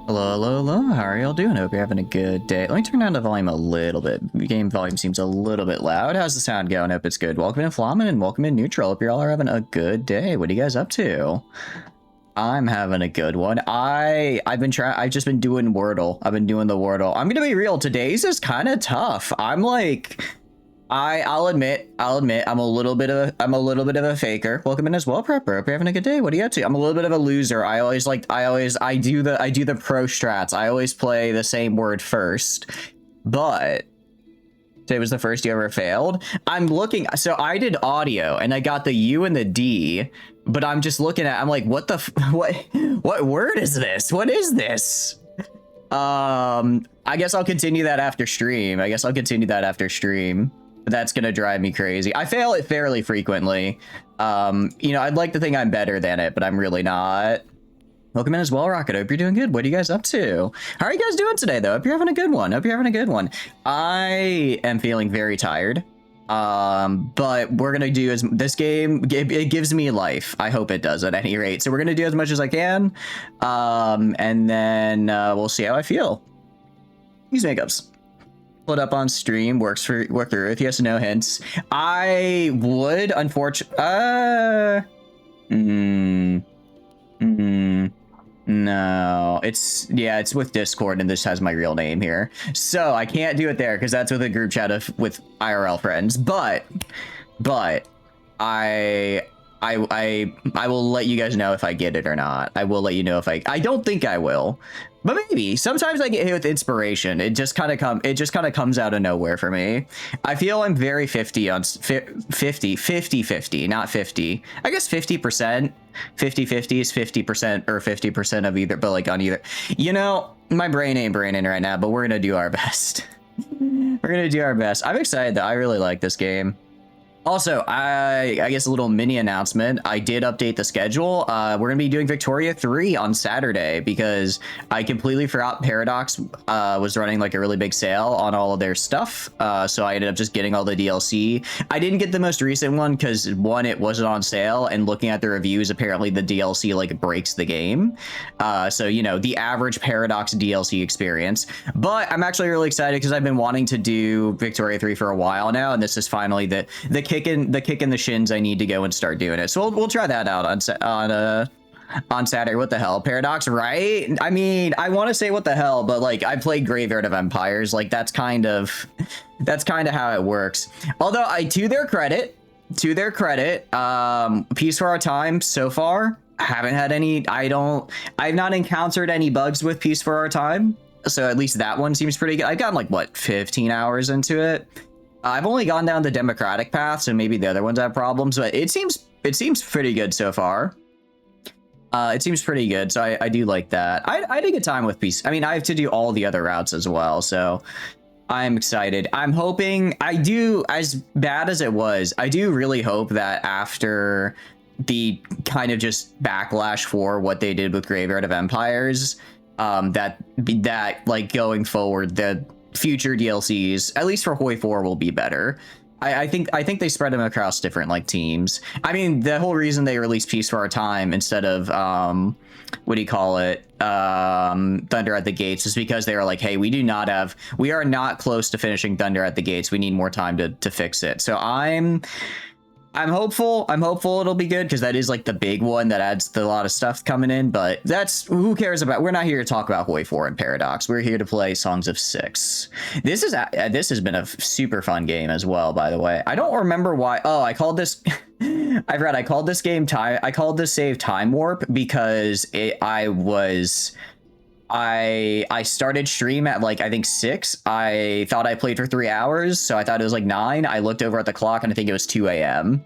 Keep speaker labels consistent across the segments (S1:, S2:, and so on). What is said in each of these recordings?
S1: Hello, hello, hello. How are y'all doing? Hope you're having a good day. Let me turn down the volume a little bit. The game volume seems a little bit loud. How's the sound going? Hope it's good. Welcome in Flamin and welcome in Neutral. Hope you all are having a good day. What are you guys up to? I'm having a good one. I've just been doing Wordle. I've been doing the Wordle. I'm gonna be real. Today's is kind of tough. I'm like, I'll admit, I'm a little bit of a faker. Welcome in as well, Prepper. Hope you're having a good day. What are you up to? I'm a little bit of a loser. I do the pro strats. I always play the same word first. But today was the first you ever failed. I'm looking, so I did audio and I got the U and the D, but I'm just looking at, I'm like, what word is this? What is this? I guess I'll continue that after stream. That's gonna drive me crazy. I fail it fairly frequently. You know, I'd like to think I'm better than it, but I'm really not. Welcome in as well, Rocket. Hope you're doing good. What are you guys up to? How are you guys doing today, though? Hope you're having a good one. I am feeling very tired. But we're gonna do this game, it gives me life. I hope it does at any rate. So we're gonna do as much as I can. And then we'll see how I feel. These makeups. Put up on stream, work through with yes and no hints. I would unfortunately no, it's with Discord and this has my real name here, so I can't do it there because that's with a group chat with IRL friends. But I will let you guys know if I get it or not. I will let you know if I don't think I will, but maybe. Sometimes I get hit with inspiration. It just kind of comes out of nowhere for me. I feel I'm very 50 on 50, not 50. I guess 50%. 50-50 is 50% or 50% of either, but like on either. You know, my brain ain't braining right now, but we're gonna do our best. I'm excited though. I really like this game. Also, I guess a little mini announcement. I did update the schedule. We're going to be doing Victoria 3 on Saturday because I completely forgot Paradox was running like a really big sale on all of their stuff. So I ended up just getting all the DLC. I didn't get the most recent one because one, it wasn't on sale, and looking at the reviews, apparently the DLC like breaks the game. So, you know, the average Paradox DLC experience. But I'm actually really excited because I've been wanting to do Victoria 3 for a while now, and this is finally the kick in the shins I need to go and start doing it. So we'll try that out on Saturday. What the hell, Paradox, right? I mean, I want to say what the hell, but like I played Graveyard of Empires, like that's kind of how it works. Although to their credit, Peace for Our Time so far haven't had any. I've not encountered any bugs with Peace for Our Time, so at least that one seems pretty good. I've gotten like what 15 hours into it. I've only gone down the democratic path, so maybe the other ones have problems, but it seems pretty good so far. It seems pretty good, so I do like that. I had a good time with Peace. I mean, I have to do all the other routes as well, so I'm excited. I'm hoping, as bad as it was, I do really hope that after the kind of just backlash for what they did with Graveyard of Empires, that like going forward, the future DLCs, at least for Hoi 4, will be better. I think they spread them across different like teams. I mean, the whole reason they released Peace for Our Time instead of what do you call it, Thunder at the Gates, is because they were like, hey, we are not close to finishing Thunder at the Gates. We need more time to fix it. So I'm hopeful it'll be good because that is like the big one that adds a lot of stuff coming in, but that's, who cares about, we're not here to talk about Hoi 4 and Paradox. We're here to play Songs of Six. This has been a super fun game as well, by the way. I don't remember why. Oh, I called this I called this save Time Warp because I started stream at like, I think 6. I thought I played for 3 hours, so I thought it was like 9. I looked over at the clock and I think it was 2 a.m.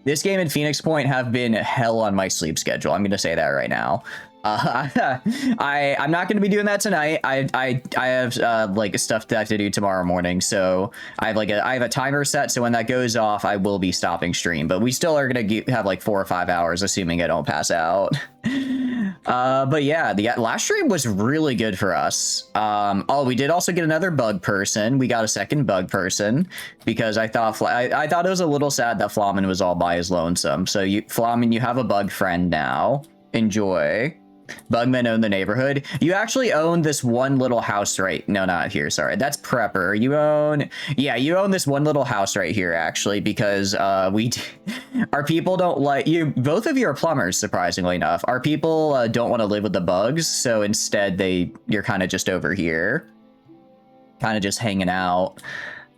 S1: This game and Phoenix Point have been hell on my sleep schedule. I'm going to say that right now. I'm not going to be doing that tonight. I have like stuff that I have to do tomorrow morning, so I have a timer set, so when that goes off I will be stopping stream, but we still are going to have like 4 or 5 hours, assuming I don't pass out. But yeah, the last stream was really good for us. Oh, we did also get another bug person. We got a second bug person because I thought it was a little sad that Flamin was all by his lonesome. So Flamin, you have a bug friend now. Enjoy. Bugmen own the neighborhood. You actually own this one little house right... No, not here. Sorry. That's Prepper. You own... Yeah, you own this one little house right here, actually, because our people don't like... Both of you are plumbers, surprisingly enough. Our people don't want to live with the bugs, so instead you're kind of just over here. Kind of just hanging out.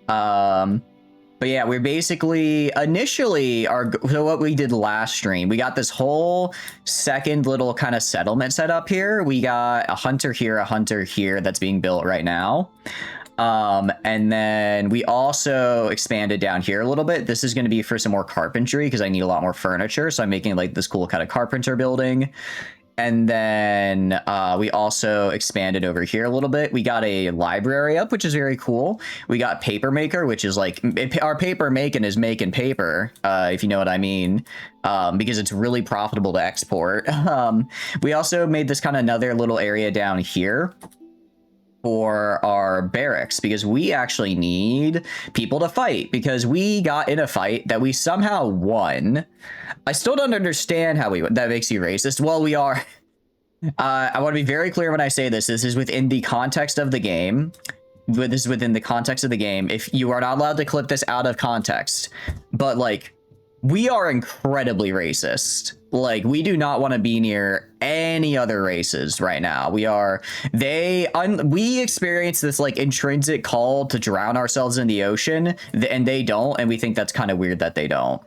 S1: But yeah, we're basically initially so what we did last stream, we got this whole second little kind of settlement set up here. We got a hunter here that's being built right now. And then we also expanded down here a little bit. This is going to be for some more carpentry because I need a lot more furniture. So I'm making like this cool kind of carpenter building. And then we also expanded over here a little bit. We got a library up, which is very cool. We got paper maker, which is like our paper making is making paper, if you know what I mean, because it's really profitable to export. We also made this kind of another little area down here for our barracks because we actually need people to fight because we got in a fight that we somehow won. I still don't understand how that makes you racist. Well, we are. I want to be very clear when I say this. This is within the context of the game. This is within the context of the game. If you are not allowed to clip this out of context, but like, we are incredibly racist. Like, we do not want to be near any other races right now. We experience this like intrinsic call to drown ourselves in the ocean, and they don't, and we think that's kind of weird that they don't.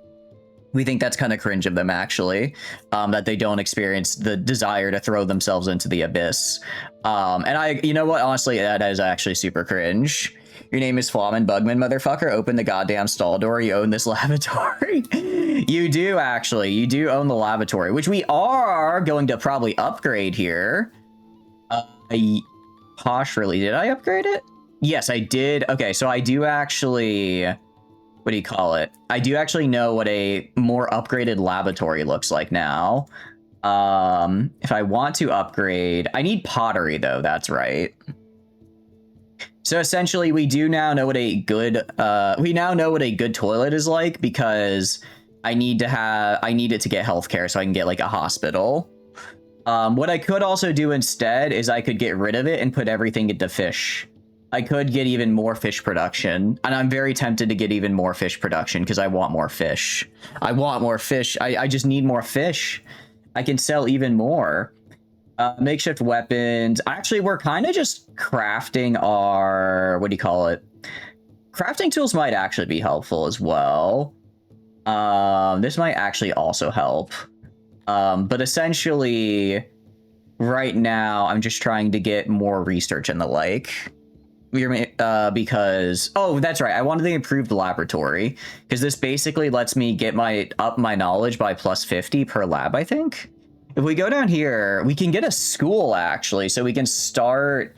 S1: We think that's kind of cringe of them, actually, that they don't experience the desire to throw themselves into the abyss. You know what? Honestly, that is actually super cringe. Your name is Flamin Bugman, motherfucker. Open the goddamn stall door. You own this lavatory. You do, actually. You do own the lavatory, which we are going to probably upgrade here. Posh, really? Did I upgrade it? Yes, I did. Okay, so I do actually... What do you call it? I do actually know what a more upgraded lavatory looks like now. If I want to upgrade... I need pottery, though. That's right. So essentially, we do now know what a good toilet is like because I need it to get healthcare so I can get like a hospital. What I could also do instead is I could get rid of it and put everything into fish. I could get even more fish production, and I'm very tempted to get even more fish production because I want more fish. I want more fish. I just need more fish. I can sell even more. Makeshift weapons. Actually, we're kind of just crafting our... What do you call it? Crafting tools might actually be helpful as well. This might actually also help. But essentially, right now, I'm just trying to get more research and the like. Because... Oh, that's right. I wanted the improved laboratory. Because this basically lets me get up my knowledge by plus 50 per lab, I think. If we go down here, we can get a school, actually, so we can start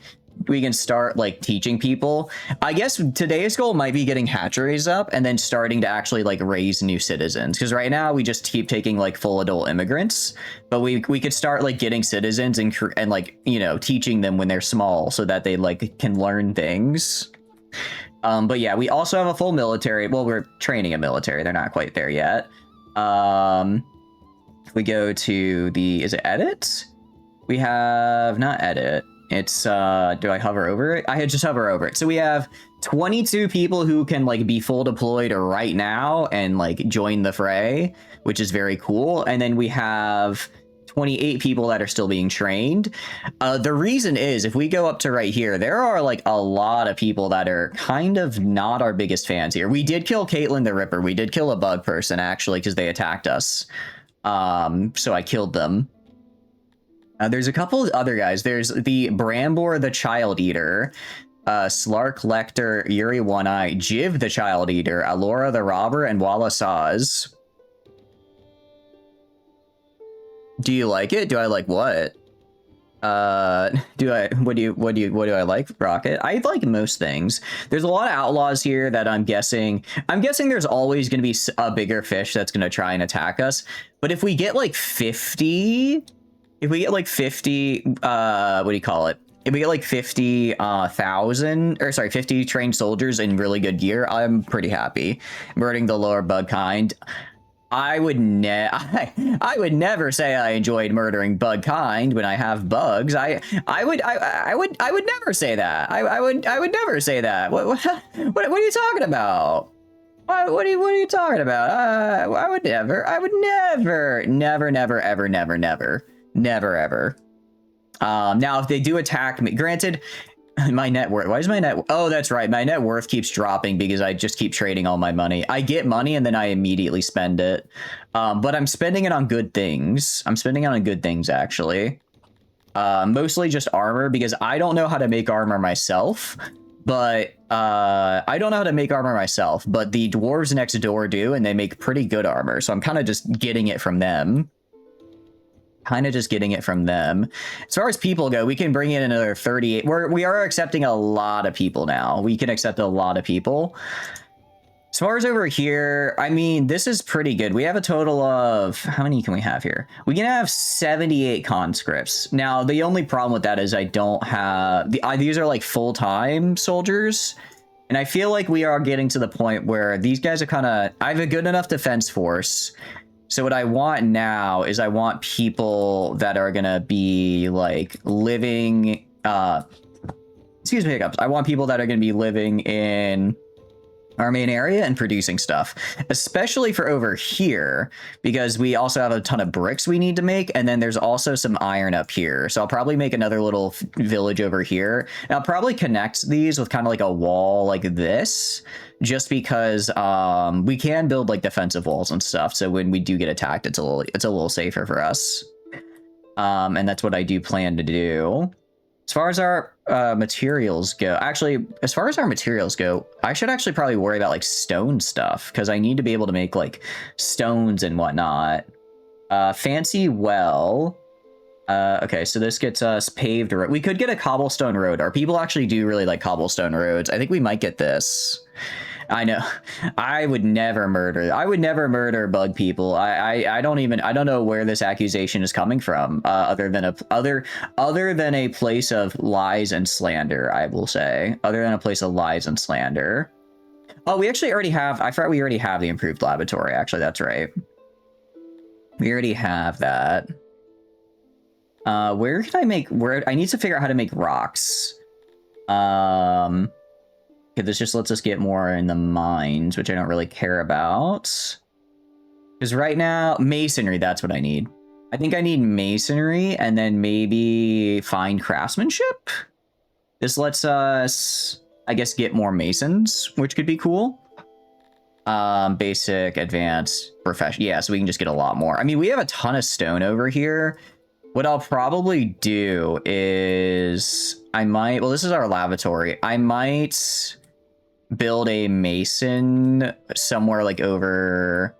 S1: like teaching people. I guess today's goal might be getting hatcheries up and then starting to actually like raise new citizens, because right now we just keep taking like full adult immigrants, but we could start like getting citizens and like, you know, teaching them when they're small so that they like can learn things. But yeah, we also have a full military. Well, we're training a military. They're not quite there yet. If we go to is it edit? We have not edit. It's, do I hover over it? I just hover over it. So we have 22 people who can like be full deployed right now and like join the fray, which is very cool. And then we have 28 people that are still being trained. The reason is if we go up to right here, there are like a lot of people that are kind of not our biggest fans here. We did kill Caitlin the Ripper. We did kill a bug person actually, because they attacked us. So I killed them. There's a couple of other guys. There's the Brambor the Child Eater, Slark Lecter, Yuri One Eye, Jiv the Child Eater, Alora the Robber, and Walla Saz. Do you like it? Do I like what? What do I like, Rocket? I like most things. There's a lot of outlaws here that I'm guessing there's always going to be a bigger fish that's going to try and attack us. But if we get like 50, what do you call it? If we get like 50 trained soldiers in really good gear, I'm pretty happy. Murdering the lower bug kind. I would I would never say I enjoyed murdering bug kind when I have bugs. I would never say that. I would never say that. What are you talking about? What are you talking about? I would never ever. Now if they do attack me, granted, my net worth. Why is my net? Oh, that's right. My net worth keeps dropping because I just keep trading all my money. I get money and then I immediately spend it. But I'm spending it on good things. I'm spending it on good things, actually. Mostly just armor because I don't know how to make armor myself. But I don't know how to make armor myself. But the dwarves next door do, and they make pretty good armor. So I'm kind of just getting it from them. As far as people go, we can bring in another 38. We are accepting a lot of people now. We can accept a lot of people. As far as over here, I mean, this is pretty good. We have a total of, how many can we have here? We can have 78 conscripts. Now, the only problem with that is I don't have, these are like full-time soldiers. And I feel like we are getting to the point where these guys are kind of, I have a good enough defense force. So what I want now is I want people that are going to be like living, excuse me, hiccups. I want people that are going to be living in our main area and producing stuff, especially for over here, because we also have a ton of bricks we need to make. And then there's also some iron up here. So I'll probably make another little village over here. And I'll probably connect these with kind of like a wall like this, just because we can build like defensive walls and stuff. So when we do get attacked, it's a little safer for us. And that's what I do plan to do. As far as our materials go, actually, as far as our materials go, I should actually probably worry about like stone stuff because I need to be able to make like stones and whatnot. Fancy well. Okay, so this gets us paved road. We could get a cobblestone road. Our people actually do really like cobblestone roads. I think we might get this. I know. I would never murder bug people. I don't know where this accusation is coming from, other than a place of lies and slander, I will say. Other than a place of lies and slander. Oh, we actually already have, I forgot we already have the improved laboratory, actually, that's right. We already have that. Where can I make, I need to figure out how to make rocks. Okay, this just lets us get more in the mines, which I don't really care about. Because right now, masonry, that's what I need. I think I need masonry and then maybe fine craftsmanship. This lets us, I guess, get more masons, which could be cool. Basic, advanced, professional. Yeah, so we can just get a lot more. I mean, we have a ton of stone over here. What I'll probably do is I might, well, this is our lavatory. I might build a mason somewhere like over,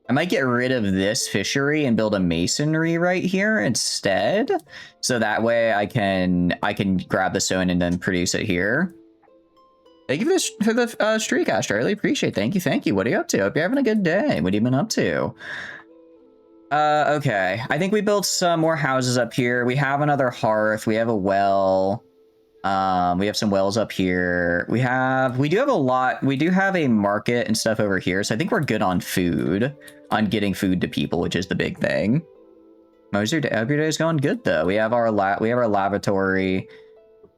S1: I might get rid of this fishery and build a masonry right here instead. So that way I can grab the stone and then produce it here. Thank you for the streak, Astro. I really appreciate it. Thank you. What are you up to? Hope you're having a good day. What have you been up to? Okay. I think we built some more houses up here. We have another hearth. We have a well. We have some wells up here. We do have a lot. We do have a market and stuff over here. So I think we're good on food, on getting food to people, which is the big thing. Most of your day is going good though. We have our lavatory.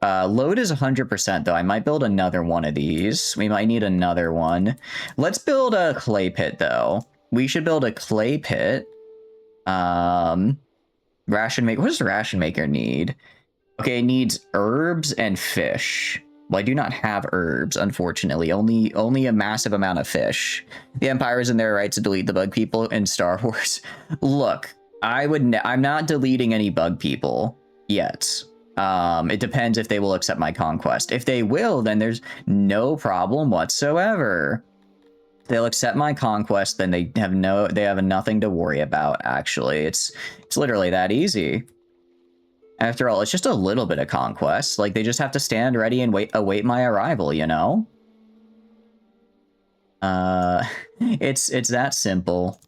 S1: Load is 100% though. I might build another one of these. We might need another one. Let's build a clay pit though. We should build a clay pit. Ration maker. What does ration maker need? Okay, it needs herbs and fish. Well, I do not have herbs, unfortunately. Only a massive amount of fish. The Empire is in their right to delete the bug people in Star Wars. Look, I'm not deleting any bug people yet. It depends if they will accept my conquest. If they will, then there's no problem whatsoever. If they'll accept my conquest, then they have nothing to worry about, actually. It's literally that easy. After all, it's just a little bit of conquest. Like, they just have to stand ready and await my arrival, you know? It's that simple.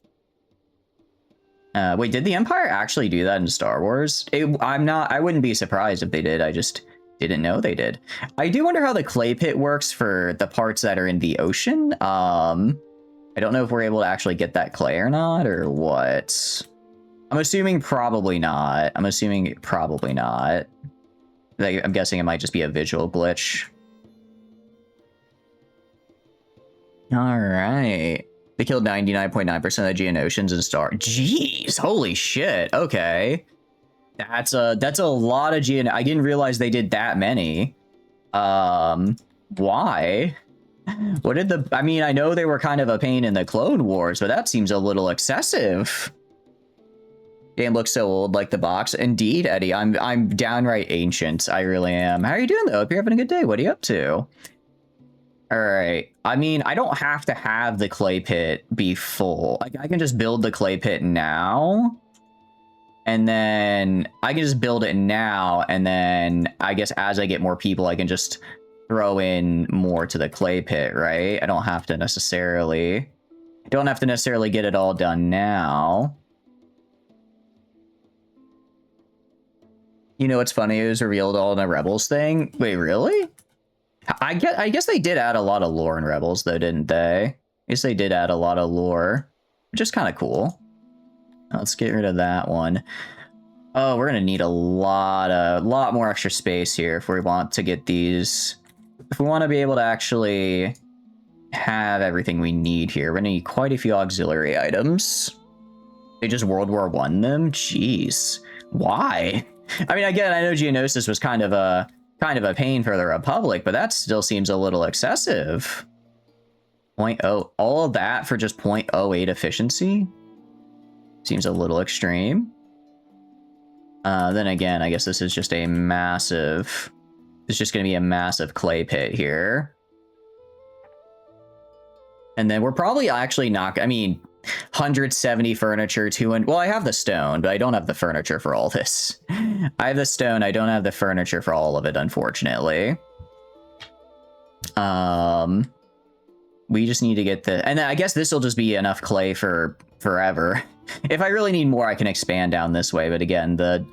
S1: Wait, did the Empire actually do that in Star Wars? I wouldn't be surprised if they did. I just didn't know they did. I do wonder how the clay pit works for the parts that are in the ocean. I don't know if we're able to actually get that clay or not, or what. I'm assuming probably not. I'm assuming probably not. Like, I'm guessing it might just be a visual glitch. All right. They killed 99.9% of the Geonosians and Star. Jeez, holy shit. Okay. That's a lot of Geon. I didn't realize they did that many. Why? What did the... I mean, I know they were kind of a pain in the Clone Wars, but that seems a little excessive. Game looks so old, like the box. Indeed, Eddie. I'm downright ancient. I really am. How are you doing, though? Hope you're having a good day. What are you up to? All right. I mean, I don't have to have the clay pit be full. I can just build the clay pit now. And then I can just build it now. And then I guess as I get more people, I can just throw in more to the clay pit, right? I don't have to necessarily get it all done now. You know what's funny? It was revealed all in a Rebels thing. Wait, really? I guess they did add a lot of lore in Rebels, though, didn't they? I guess they did add a lot of lore, which is kind of cool. Let's get rid of that one. Oh, we're gonna need a lot more extra space here if we want to get these. If we want to be able to actually have everything we need here, we're gonna need quite a few auxiliary items. They just World War I them? Jeez, why? I mean, again, I know Geonosis was kind of a pain for the Republic, but that still seems a little excessive. 0.0, all of that for just 0.08 efficiency? Seems a little extreme. Then again, I guess this is just a massive... It's just going to be a massive clay pit here. And then we're probably actually not... I mean, 170 furniture, 200... Well, I have the stone, but I don't have the furniture for all this. I have the stone, I don't have the furniture for all of it, unfortunately. We just need to get the... And I guess this will just be enough clay for forever. If I really need more, I can expand down this way. But again, the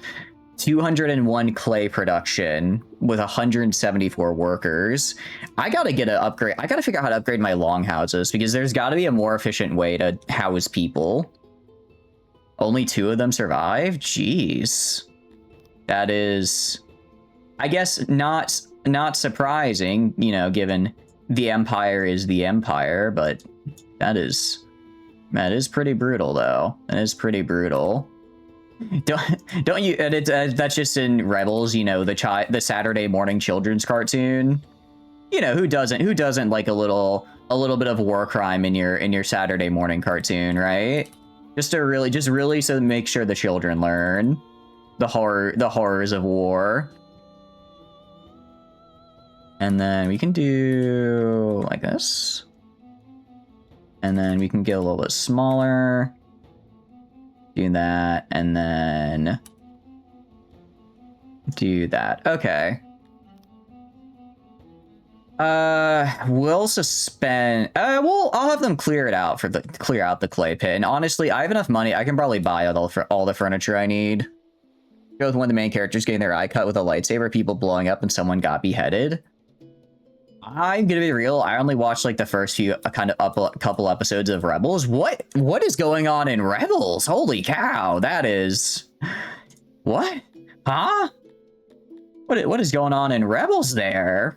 S1: 201 clay production with 174 workers. I gotta get an upgrade. I gotta figure out how to upgrade my longhouses because there's got to be a more efficient way to house people. Only 2 of them survive? Jeez. That is, I guess, not surprising, you know, given the Empire is the Empire, but that is pretty brutal, though. That is pretty brutal. Don't you? And that's just in Rebels, you know, the Saturday morning children's cartoon. You know, who doesn't like a little bit of war crime in your Saturday morning cartoon, right? Just really so make sure the children learn the horrors of war. And then we can do like this. And then we can get a little bit smaller. Do that, and then do that. Okay. We'll suspend. I'll have them clear out the clay pit. And honestly, I have enough money. I can probably buy all the furniture I need. Go with one of the main characters getting their eye cut with a lightsaber, people blowing up, and someone got beheaded. I'm gonna be real. I only watched like the first few couple episodes of Rebels. What is going on in Rebels? Holy cow! That is what? Huh? What is going on in Rebels there?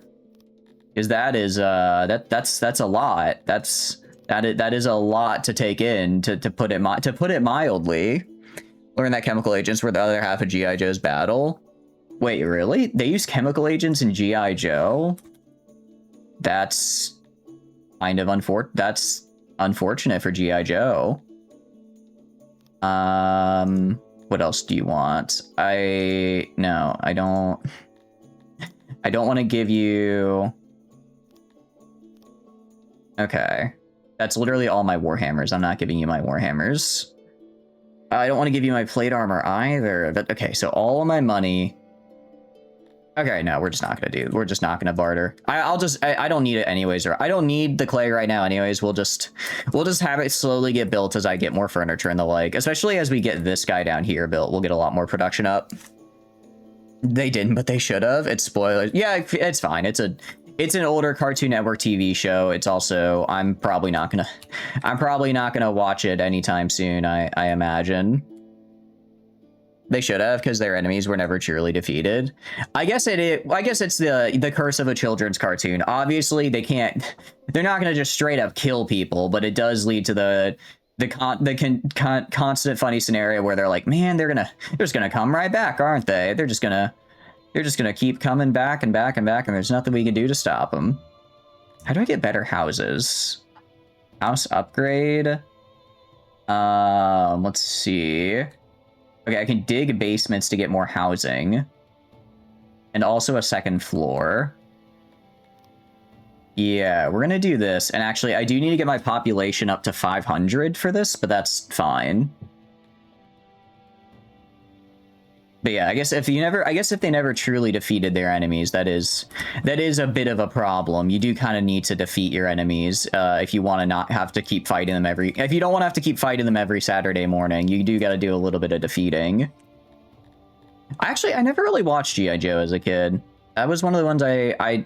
S1: Because that is that's a lot. That is a lot to take in to put it mildly. Learn that chemical agents were the other half of G.I. Joe's battle. Wait, really? They use chemical agents in G.I. Joe? That's kind of unfortunate for G.I. Joe. What else do you want? I don't want to give you... Okay. That's literally all my Warhammers. I'm not giving you my Warhammers. I don't want to give you my plate armor either. But okay, so all of my money... Okay, no, we're just not gonna barter. I don't need it anyways, or I don't need the clay right now anyways. We'll just have it slowly get built as I get more furniture and the like. Especially as we get this guy down here built, we'll get a lot more production up. They didn't, but they should have. It's spoilers. Yeah, it's fine. It's It's an older Cartoon Network TV show. It's also I'm probably not gonna watch it anytime soon. I imagine. They should have, because their enemies were never truly defeated. I guess it's the curse of a children's cartoon. Obviously, they're not gonna just straight up kill people, but it does lead to the constant funny scenario where they're like, man, they're just gonna come right back, aren't they? They're just gonna keep coming back and back and back, and there's nothing we can do to stop them. How do I get better houses? House upgrade. Let's see. Okay, I can dig basements to get more housing. And also a second floor. Yeah, we're gonna do this. And actually, I do need to get my population up to 500 for this, but that's fine. But yeah, I guess if they never truly defeated their enemies, that is a bit of a problem. You do kind of need to defeat your enemies if you want to not have to keep fighting them if you don't want to have to keep fighting them every Saturday morning. You do got to do a little bit of defeating. Actually, I never really watched G.I. Joe as a kid. That was one of the ones I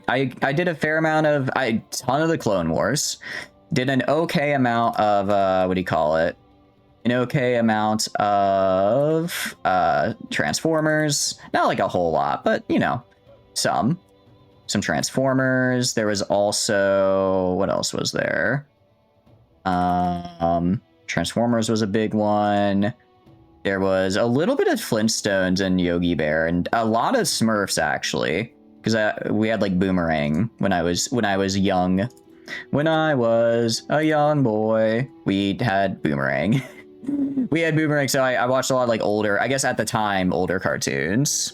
S1: did a fair amount of. Ton of the Clone Wars. Did an okay amount of what do you call it? An okay amount of Transformers. Not like a whole lot, but you know, some Transformers. There was also, what else was there? Transformers was a big one. There was a little bit of Flintstones and Yogi Bear, and a lot of Smurfs actually, because we had like Boomerang when I was young. When I was a young boy, we had Boomerang. We had Boomerang, so I watched a lot of like older, I guess at the time, older cartoons.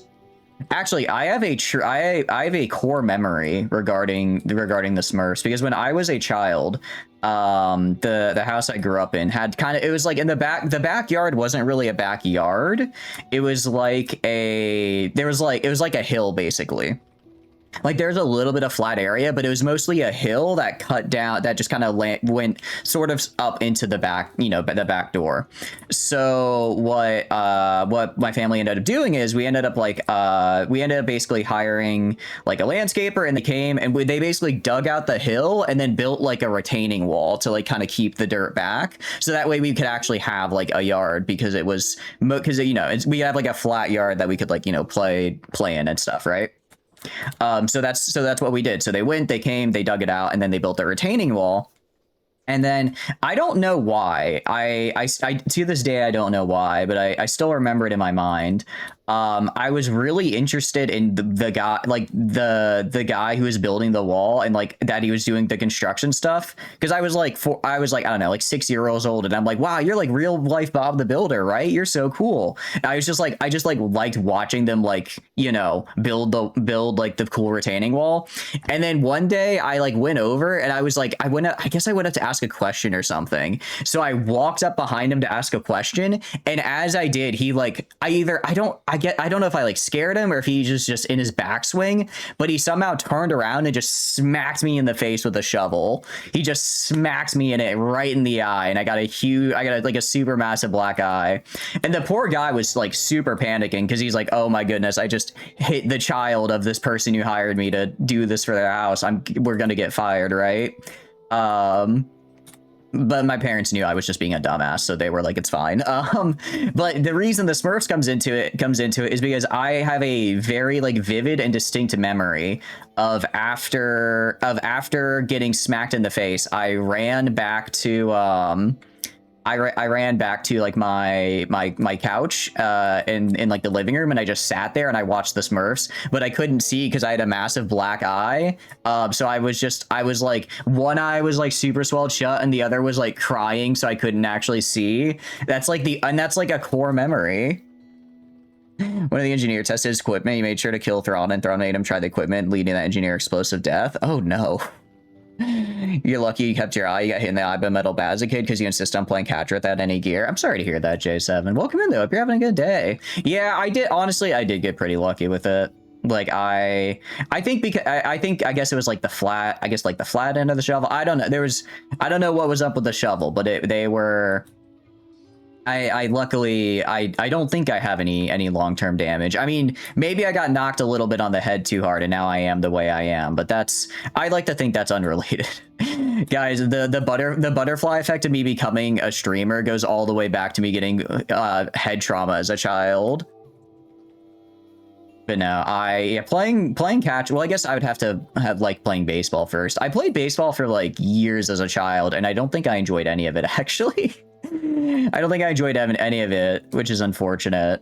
S1: Actually, I have a core memory regarding the Smurfs, because when I was a child, the house I grew up in had it was like in the backyard wasn't really a backyard. It was like it was like a hill basically. Like there's a little bit of flat area, but it was mostly a hill that cut down, that just kind of went sort of up into the back, you know, the back door. So what my family ended up doing is we ended up basically hiring like a landscaper, and they came and they basically dug out the hill and then built like a retaining wall to like kind of keep the dirt back. So that way we could actually have like a yard, because you know, we have like a flat yard that we could like, you know, play in and stuff, right? So that's what we did. So they came, they dug it out, and then they built a retaining wall. And then I don't know why. I to this day I don't know why, but I still remember it in my mind. I was really interested in the guy, like the guy who was building the wall, and like that he was doing the construction stuff, because I was like I don't know, like 6 years old, and I'm like, wow, you're like real life Bob the Builder, right? You're so cool. And I just liked watching them, like, you know, build like the cool retaining wall. And then one day I like went over, and I was like, I guess I went up to ask a question or something. So I walked up behind him to ask a question, and as I did, he like I don't know if I like scared him or if he just in his backswing, but he somehow turned around and just smacked me in the face with a shovel. He just smacked me in it right in the eye, and I got like a super massive black eye. And the poor guy was like super panicking, because he's like, oh my goodness, I just hit the child of this person who hired me to do this for their house. We're gonna get fired, right? But my parents knew I was just being a dumbass, so they were like, it's fine. But the reason the Smurfs comes into it is because I have a very like vivid and distinct memory of after getting smacked in the face, I ran back to I ran back to like my couch in like the living room, and I just sat there and I watched the Smurfs, but I couldn't see because I had a massive black eye. So I was like, one eye was like super swelled shut and the other was like crying, so I couldn't actually see. That's like a core memory. One of the engineer tested his equipment. He made sure to kill Thrawn, and Thrawn made him try the equipment, leading that engineer explosive death. Oh no. You're lucky you kept your eye. You got hit in the eye by metal baz a kid because you insist on playing catcher without any gear. I'm sorry to hear that, J7. Welcome in though. Hope you're having a good day. Yeah, I did. Honestly, I did get pretty lucky with it. Like I guess it was like the flat end of the shovel. I don't know. I don't know what was up with the shovel, but they were I luckily I don't think I have any long-term damage. I mean, maybe I got knocked a little bit on the head too hard and now I am the way I am, but that's I like to think that's unrelated. Guys, the butterfly effect of me becoming a streamer goes all the way back to me getting head trauma as a child. But no, playing catch. Well, I guess I would have to have like playing baseball first. I played baseball for like years as a child, and I don't think I enjoyed any of it actually. I don't think I enjoyed any of it, which is unfortunate.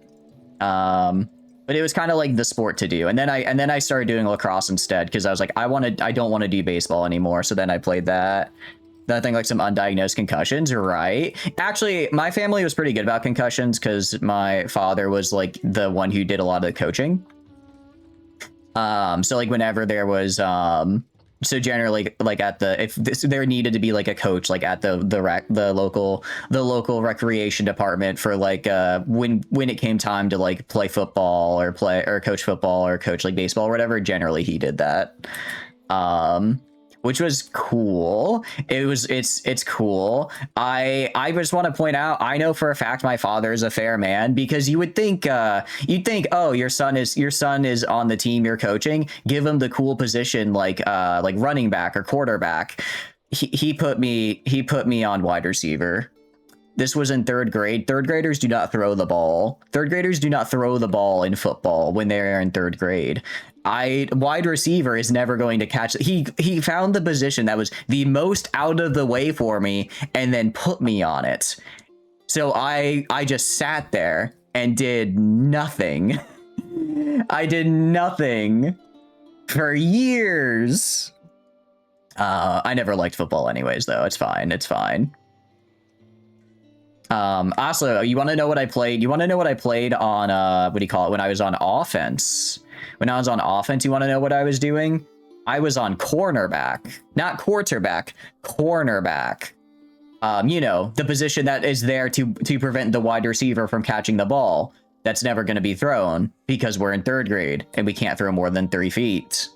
S1: But it was kind of like the sport to do, and then I started doing lacrosse instead because I was like, I don't want to do baseball anymore. So then I played that. Nothing like some undiagnosed concussions, right? Actually, my family was pretty good about concussions because my father was like the one who did a lot of the coaching. So like whenever there was so generally like at the there needed to be like a coach like at the local recreation department for like when it came time to like play football or coach football or coach like baseball or whatever, generally he did that. Which was cool. It's cool. I just want to point out, I know for a fact my father is a fair man, because you'd think, oh, your son is on the team you're coaching, give him the cool position like running back or quarterback. He put me on wide receiver. This was in third grade. Third graders do not throw the ball. Third graders do not throw the ball in football when they're in third grade. Wide receiver is never going to catch. He found the position that was the most out of the way for me and then put me on it. So I just sat there and did nothing. I did nothing for years. I never liked football anyways, though. It's fine. It's fine. Also, you want to know what I played? You want to know what I played on, what do you call it? When I was on offense. When I was on offense, you want to know what I was doing? I was on cornerback, not quarterback, cornerback. You know, the position that is there to prevent the wide receiver from catching the ball. That's never going to be thrown because we're in third grade and we can't throw more than 3 feet.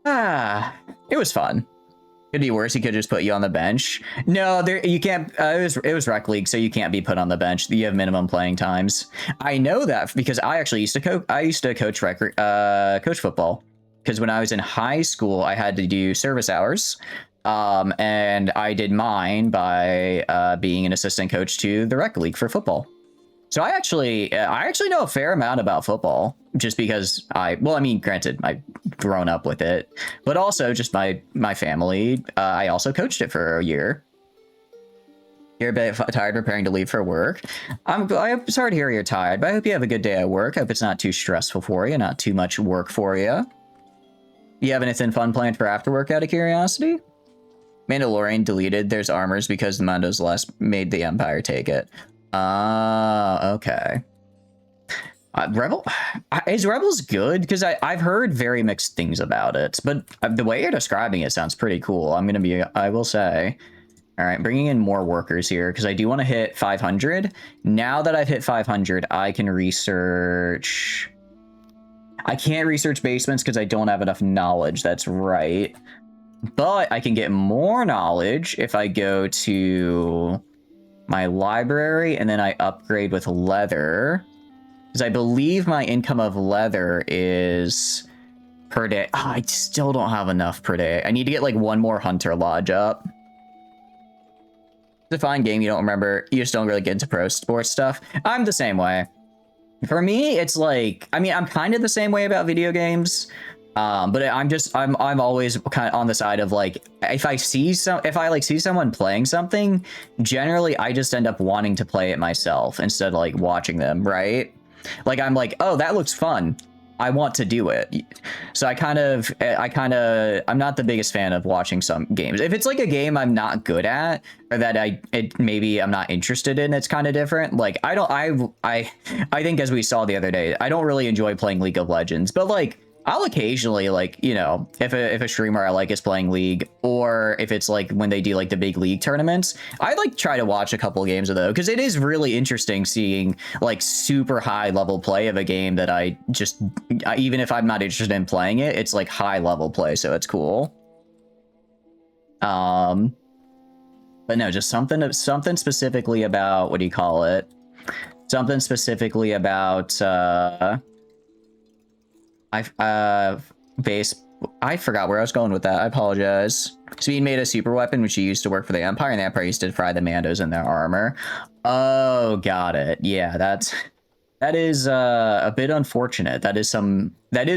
S1: It was fun. Could be worse. He could just put you on the bench. No, you can't. It was rec league, so you can't be put on the bench. You have minimum playing times. I know that because I actually used to coach. I used to coach coach football, because when I was in high school, I had to do service hours, and I did mine by being an assistant coach to the rec league for football. So I actually know a fair amount about football, just because I mean, granted, I've grown up with it, but also just my family. I also coached it for a year. You're a bit tired preparing to leave for work. I'm sorry to hear you're tired, but I hope you have a good day at work. I hope it's not too stressful for you, not too much work for you. You have anything fun planned for after work, out of curiosity? Mandalorian deleted there's armors because the Mandos last made the Empire take it. Okay. Is Rebels good? Because I've heard very mixed things about it, but the way you're describing it sounds pretty cool. I will say. All right, bringing in more workers here because I do want to hit 500. Now that I've hit 500, I can research. I can't research basements because I don't have enough knowledge. That's right. But I can get more knowledge if I go to my library and then I upgrade with leather, because I believe my income of leather is per day. Oh, I still don't have enough per day. I need to get like one more Hunter Lodge up. It's a fine game. You don't remember. You just don't really get into pro sports stuff. I'm the same way. For me, it's like, I mean, I'm kind of the same way about video games. But I'm always kind of on the side of like, if I see someone playing something, generally I just end up wanting to play it myself instead of like watching them, right? Like I'm like, oh, that looks fun, I want to do it. So I'm not the biggest fan of watching some games. If it's like a game I'm not good at or that maybe I'm not interested in, it's kind of different. Like I think, as we saw the other day, I don't really enjoy playing League of Legends, but like I'll occasionally, like, you know, if a streamer I like is playing League, or if it's like when they do like the big League tournaments, I like try to watch a couple games of those, because it is really interesting seeing like super high level play of a game that even if I'm not interested in playing it, it's like high level play, so it's cool. But no, just something specifically about, what do you call it? Something specifically about base. I forgot where I was going with that. I apologize. Speed made a super weapon which he used to work for the Empire, and the Empire used to fry the Mandos in their armor. Oh, got it. Yeah, that is a bit unfortunate. That is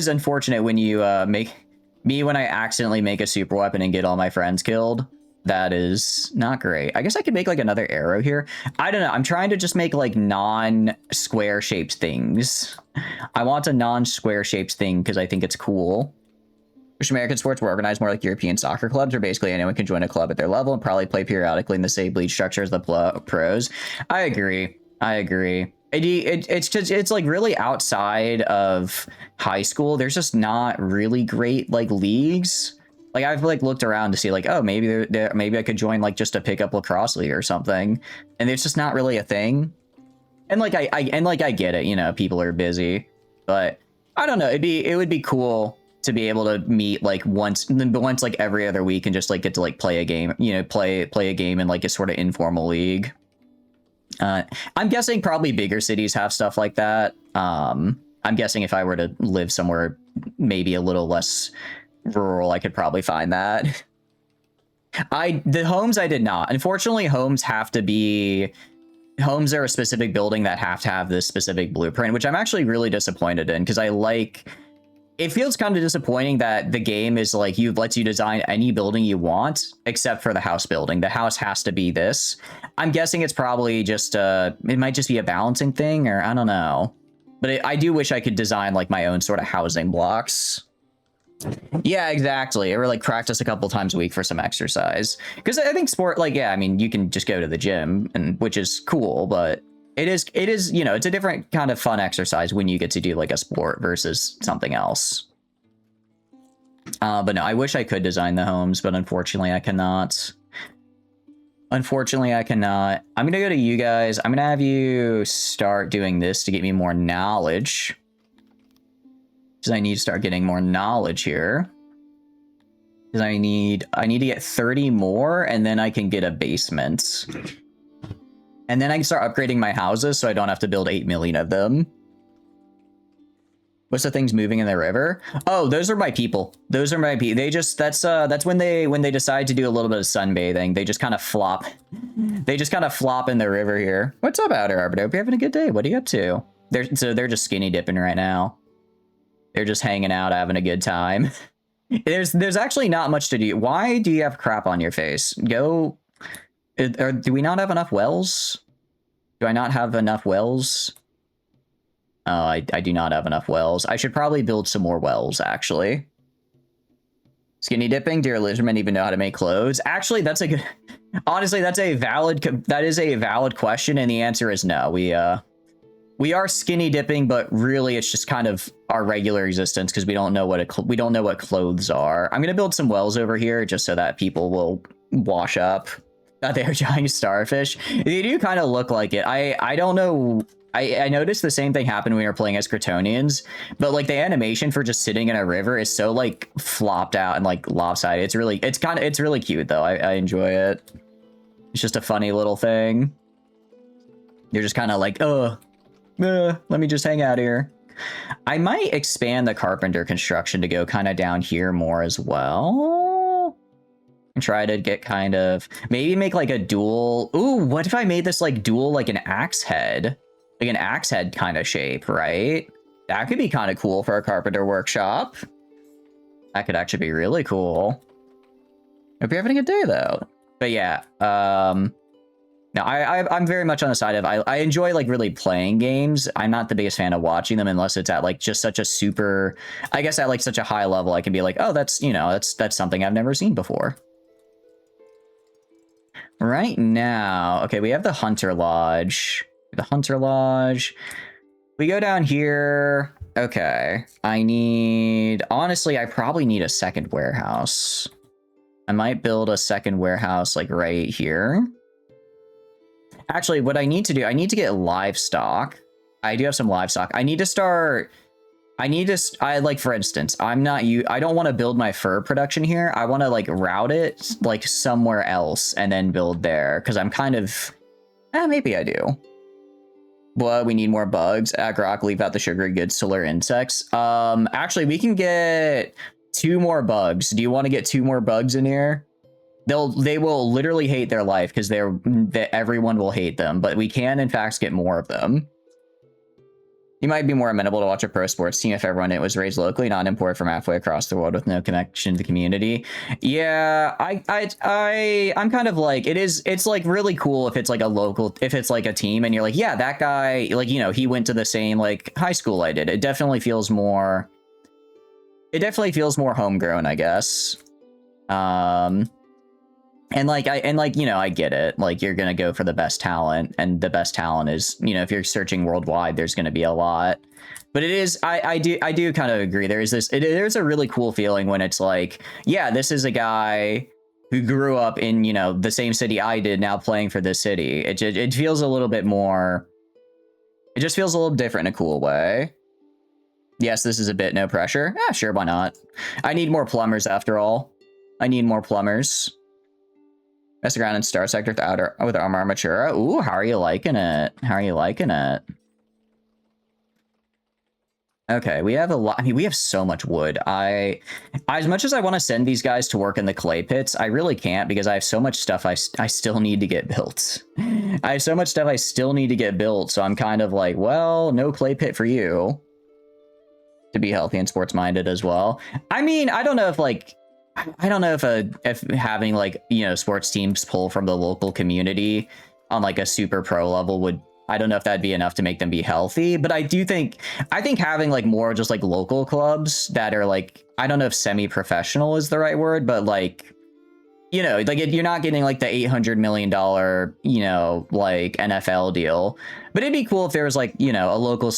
S1: unfortunate when you when I accidentally make a super weapon and get all my friends killed. That is not great. I guess I could make like another arrow here. I don't know. I'm trying to just make like non-square shaped things. I want a non-square shaped thing because I think it's cool. Wish American sports were organized more like European soccer clubs, where basically anyone can join a club at their level and probably play periodically in the same league structure as the pros. I agree. It's just, it's like really outside of high school. There's just not really great like leagues. Like I've like looked around to see like, oh, maybe maybe I could join like just a pickup lacrosse league or something, and it's just not really a thing. And like I get it, you know, people are busy, but I don't know. It would be cool to be able to meet like once like every other week and just like get to like play a game, you know, play a game in like a sort of informal league. I'm guessing probably bigger cities have stuff like that. I'm guessing if I were to live somewhere maybe a little less rural, I could probably find that. The homes I did not. Unfortunately, homes are a specific building that have to have this specific blueprint, which I'm actually really disappointed in, because it feels kind of disappointing that the game is like lets you design any building you want except for the house building. The house has to be this. I'm guessing it's probably just it might just be a balancing thing, or I don't know. But I do wish I could design like my own sort of housing blocks. Yeah, exactly. Or like practice a couple times a week for some exercise. Because I think sport, like, yeah, I mean, you can just go to the gym, and which is cool, but it is, you know, it's a different kind of fun exercise when you get to do like a sport versus something else. But no, I wish I could design the homes, but unfortunately I cannot. Unfortunately, I cannot. I'm going to go to you guys. I'm going to have you start doing this to get me more knowledge. Because I need to start getting more knowledge here. Because I need to get 30 more, and then I can get a basement. And then I can start upgrading my houses so I don't have to build 8 million of them. What's the things moving in the river? Oh, those are my people. Those are my people. They just, that's when they decide to do a little bit of sunbathing. They just kind of flop. They just kind of flop in the river here. What's up, Outer Arbiter? Hope you're having a good day. What are you up to? They're just skinny dipping right now. They're just hanging out, having a good time. There's actually not much to do. Why do you have crap on your face? Go. Do we not have enough wells? Do I not have enough wells? Oh, I do not have enough wells. I should probably build some more wells, actually. Skinny dipping? Dear Lizardmen even know how to make clothes? Actually, that's a good... Honestly, that is a valid question, and the answer is no. We are skinny dipping, but really it's just kind of our regular existence because we don't know what clothes are. I'm gonna build some wells over here just so that people will wash up. They're giant starfish. They do kind of look like it. I don't know. I noticed the same thing happened when we were playing as Cretonians, but like the animation for just sitting in a river is so like flopped out and like lopsided. It's really cute though. I enjoy it. It's just a funny little thing. You're just kind of like, let me just hang out here. I might expand the carpenter construction to go kind of down here more as well. And try to get kind of, maybe make like a dual. Ooh, what if I made this like dual, like an axe head? Like an axe head kind of shape, right? That could be kind of cool for a carpenter workshop. That could actually be really cool. Hope you're having a good day though. But yeah, no, I'm very much on the side of, I enjoy like really playing games. I'm not the biggest fan of watching them unless it's at like just such a super, I guess at like such a high level, I can be like, oh, that's, you know, that's something I've never seen before. Right now, okay, we have the Hunter Lodge. The Hunter Lodge. We go down here. Okay, honestly, I probably need a second warehouse. I might build a second warehouse like right here. Actually, what I need to do, I need to get livestock. I do have some livestock. I need to start I need to, like, for instance, I don't want to build my fur production here. I want to like route it like somewhere else and then build there. Cause I'm kind of, maybe I do. But we need more bugs. Grok, leave out the sugary goods to lure insects. Actually, we can get 2 more bugs. Do you want to get 2 more bugs in here? They will literally hate their life because everyone will hate them. But we can, in fact, get more of them. You might be more amenable to watch a pro sports team if everyone it was raised locally, not imported from halfway across the world with no connection to the community. Yeah, I'm kind of like, it's like really cool if it's like a local, if it's like a team and you're like, yeah, that guy, like, you know, he went to the same like high school I did. It definitely feels more homegrown, I guess. And like, you know, I get it. Like, you're going to go for the best talent, and the best talent is, you know, if you're searching worldwide, there's going to be a lot. But it is, I do kind of agree. There's a really cool feeling when it's like, yeah, this is a guy who grew up in, you know, the same city I did, now playing for this city. It feels a little bit more, it just feels a little different in a cool way. Yes, this is a bit no pressure. Yeah, sure, why not? I need more plumbers after all. I need more plumbers. Mess around in Star Sector with Armor Armatura. Ooh, how are you liking it? How are you liking it? Okay, we have a lot. I mean, we have so much wood. As much as I want to send these guys to work in the clay pits, I really can't because I have so much stuff I still need to get built. I have so much stuff I still need to get built, so I'm kind of like, well, no clay pit for you. To be healthy and sports-minded as well. I mean, I don't know if, like... I don't know if having, like, you know, sports teams pull from the local community on like a super pro level would, I don't know if that'd be enough to make them be healthy, but I think having like more just like local clubs that are like, I don't know if semi-professional is the right word, but like, you know, like you're not getting like the $800 million, you know, like NFL deal, but it'd be cool if there was like, you know, a local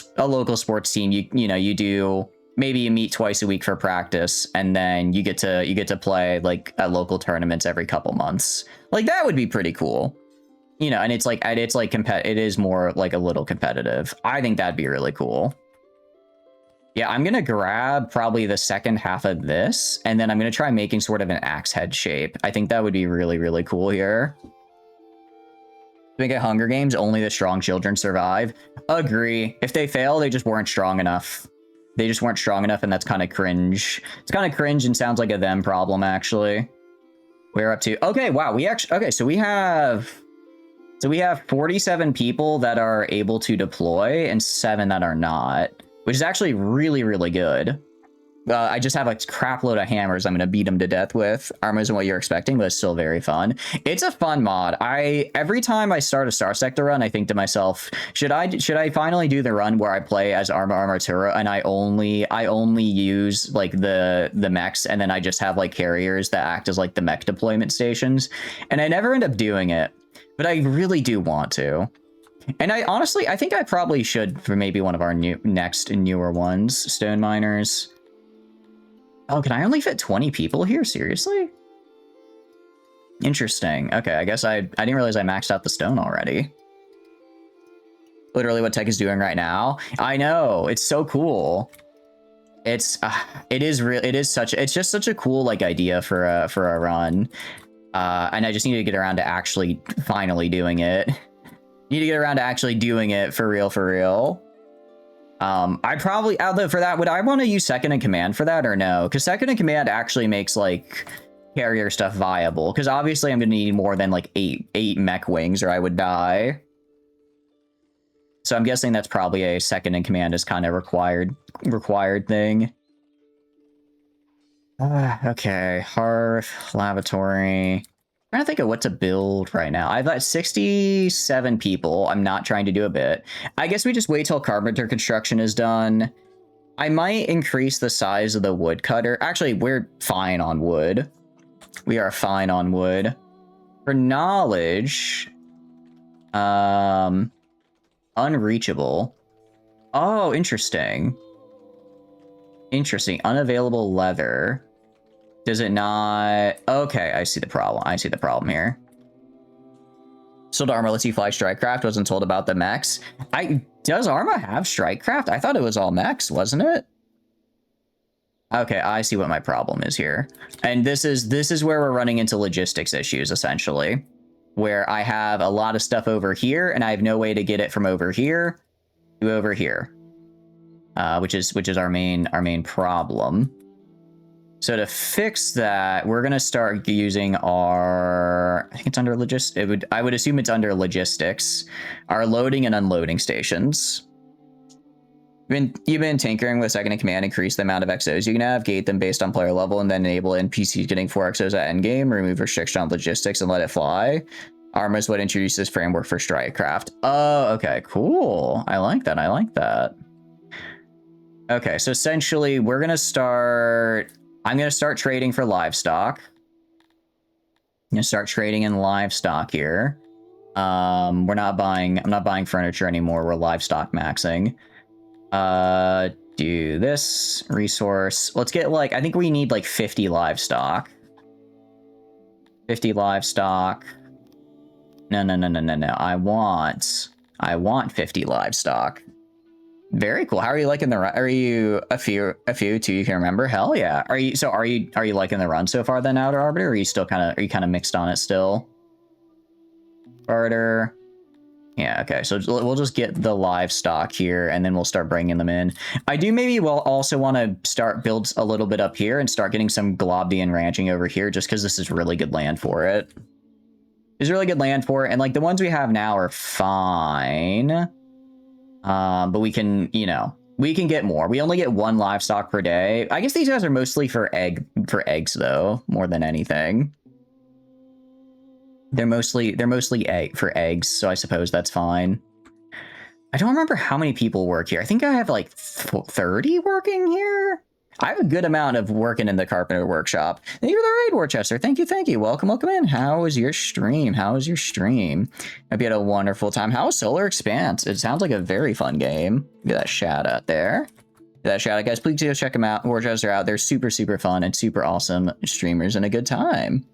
S1: sports team, you know, you do, maybe you meet twice a week for practice, and then you get to play like at local tournaments every couple months. Like that would be pretty cool, you know. And it's like it is more like a little competitive. I think that'd be really cool. Yeah, I'm gonna grab probably the second half of this, and then I'm gonna try making sort of an axe head shape. I think that would be really, really cool here. Make it Hunger Games, only the strong children survive. Agree. If they fail, they just weren't strong enough. They just weren't strong enough, and that's kind of cringe. It's kind of cringe and sounds like a them problem, actually. We're up to... Okay, wow, we actually... Okay, so we have 47 people that are able to deploy and 7 that are not, which is actually really, really good. I just have a crap load of hammers I'm going to beat them to death with. Armor isn't what you're expecting, but it's still very fun. It's a fun mod. Every time I start a Star Sector run, I think to myself, should I finally do the run where I play as Armor Armatura and I only use like the mechs, and then I just have like carriers that act as like the mech deployment stations, and I never end up doing it, but I really do want to. And I think I probably should for maybe one of our newer ones, Stone Miners. Oh, can I only fit 20 people here? Seriously? Interesting. Okay, I guess I didn't realize I maxed out the stone already. Literally what tech is doing right now. I know, it's so cool. It's just such a cool like idea for a run. And I just need to get around to actually finally doing it. Need to get around to actually doing it for real. I probably, although for that, would I want to use second in command for that or no? Because second in command actually makes like carrier stuff viable. Because obviously I'm going to need more than like eight mech wings or I would die. So I'm guessing that's probably a second in command is kind of required thing. Okay, hearth, lavatory. I'm trying to think of what to build right now. I've got 67 people. I'm not trying to do a bit. I guess we just wait till carpenter construction is done. I might increase the size of the woodcutter. Actually, we're fine on wood. We are fine on wood. For knowledge, unreachable. Oh, interesting. Interesting. Unavailable leather. Does it not? Okay, I see the problem. I see the problem here. Still, Arma lets you fly Strikecraft. Wasn't told about the mechs. Does Arma have Strikecraft? I thought it was all mechs, wasn't it? Okay, I see what my problem is here. And this is where we're running into logistics issues, essentially. Where I have a lot of stuff over here, and I have no way to get it from over here to over here. Which is our main problem. So to fix that, we're gonna start using our, I think it's under I would assume it's under logistics, our loading and unloading stations. You've been tinkering with second in command, increase the amount of XOs you can have, gate them based on player level, and then enable NPCs getting 4 XOs at endgame, remove restriction on logistics, and let it fly. Arma is what introduces this framework for Strikecraft. Oh, okay, cool. I like that. I like that. Okay, so essentially, we're gonna start. I'm gonna start trading for livestock. I'm gonna start trading in livestock here. I'm not buying furniture anymore. We're livestock maxing. Do this resource. Let's get like, I think we need like 50 livestock. 50 livestock. No. I want 50 livestock. Very cool. How are you liking the run? Are you a few too? You can remember? Hell yeah. Are you liking the run so far then, Outer Arbiter? Or are you still kind of mixed on it still? Barter. Yeah, okay. So we'll just get the livestock here and then we'll start bringing them in. I do maybe will also want to start build a little bit up here and start getting some Globdian ranching over here just because this is really good land for it. It's really good land for it. And like the ones we have now are fine. But we can, we can get more. We only get 1 livestock per day. I guess these guys are mostly for eggs though, more than anything. They're mostly for eggs, so I suppose that's fine. I don't remember how many people work here. I think I have like 30 working here. I have a good amount of working in the carpenter workshop. Thank you for the raid, Worcester. Thank you. Welcome in. How was your stream? Hope you had a wonderful time. How was Solar Expanse? It sounds like a very fun game. Get that shout out there. Get that shout out, guys. Please go check them out. Worcester out. They're super fun and super awesome streamers and a good time.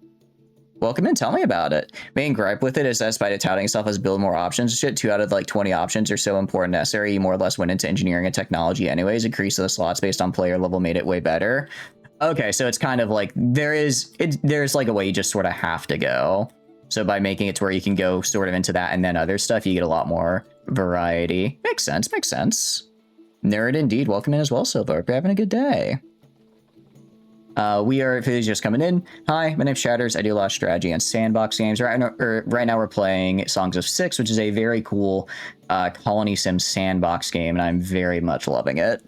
S1: Welcome in. Tell me about it. Main gripe with it is that despite it touting itself as build more options, shit, 2 out of like 20 options are so important necessary. You more or less went into engineering and technology anyways. Increase the slots based on player level made it way better. Okay, so it's kind of like there's like a way you just sort of have to go. So by making it to where you can go sort of into that and then other stuff, you get a lot more variety. Makes sense. Nerd indeed. Welcome in as well, Silver. Hope you're having a good day. We are, if it's just coming in, hi, my name's Shatters. I do a lot of strategy and sandbox games. Right now we're playing Songs of Six, which is a very cool colony sim sandbox game, and I'm very much loving it.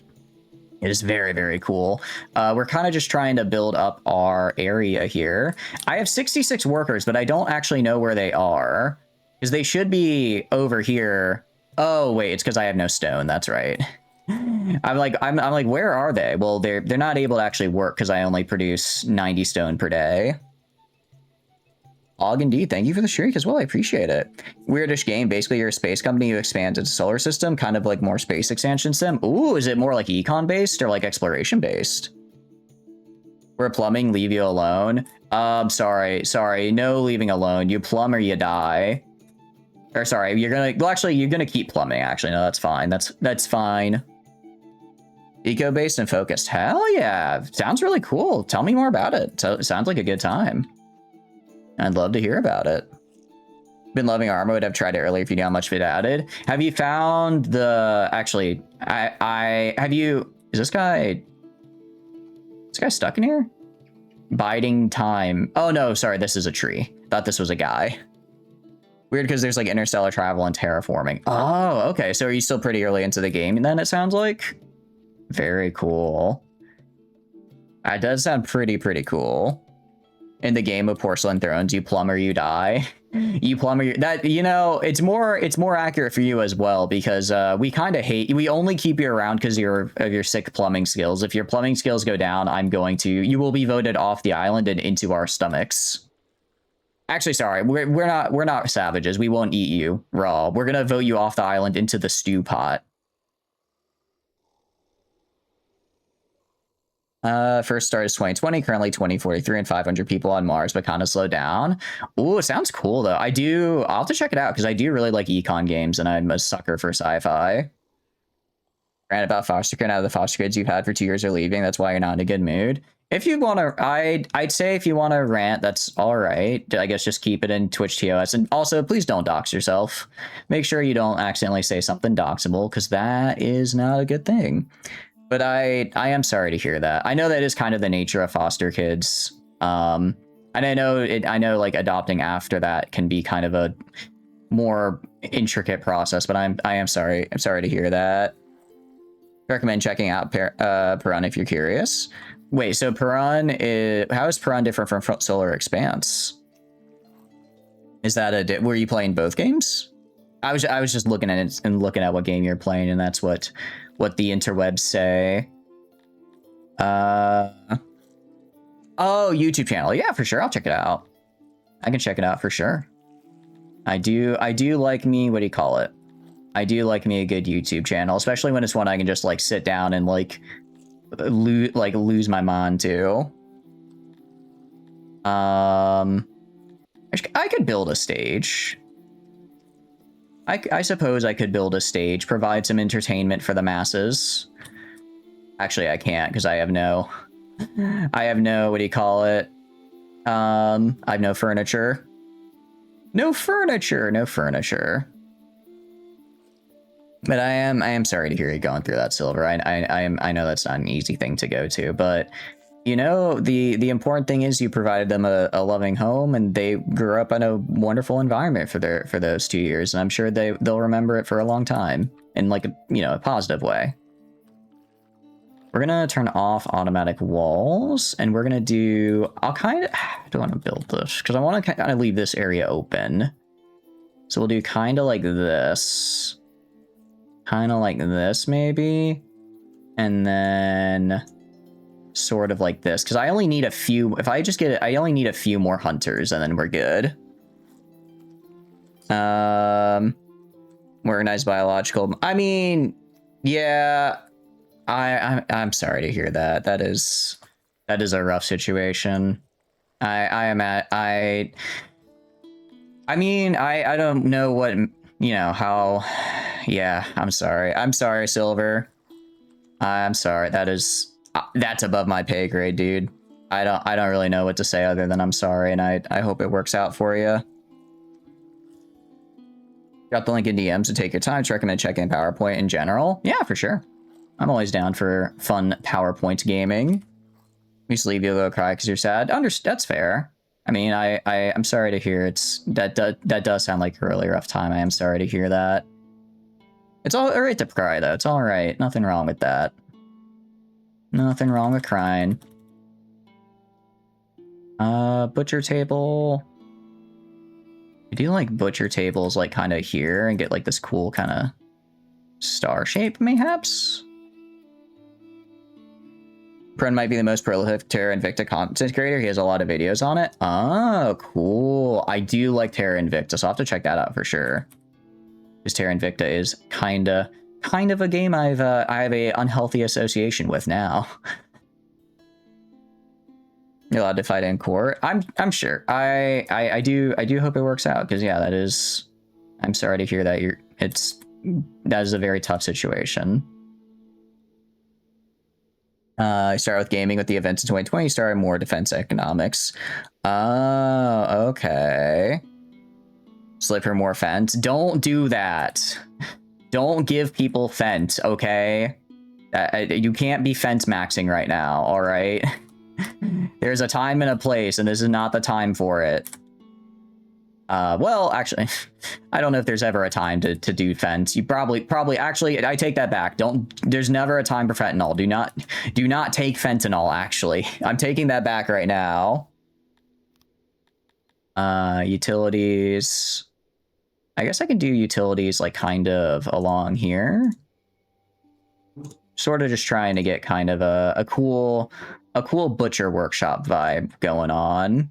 S1: It is very cool. We're kind of just trying to build up our area here. I have 66 workers, but I don't actually know where they are, because they should be over here. Oh, wait, it's because I have no stone. That's right. I'm like, where are they? Well, they're not able to actually work because I only produce 90 stone per day. Og indeed, thank you for the streak as well. I appreciate it. Weirdish game. Basically, you're a space company who expands its solar system, kind of like more space expansion sim. Ooh, is it more like econ based or like exploration based? We're plumbing. Leave you alone. Sorry. No leaving alone. You plumb or you die. Or sorry, you're gonna keep plumbing. Actually, no, that's fine. That's fine. Eco-based and focused. Hell yeah. Sounds really cool. Tell me more about it. So it sounds like a good time. I'd love to hear about it. Been loving Arma. Would have tried it earlier if you knew how much it added. Have you found the... Actually, have you... Is this guy stuck in here? Biding time. Oh, no, sorry. This is a tree. Thought this was a guy. Weird because there's like interstellar travel and terraforming. Oh, okay. So are you still pretty early into the game then, it sounds like? Very cool. That does sound pretty cool. In the game of Porcelain Thrones, you plumb or you die. You plumb or you... That, it's more accurate for you as well, because we kind of hate... We only keep you around because of your sick plumbing skills. If your plumbing skills go down, you will be voted off the island and into our stomachs. Actually, sorry, we're not savages. We won't eat you raw. We're gonna vote you off the island into the stew pot. First start is 2020, currently 2043 and 500 people on Mars, but kind of slowed down. Ooh, it sounds cool though. I'll have to check it out because I do really like econ games and I'm a sucker for sci-fi. Rant about foster care. Now the foster kids you've had for 2 years are leaving. That's why you're not in a good mood. If you want to, I'd say if you want to rant, that's all right. I guess just keep it in Twitch TOS. And also, please don't dox yourself. Make sure you don't accidentally say something doxable, because that is not a good thing. But I am sorry to hear that. I know that is kind of the nature of foster kids. And I know like adopting after that can be kind of a more intricate process, but I am sorry. I'm sorry to hear that. Recommend checking out Perun if you're curious. Wait, so Perun is... How is Perun different from Solar Expanse? Is that were you playing both games? I was just looking at it and looking at what game you're playing, and that's what the interwebs say. Oh, YouTube channel. Yeah, for sure. I'll check it out. I can check it out for sure. I do like me, what do you call it? I do like me a good YouTube channel, especially when it's one I can just like sit down and like lose my mind to. I could build a stage. I suppose I could build a stage, provide some entertainment for the masses. Actually, I can't because I have no, what do you call it? I have no furniture. No furniture. But I am sorry to hear you going through that, Silver. I know that's not an easy thing to go to, but you know, the important thing is you provided them a loving home, and they grew up in a wonderful environment for those 2 years, and I'm sure they'll remember it for a long time in like a positive way. We're gonna turn off automatic walls, and we're gonna do... I don't want to build this because I want to kind of leave this area open. So we'll do kind of like this. Kind of like this, maybe. And then sort of like this, because I only need a few. If I just get it, I only need a few more hunters, and then we're good. Organized biological. I mean, yeah. I'm sorry to hear that. That is a rough situation. I mean, I don't know what, how. Yeah, I'm sorry. I'm sorry, Silver. I'm sorry. That's above my pay grade, dude. I don't really know what to say other than I'm sorry, and I hope it works out for you. Drop the link in DMs to take your time to recommend checking PowerPoint in general. Yeah, for sure. I'm always down for fun PowerPoint gaming. We just leave you a little cry because you're sad. That's fair. I mean, I'm sorry to hear that does sound like a really rough time. I am sorry to hear that. It's all right to cry, though. It's all right. Nothing wrong with that. Nothing wrong with crying. Butcher table. I do like butcher tables, like, kind of here, and get, like, this cool kind of star shape, mayhaps? Pren might be the most prolific Terra Invicta content creator. He has a lot of videos on it. Oh, cool. I do like Terra Invicta, so I'll have to check that out for sure. Because Terra Invicta is kind of a game I have a unhealthy association with now. You're allowed to fight in court. I'm sure. I do hope it works out, because yeah, that is... I'm sorry to hear that that is a very tough situation. I started with gaming with the events in 2020, started more defense economics. Oh, okay. Slip for more fence. Don't do that. Don't give people fence, okay? You can't be fence maxing right now, all right? There's a time and a place, and this is not the time for it. Well, actually, I don't know if there's ever a time to do fence. You probably, actually, I take that back. There's never a time for fentanyl. Do not take fentanyl, actually. I'm taking that back right now. Utilities. I guess I can do utilities, like, kind of along here. Sort of just trying to get kind of a cool butcher workshop vibe going on.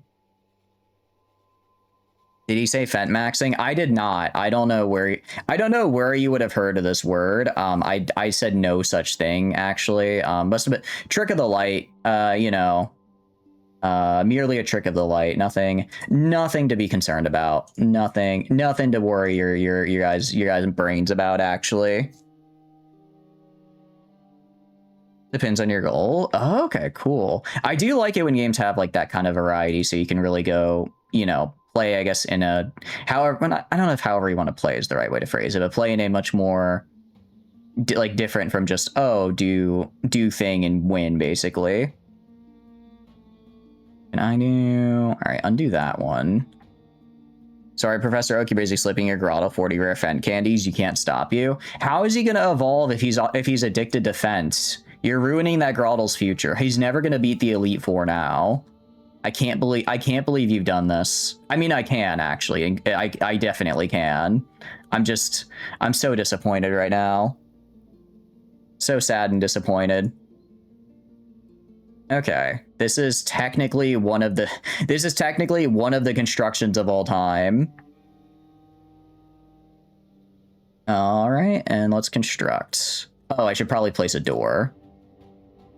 S1: Did he say fent maxing? I did not. I don't know where you would have heard of this word. I said no such thing, actually. Must have been trick of the light, merely a trick of the light. Nothing to be concerned about. Nothing to worry your guys' brains about, actually. Depends on your goal. Oh, okay, cool. I do like it when games have like that kind of variety, so you can really go, you know, play, I guess, in a however. I don't know if however you want to play is the right way to phrase it, but play in a much more like different from just do thing and win basically. Can I do? All right, undo that one. Sorry, Professor Oak, you're basically slipping your grotto 40 rare Fent candies. You can't stop you. How is he gonna evolve if he's addicted to Fent? You're ruining that Grottle's future. He's never gonna beat the Elite Four now. I can't believe you've done this. I mean, I can actually. I definitely can. I'm so disappointed right now. So sad and disappointed. Okay, this is technically one of the constructions of all time. All right, and let's construct. Oh, I should probably place a door.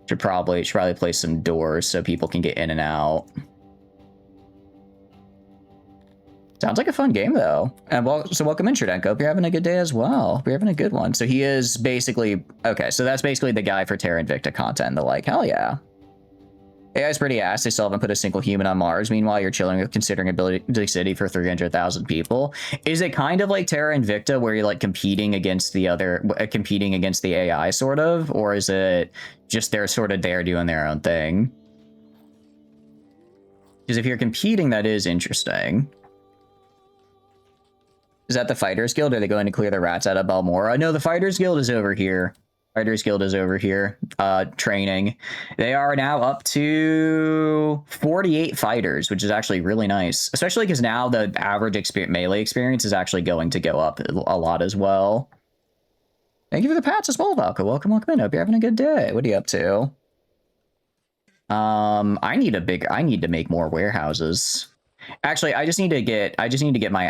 S1: Should probably place some doors so people can get in and out. Sounds like a fun game though. And so welcome in, Shredenko. Hope you're having a good day as well. We're having a good one. So he is basically okay. So that's basically the guy for Terra Invicta content. And the like, hell yeah. AI's pretty ass. They still haven't put a single human on Mars. Meanwhile, you're chilling with considering Ability City for 300,000 people. Is it kind of like Terra Invicta where you're like competing against the AI sort of? Or is it just they're sort of there doing their own thing? Because if you're competing, that is interesting. Is that the Fighters Guild? Are they going to clear the rats out of Balmora? No, the Fighters Guild is over here. Fighters Guild is over here, training. They are now up to 48 fighters, which is actually really nice, especially because now the average melee experience is actually going to go up a lot as well. Thank you for the pats as well, Valka. Welcome in. Hope you're having a good day. What are you up to? I need to make more warehouses. Actually, I just need to get my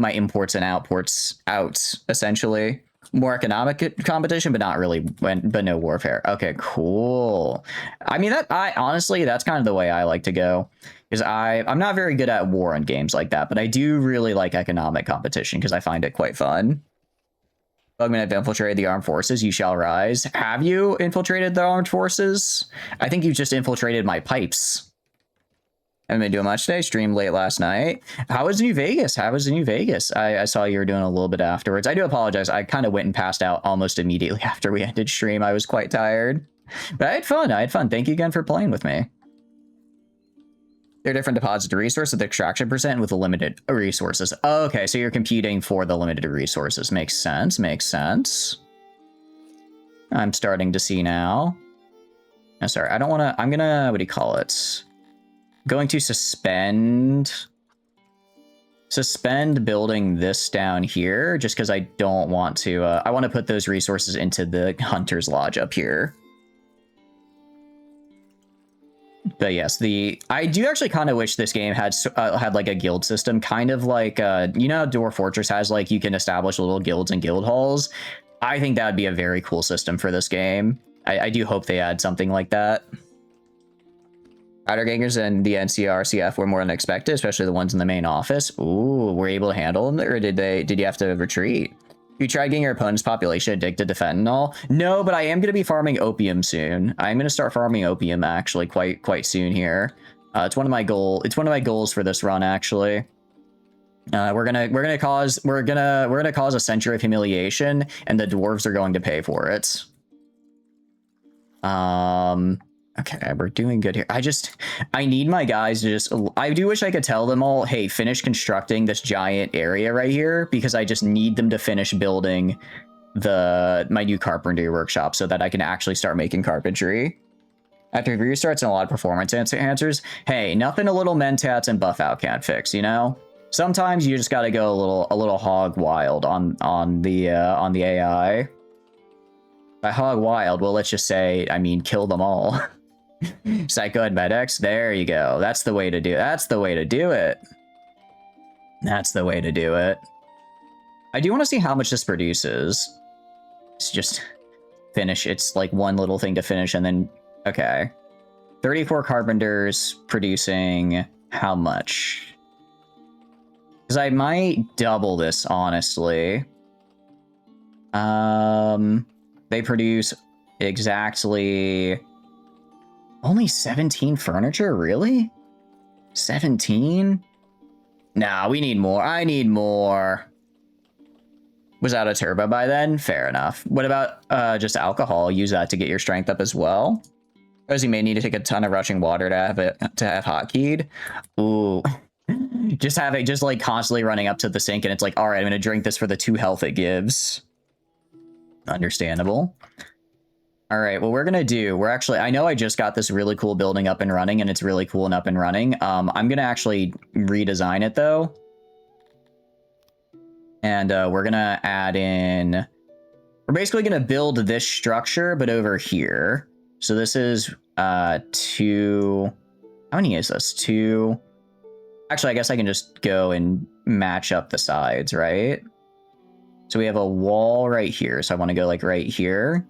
S1: imports and outports out, essentially. More economic competition, but not really, but no warfare. Okay, cool. I mean, honestly, that's kind of the way I like to go, because I'm not very good at war in games like that, but I do really like economic competition because I find it quite fun. Bugman, have infiltrated the armed forces. You shall rise. Have you infiltrated the armed forces? I think you just infiltrated my pipes. Haven't been doing much today. Streamed late last night. How was New Vegas? I saw you were doing a little bit afterwards. I do apologize. I kind of went and passed out almost immediately after we ended stream. I was quite tired. But I had fun. Thank you again for playing with me. There are different deposits of resources with extraction percent with the limited resources. Okay, so you're competing for the limited resources. Makes sense. I'm starting to see now. Oh, sorry, I don't want to... I'm gonna... What do you call it? Going to suspend building this down here just because I don't want to I want to put those resources into the Hunter's Lodge up here. But yes, I do actually kind of wish this game had like a guild system, kind of like you know how Dwarf Fortress has, like, you can establish little guilds and guild halls. I think that would be a very cool system for this game. I do hope they add something like that. Outergangers and the NCRCF were more than expected, especially the ones in the main office. Ooh, were you able to handle them, or did you have to retreat? You tried getting your opponent's population addicted to fentanyl? No, but I am going to be farming opium soon. I'm going to start farming opium actually quite soon here. It's one of my goals for this run actually. We're gonna cause a century of humiliation, and the dwarves are going to pay for it. Okay, we're doing good here. I need my guys to I do wish I could tell them all, hey, finish constructing this giant area right here, because I just need them to finish building my new carpentry workshop so that I can actually start making carpentry. After restarts and a lot of performance answers, hey, nothing a little mentats and buff out can't fix, you know? Sometimes you just gotta go a little hog wild on the AI. By hog wild, well, let's just say, I mean, kill them all. Psycho and Medex, there you go. That's the way to do it. That's the way to do it. I do want to see how much this produces. It's just finish. It's like one little thing to finish, and then, okay. 34 carpenters producing how much? Because I might double this, honestly. They produce exactly... Only 17 furniture? Really? 17? Nah, we need more. I need more. Was out a turbo by then? Fair enough. What about just alcohol? Use that to get your strength up as well. Because you may need to take a ton of rushing water to have hotkeyed. Ooh. just like constantly running up to the sink and it's like, all right, I'm gonna drink this for the 2 health it gives. Understandable. All right, what we're gonna do, I know I just got this really cool building up and running, and it's really cool and up and running. I'm gonna actually redesign it though. And we're gonna add in, we're basically gonna build this structure, but over here. So this is 2, how many is this? 2. Actually, I guess I can just go and match up the sides, right? So we have a wall right here. So I want to go like right here.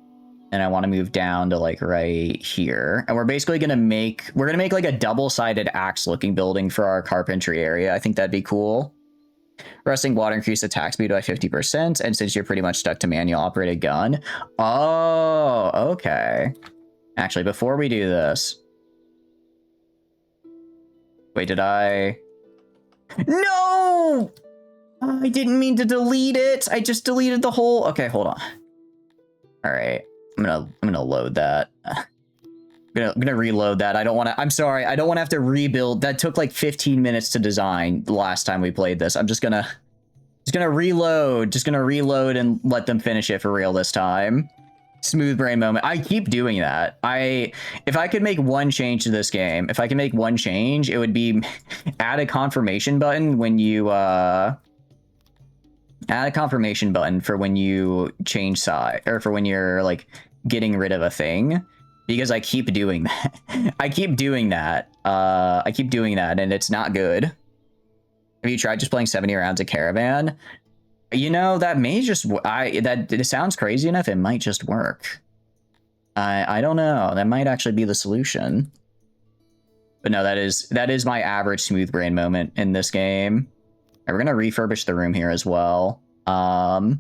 S1: And I want to move down to like right here. And we're basically going to make like a double-sided axe looking building for our carpentry area. I think that'd be cool. Rusting water increase attack speed by 50%. And since you're pretty much stuck to manual operated gun. Oh, okay. Actually, before we do this. Wait, did I? No! I didn't mean to delete it. I just deleted the whole. Okay, hold on. All right. I'm gonna load that. I'm gonna reload that. I don't want to. I'm sorry. I don't want to have to rebuild. That took like 15 minutes to design the last time we played this. I'm just gonna reload. Just gonna reload and let them finish it for real this time. Smooth brain moment. I keep doing that. If I could make one change to this game, if I could make one change, it would be add a confirmation button when you add a confirmation button for when you change side, or for when you're like getting rid of a thing, because I keep doing that. I keep doing that and it's not good. Have you tried just playing 70 rounds of Caravan? You know, that may just, it sounds crazy enough, it might just work. I don't know, that might actually be the solution. But no, that is my average smooth brain moment in this game. We're going to refurbish the room here as well. We're going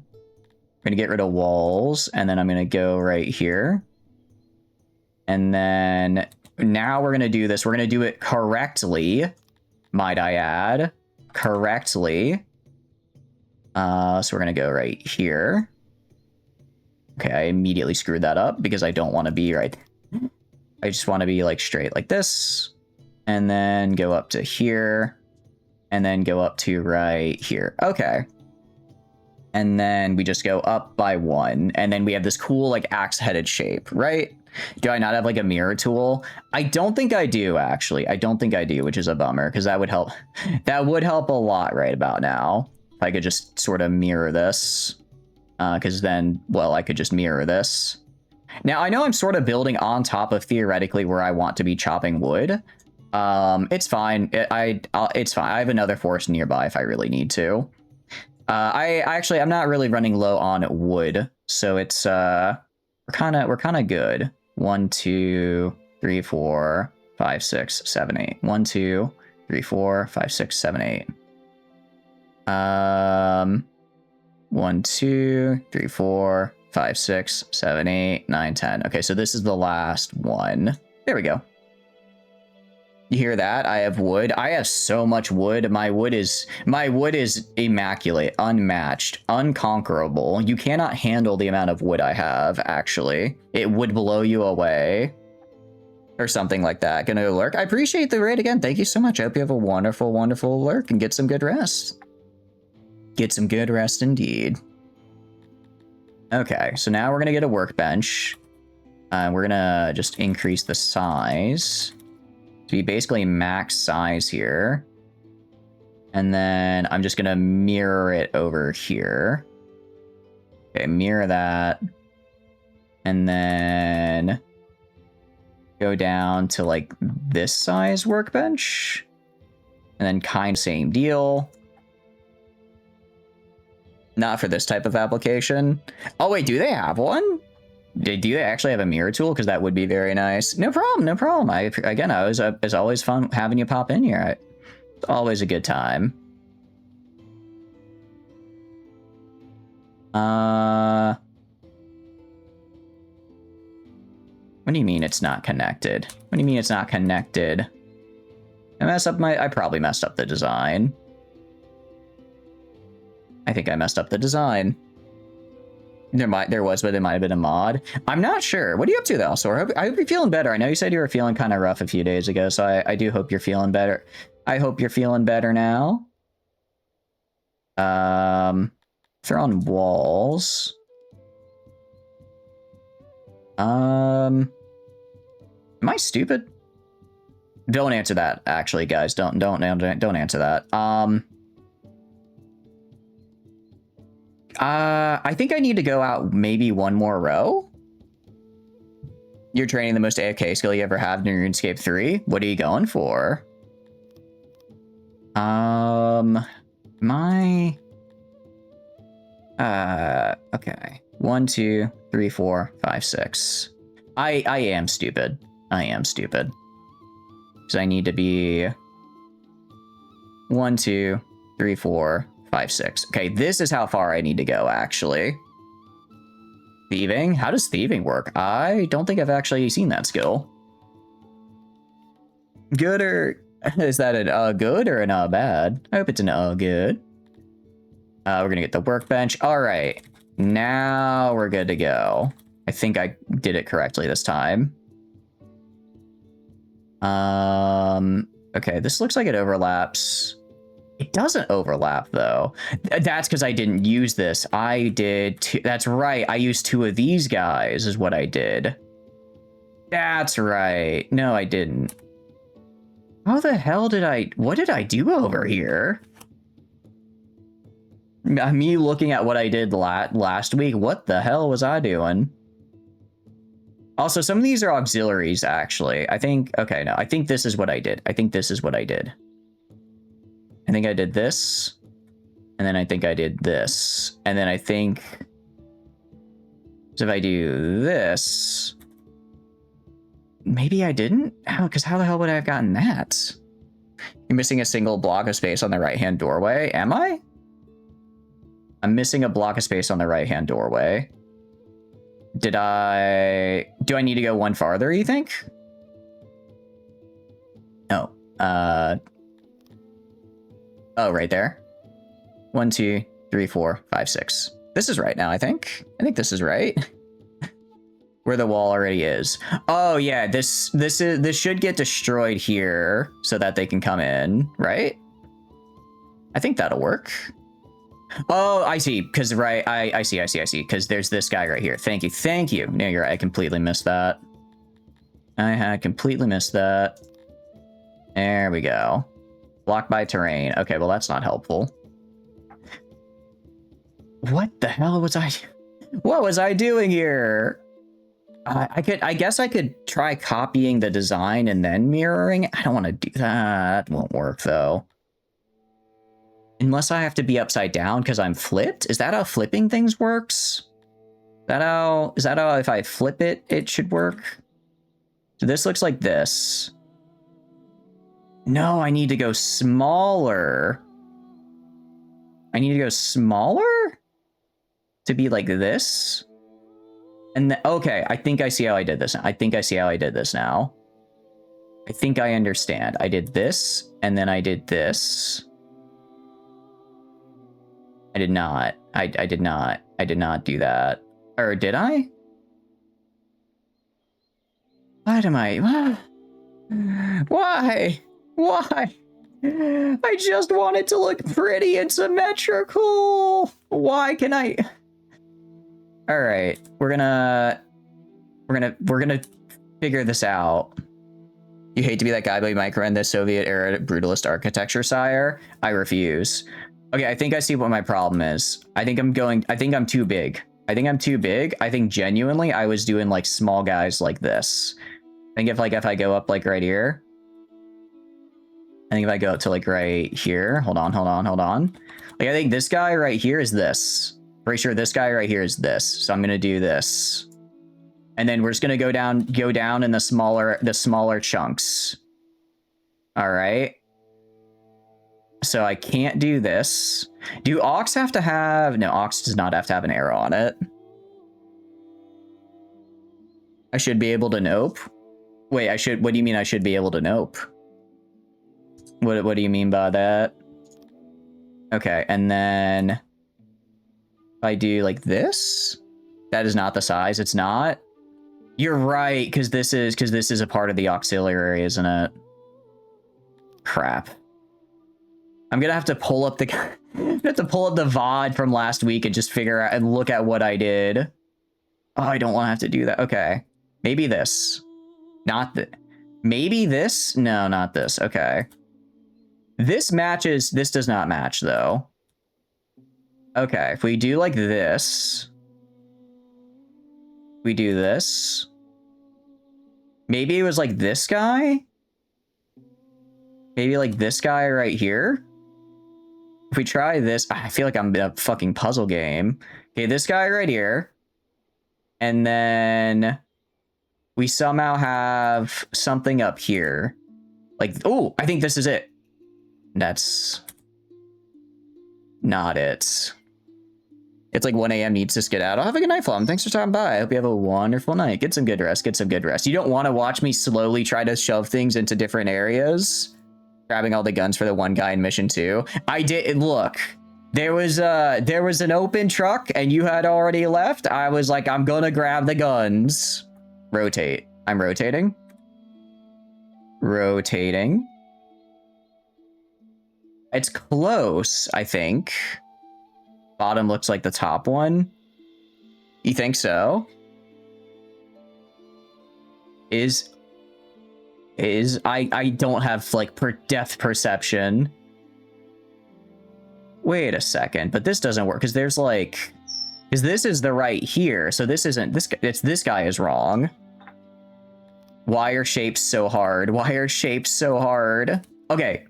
S1: to get rid of walls, and then I'm going to go right here. And then now we're going to do this. We're going to do it correctly, might I add. Correctly. So we're going to go right here. Okay, I immediately screwed that up because I don't want to be right. I just want to be like straight like this. And then go up to here. And then go up to right here. Okay. And then we just go up by 1. And then we have this cool like axe-headed shape, right? Do I not have like a mirror tool? I don't think I do, actually. I don't think I do, which is a bummer, because that would help. That would help a lot right about now. If I could just sort of mirror this. Because then, well, I could just mirror this. Now, I know I'm sort of building on top of theoretically where I want to be chopping wood. It's fine. It's fine. I have another forest nearby if I really need to. I'm not really running low on wood, so it's we're kind of good. 1, 2, 3, 4, 5, 6, 7, 8. 1, 2, 3, 4, 5, 6, 7, 8. 1, 2, 3, 4, 5, 6, 7, 8, 9, 10. Okay, so this is the last one. There we go. You hear that? I have wood. I have so much wood. My wood is immaculate, unmatched, unconquerable. You cannot handle the amount of wood I have, actually. It would blow you away. Or something like that. Gonna lurk. I appreciate the raid again. Thank you so much. I hope you have a wonderful, wonderful lurk and get some good rest. Get some good rest indeed. Okay, so now we're gonna get a workbench. We're gonna just increase the size. To be basically max size here. And then I'm just gonna mirror it over here. Okay, mirror that. And then go down to like this size workbench. And then kind of same deal. Not for this type of application. Oh wait, do they have one? Do they actually have a mirror tool? Because that would be very nice. No problem, no problem. It's always fun having you pop in here. It's always a good time. What do you mean it's not connected? What do you mean it's not connected? I probably messed up the design. I think I messed up the design. There might have been a mod. I'm not sure. What are you up to though? So I hope you're feeling better. I know you said you were feeling kind of rough a few days ago, so I do hope you're feeling better. I hope you're feeling better now. They're on walls. Am I stupid? Don't answer that, actually, guys. Don't answer that. I think I need to go out maybe one more row. You're training the most AFK skill you ever have in RuneScape 3. What are you going for? Okay. 1, 2, 3, 4, 5, 6. I am stupid. I am stupid. So I need to be 1, 2, 3, 4, 5, 6. Okay, this is how far I need to go, actually. Thieving? How does thieving work? I don't think I've actually seen that skill. Good or... Is that an good or an bad? I hope it's an good. We're gonna get the workbench. All right. Now we're good to go. I think I did it correctly this time. Okay, this looks like it overlaps. It doesn't overlap, though. That's because I didn't use this. I did two. That's right. I used 2 of these guys is what I did. That's right. No, I didn't. How the hell did what did I do over here? Me looking at what I did last week, what the hell was I doing? Also, some of these are auxiliaries, actually. I think, okay, no, I think this is what I did. I think this is what I did. I think I did this, and then I think I did this, and then I think, so if I do this, maybe I didn't? Because how the hell would I have gotten that? You're missing a single block of space on the right-hand doorway. Am I? I'm missing a block of space on the right-hand doorway. Do I need to go one farther, you think? No. Oh, right there. 1, 2, 3, 4, 5, 6. This is right now, I think. I think this is right. Where the wall already is. Oh yeah, this should get destroyed here so that they can come in, right? I think that'll work. Oh, I see. Because right, I see. Because there's this guy right here. Thank you. No, you're right. I completely missed that. I had completely missed that. There we go. Blocked by terrain. Okay, well that's not helpful. What the hell was I? What was I doing here? I guess I could try copying the design and then mirroring. I don't want to do that. That won't work though. Unless I have to be upside down because I'm flipped? Is that how flipping things works? Is that how if I flip it, it should work? So this looks like this. No, I need to go smaller. I need to go smaller? To be like this? And okay, I think I see how I did this. I think I see how I did this now. I think I understand. I did this, and then I did this. I did not. I did not. I did not do that. Or did I? What am I? Why? Why? I just want it to look pretty and symmetrical. Why can I? All right, we're gonna figure this out. You hate to be that guy, but you might run the Soviet era brutalist architecture, sire. I refuse. Okay, I think I see what my problem is. I think I'm too big. I think genuinely I was doing like small guys like this. I think if I go up like right here. I think if I go up to like right here. Hold on. Like I think this guy right here is this. Pretty sure this guy right here is this. So I'm gonna do this. And then we're just gonna go down in the smaller chunks. All right. So I can't do this. Do Ox have to have... No, Ox does not have to have an arrow on it. I should be able to nope. Wait, what do you mean I should be able to nope? What do you mean by that? Okay, and then if I do like this, that is not the size. It's not. You're right, because this is a part of the auxiliary, isn't it? Crap. I'm gonna have to pull up the VOD from last week and just figure out and look at what I did. Oh, I don't want to have to do that. Okay, maybe this, not the, maybe this. No, not this. Okay, this matches. This does not match though. Okay, if we do like this, we do this. Maybe it was like this guy. Maybe like this guy right here. If we try this, I feel like I'm in a fucking puzzle game. Okay, this guy right here. And then we somehow have something up here. Like, oh, I think this is it. That's not it. It's like 1 a.m. needs to skedaddle. Have a good night, Flum. Thanks for stopping by. I hope you have a wonderful night. Get some good rest. Get some good rest. You don't want to watch me slowly try to shove things into different areas. Grabbing all the guns for the one guy in mission 2. I did. Look, there was an open truck and you had already left. I was like, I'm gonna grab the guns. Rotate. I'm rotating. Rotating. It's close, I think. Bottom looks like the top one. You think so? I don't have like depth perception. Wait a second, but this doesn't work because there's like, because this is the right here, so this isn't this. It's this guy is wrong. Why are shapes so hard? Why are shapes so hard? Okay,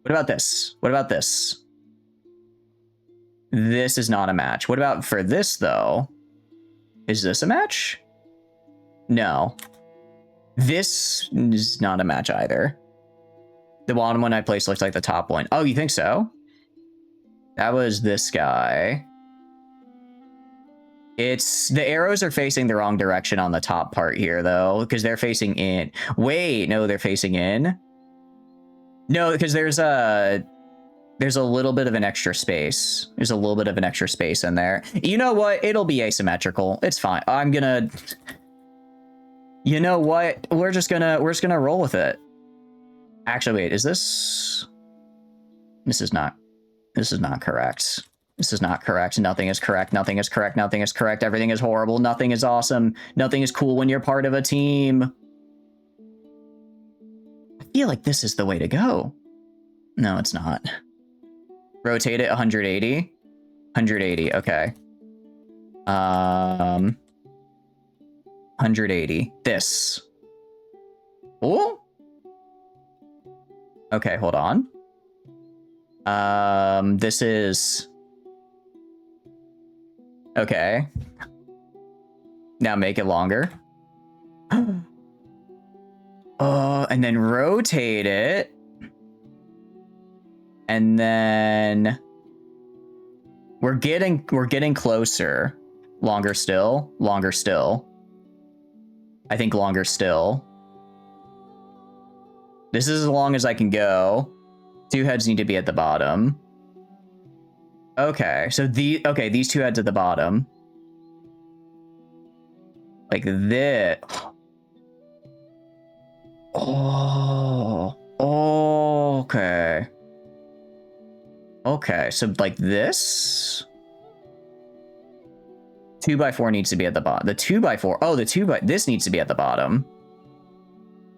S1: what about this? What about this? This is not a match. What about for this though? Is this a match? No. This is not a match either. The bottom one I placed looks like the top one. Oh, you think so? That was this guy. It's the arrows are facing the wrong direction on the top part here though, because they're facing in. Wait, no, they're facing in. No, because there's a little bit of an extra space. There's a little bit of an extra space in there. You know what? It'll be asymmetrical. It's fine. I'm gonna. You know what? We're just gonna roll with it. Actually, wait, is this? This is not correct. This is not correct. Nothing is correct. Nothing is correct. Nothing is correct. Everything is horrible. Nothing is awesome. Nothing is cool when you're part of a team. I feel like this is the way to go. No, it's not. Rotate it 180. 180, okay. 180. This. Oh. Okay, hold on. This is... Okay. Now make it longer. And then rotate it. And then... We're getting closer. Longer still. Longer still. I think longer still. This is as long as I can go. 2 heads need to be at the bottom. Okay, so these 2 heads at the bottom. Like this. Oh, okay. Okay, so like this. 2x4 needs to be at the bottom. The 2x4. Oh, this needs to be at the bottom.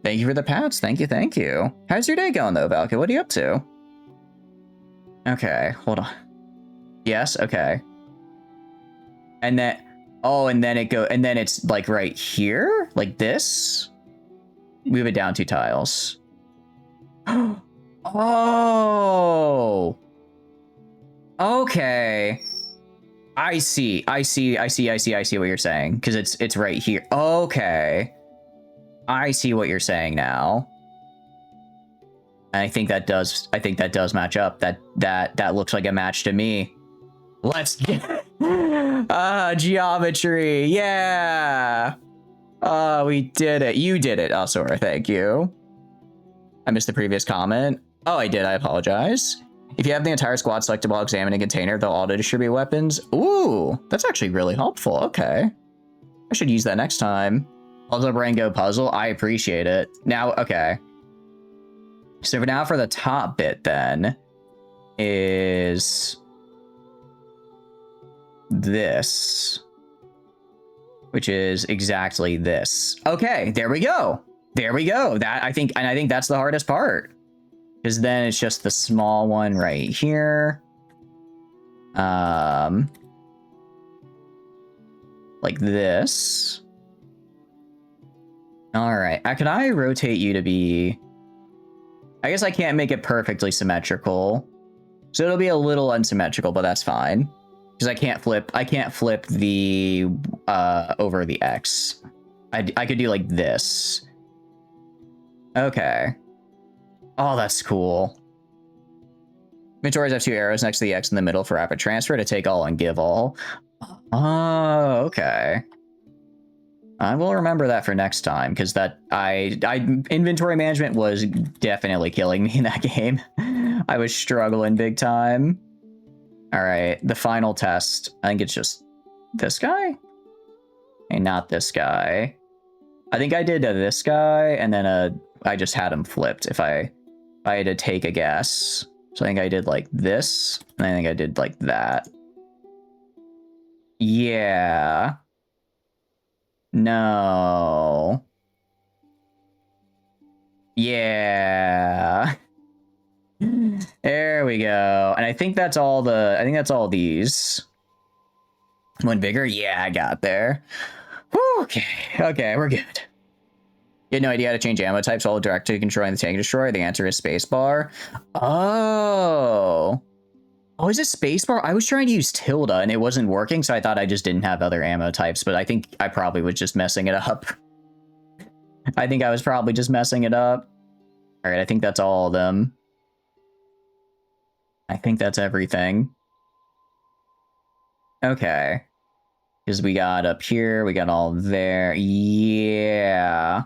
S1: Thank you for the pats. Thank you, thank you. How's your day going though, Valka? What are you up to? Okay, hold on. Yes, okay. And then, oh, and then it's like right here, like this. Move it down 2 tiles. Oh. Okay. I see what you're saying, because it's right here. Okay. I see what you're saying now. I think that does match up. That looks like a match to me. Let's get geometry. Yeah. We did it. You did it, Asura. Thank you. I missed the previous comment. Oh, I did. I apologize. If you have the entire squad selected while examining a container, they'll auto-distribute weapons. Ooh, that's actually really helpful. Okay. I should use that next time. Also, Rango puzzle. I appreciate it. Now, okay. So for now, for the top bit, then, is this, which is exactly this. Okay, there we go. There we go. That I think that's the hardest part, because then it's just the small one right here. Like this. All right. Could I rotate you to be? I guess I can't make it perfectly symmetrical, so it'll be a little unsymmetrical, but that's fine because I can't flip the over the X. I could do like this. Okay. Oh, that's cool. Inventories have 2 arrows next to the X in the middle for rapid transfer to take all and give all. Oh, okay. I will remember that for next time, because that inventory management was definitely killing me in that game. I was struggling big time. All right, the final test. I think it's just this guy, and not this guy. I think I did this guy, and then I just had him flipped. If I had to take a guess, so I think I did like this, and I think I did like that. Yeah. No. Yeah. There we go. And I think that's all these. One bigger? Yeah, I got there. Okay. Okay, we're good. You had no idea how to change ammo types while directly controlling the tank destroyer? The answer is spacebar. Oh. Oh, is it spacebar? I was trying to use tilde and it wasn't working, so I thought I just didn't have other ammo types, but I think I probably was just messing it up. I think I was probably just messing it up. All right, I think that's all of them. I think that's everything. Okay. Because we got up here, we got all there. Yeah.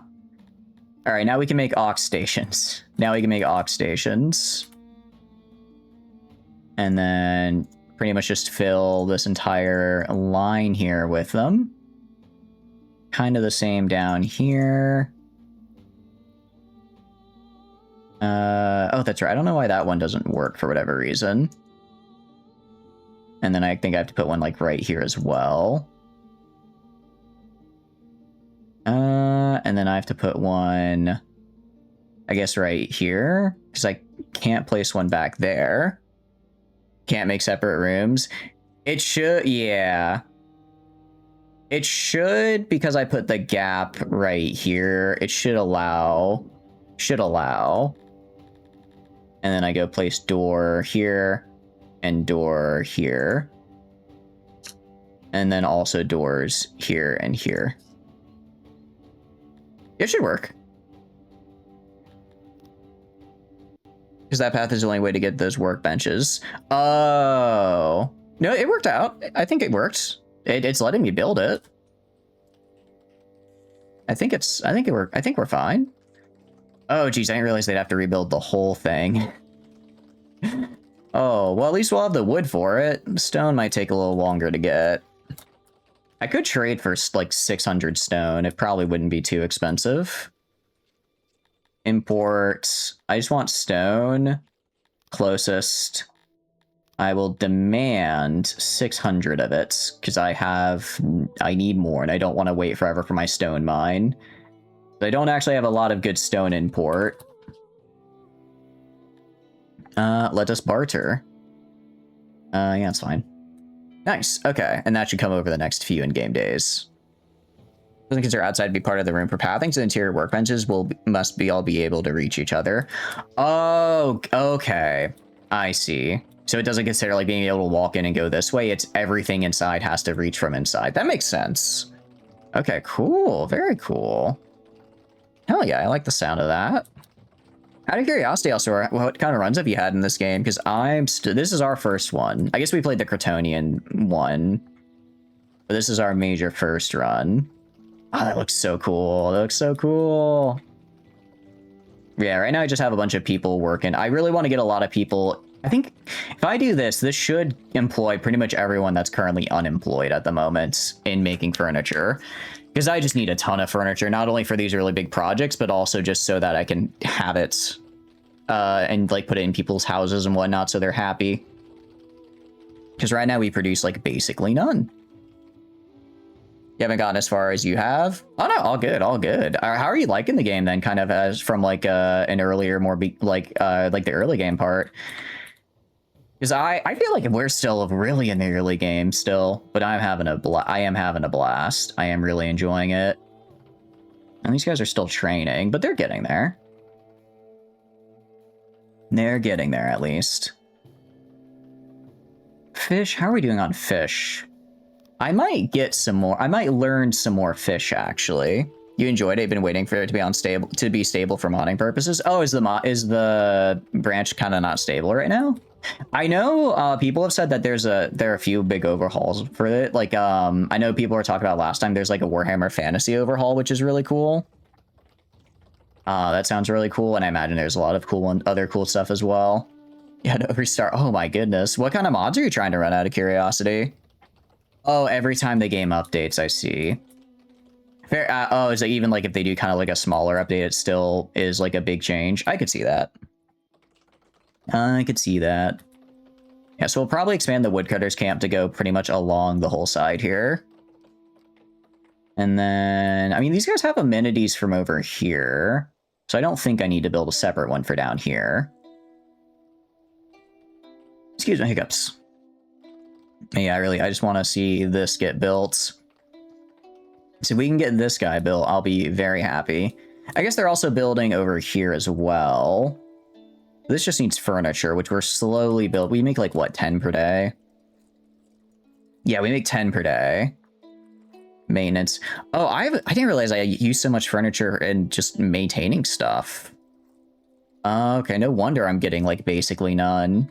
S1: All right, now we can make aux stations. Now we can make aux stations. And then pretty much just fill this entire line here with them. Kind of the same down here. Oh, that's right. I don't know why that one doesn't work for whatever reason. And then I think I have to put one like right here as well. And then I have to put one, I guess, right here, because I can't place one back there. Can't make separate rooms. It should, yeah. It should, because I put the gap right here. It should allow. And then I go place door here and door here. And then also doors here and here. It should work. Because that path is the only way to get those workbenches. Oh. No, it worked out. I think it worked. It's letting me build it. I think we're fine. Oh, geez, I didn't realize they'd have to rebuild the whole thing. Oh, well, at least we'll have the wood for it. Stone might take a little longer to get. I could trade for like 600 stone. It probably wouldn't be too expensive. Import. I just want stone. Closest. I will demand 600 of it because I need more and I don't want to wait forever for my stone mine. I don't actually have a lot of good stone import. Let us barter. Yeah, that's fine. Nice. Okay, and that should come over the next few in-game days. Doesn't consider outside to be part of the room for pathing, so interior workbenches must all be able to reach each other. Oh, okay. I see. So it doesn't consider like being able to walk in and go this way. It's everything inside has to reach from inside. That makes sense. Okay, cool. Very cool. Hell yeah, I like the sound of that. Out of curiosity, also, what kind of runs have you had in this game? Because this is our first one. I guess we played the Crotonian one, but this is our major first run. Oh, that looks so cool. That looks so cool. Yeah, right now I just have a bunch of people working. I really want to get a lot of people. I think if I do this, this should employ pretty much everyone that's currently unemployed at the moment in making furniture. Because I just need a ton of furniture, not only for these really big projects, but also just so that I can have it and like put it in people's houses and whatnot so they're happy. Because right now we produce like basically none. You haven't gotten as far as you have? Oh no, all good, all good. How are you liking the game then, kind of as from like an earlier, more like the early game part? Because I feel like we're still really in the early game still, but I am having a blast. I am really enjoying it. And these guys are still training, but they're getting there. They're getting there at least. Fish, how are we doing on fish? I might get some more. I might learn some more fish actually. You enjoyed it? You've been waiting for it to be unstable, to be stable for modding purposes. Oh, is the branch kind of not stable right now? I know people have said that there are a few big overhauls for it. Like I know people were talking about last time. There's like a Warhammer Fantasy overhaul, which is really cool. That sounds really cool, and I imagine there's a lot of other cool stuff as well. Yeah, no restart. Oh my goodness, what kind of mods are you trying to run out of curiosity? Oh, every time the game updates, I see. Fair. Oh, is it even like if they do kind of like a smaller update, it still is like a big change? I could see that. I could see that. Yeah, so we'll probably expand the woodcutters camp to go pretty much along the whole side here. And then, I mean, these guys have amenities from over here, so I don't think I need to build a separate one for down here. Excuse my hiccups. Yeah, I just want to see this get built. So if we can get this guy built, I'll be very happy. I guess they're also building over here as well. This just needs furniture, which we're slowly built. We make like, what, 10 per day? Yeah, we make 10 per day. Maintenance. Oh, I didn't realize I use so much furniture and just maintaining stuff. Okay, no wonder I'm getting like basically none.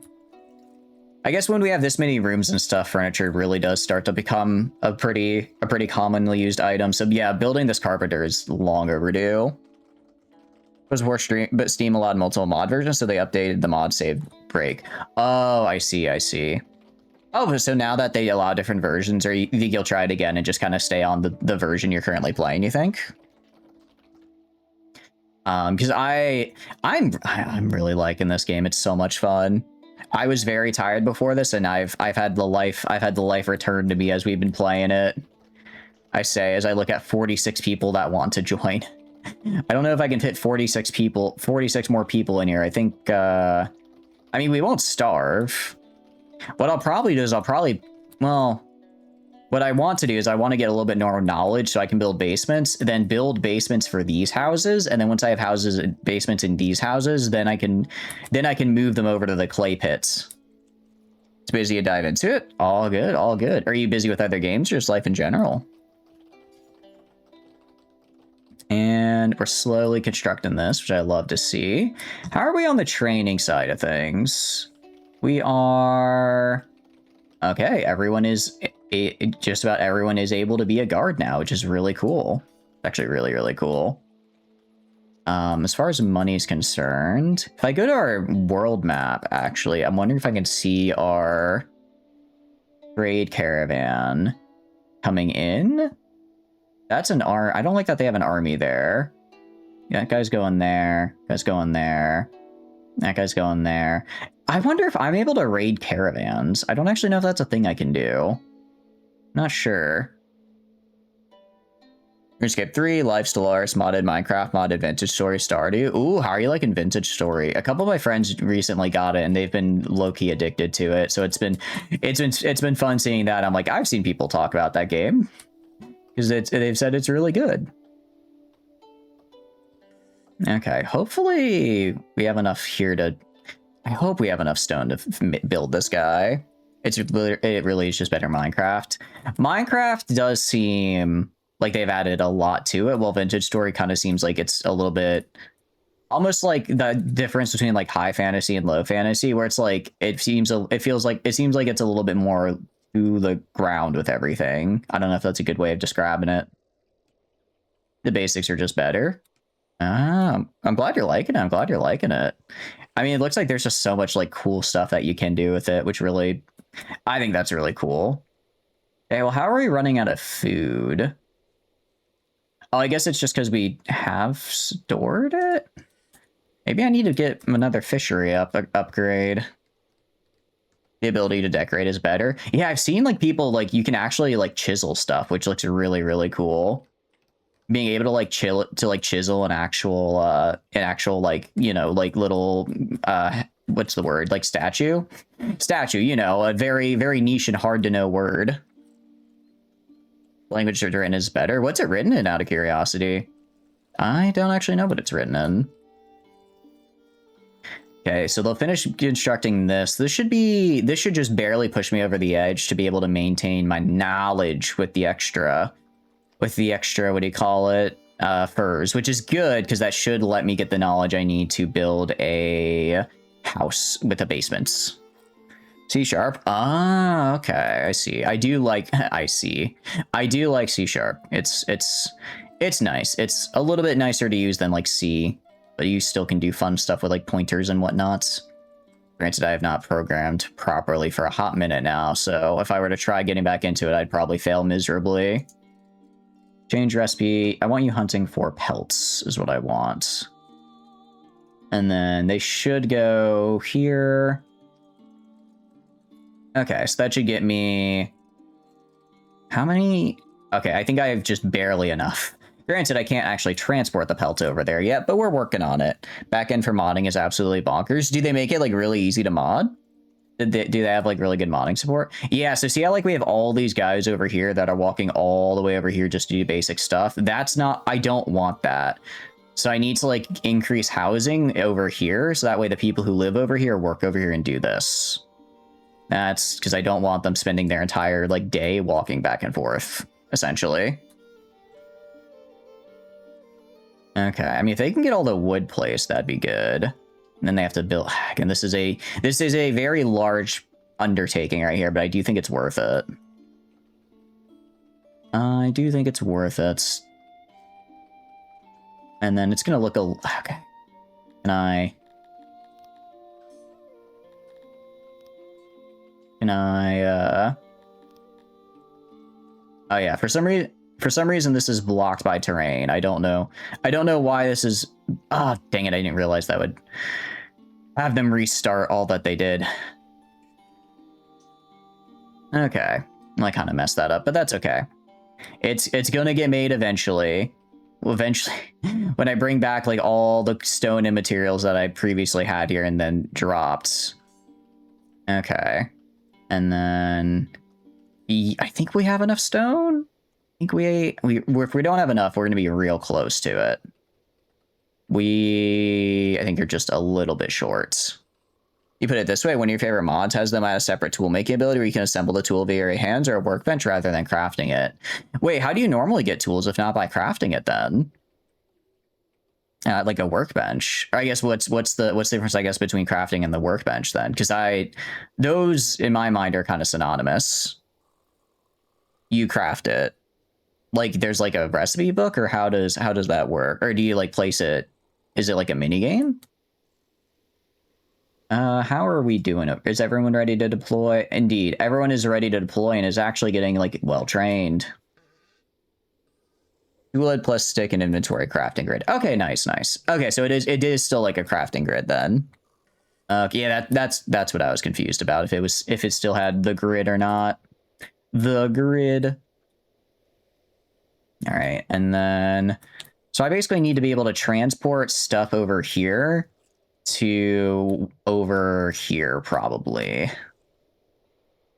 S1: I guess when we have this many rooms and stuff, furniture really does start to become a pretty commonly used item. So yeah, building this carpenter is long overdue. It was worth but Steam allowed multiple mod versions, so they updated the mod save break. Oh, I see, I see. Oh, so now that they allow different versions, or you think you'll try it again and just kind of stay on the version you're currently playing, you think? Because I'm really liking this game. It's so much fun. I was very tired before this, and I've had the life returned to me as we've been playing it. I say as I look at 46 people that want to join. I don't know if I can fit 46 more people in here. I think I mean, we won't starve. What I'll probably do is well, what I want to do is I want to get a little bit more knowledge so I can build basements, then build basements for these houses, and then once I have basements in these houses, then I can move them over to the clay pits. It's busy to dive into it. All good, all good. Are you busy with other games or just life in general? And we're slowly constructing this, which I love to see. How are we on the training side of things? We are... Okay, just about everyone is able to be a guard now, which is really cool. Actually, really, really cool. As far as money is concerned, if I go to our world map, actually, I'm wondering if I can see our trade caravan coming in. That's an I don't like that they have an army there. Yeah, that guy's going there. That guy's going there. That guy's going there. I wonder if I'm able to raid caravans. I don't actually know if that's a thing I can do. Not sure. RuneScape 3, Life Stellaris, modded Minecraft, modded Vintage Story, Stardew. Ooh, how are you liking Vintage Story? A couple of my friends recently got it, and they've been low-key addicted to it. So it's been fun seeing that. I'm like, I've seen people talk about that game because they've said it's really good. Okay, hopefully we have enough here to... I hope we have enough stone to build this guy. It really is just better Minecraft. Minecraft does seem like they've added a lot to it, while Vintage Story kind of seems like it's a little bit... almost like the difference between like high fantasy and low fantasy, where it's like it seems like it's a little bit more to the ground with everything. I don't know if that's a good way of describing it. The basics are just better. I'm glad you're liking it. I'm glad you're liking it. I mean, it looks like there's just so much like cool stuff that you can do with it, which really, I think that's really cool. Okay, well, how are we running out of food? Oh, I guess it's just because we have stored it? Maybe I need to get another fishery upgrade. The ability to decorate is better. Yeah, I've seen like people like you can actually like chisel stuff, which looks really, really cool. Being able to like chisel an actual like, you know, like little what's the word? Like statue, you know, a very, very niche and hard to know word. Language it's written is better. What's it written in, out of curiosity? I don't actually know what it's written in. Okay, so they'll finish constructing this. This should just barely push me over the edge to be able to maintain my knowledge with the extra, what do you call it? Furs, which is good because that should let me get the knowledge I need to build a house with a basement. C#. Ah, okay, I see. I do like C#. It's nice. It's a little bit nicer to use than like C, but you still can do fun stuff with like pointers and whatnot. Granted, I have not programmed properly for a hot minute now, so if I were to try getting back into it, I'd probably fail miserably. Change recipe. I want you hunting for pelts is what I want. And then they should go here. Okay, so that should get me... How many? Okay, I think I have just barely enough. Granted, I can't actually transport the pelt over there yet, but we're working on it. Backend for modding is absolutely bonkers. Do they make it like really easy to mod? Do they have like really good modding support? Yeah, so see how like we have all these guys over here that are walking all the way over here just to do basic stuff? That's not, I don't want that. So I need to like increase housing over here so that way the people who live over here work over here and do this. That's because I don't want them spending their entire like day walking back and forth, essentially. Okay, I mean, if they can get all the wood placed, that'd be good. And then they have to build. And this is a very large undertaking right here, but I do think it's worth it. I do think it's worth it. And then it's gonna look okay. Can I? Oh yeah, for some reason this is blocked by terrain. I don't know why this is... Ah, oh, dang it, I didn't realize that would have them restart all that they did. Okay. I kind of messed that up, but that's okay. It's gonna get made eventually. Well, eventually, when I bring back like all the stone and materials that I previously had here and then dropped. Okay. And then... I think we have enough stone? I think if we don't have enough, we're going to be real close to it. I think you're just a little bit short. You put it this way, one of your favorite mods has them at a separate tool making ability where you can assemble the tool via your hands or a workbench rather than crafting it. Wait, how do you normally get tools if not by crafting it then? Like a workbench. Or I guess what's the difference, I guess, between crafting and the workbench then? Because those in my mind are kind of synonymous. You craft it. Like there's like a recipe book, or how does that work? Or do you like place it? Is it like a mini game? How are we doing it? Is everyone ready to deploy? Indeed, everyone is ready to deploy and is actually getting like well trained. Wood plus stick and inventory crafting grid. Okay, nice. Okay, so it is still like a crafting grid then. Yeah, that's what I was confused about, if it still had the grid or not. The grid. All right, and then so I basically need to be able to transport stuff over here to over here, probably.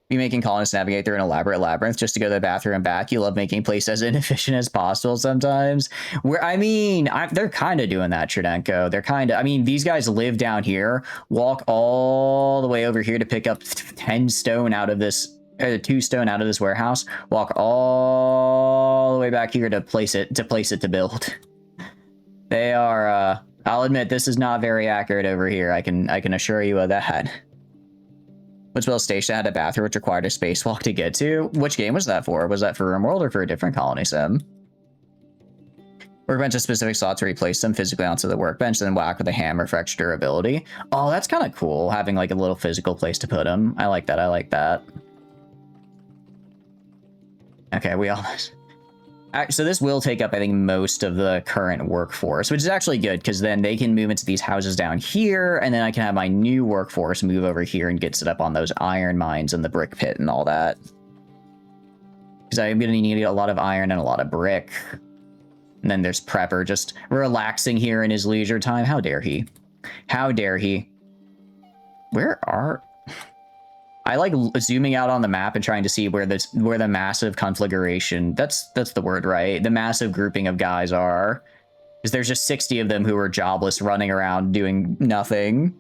S1: Be making colonists navigate through an elaborate labyrinth just to go to the bathroom and back. You love making places as inefficient as possible sometimes. They're kind of doing that, Trudenko. They're kind of, I mean, these guys live down here, walk all the way over here to pick up 10 stone out of this, 2 stone out of this warehouse, walk all the way back here to place it to build. They are, I'll admit, this is not very accurate over here. I can assure you of that. Woodsville Station had a bathroom which required a spacewalk to get to. Which game was that for? Was that for RimWorld or for a different colony sim? Workbench has specific slots where you place them physically onto the workbench, then whack with a hammer for extra durability. Oh, that's kind of cool, having like a little physical place to put them. I like that. I like that. Okay, we almost... So this will take up, I think, most of the current workforce, which is actually good, because then they can move into these houses down here, and then I can have my new workforce move over here and get set up on those iron mines and the brick pit and all that. Because I'm going to need a lot of iron and a lot of brick. And then there's Prepper just relaxing here in his leisure time. How dare he? How dare he? Where are... I like zooming out on the map and trying to see where the massive conflagration, that's the word, right? The massive grouping of guys are. Because there's just 60 of them who are jobless, running around doing nothing.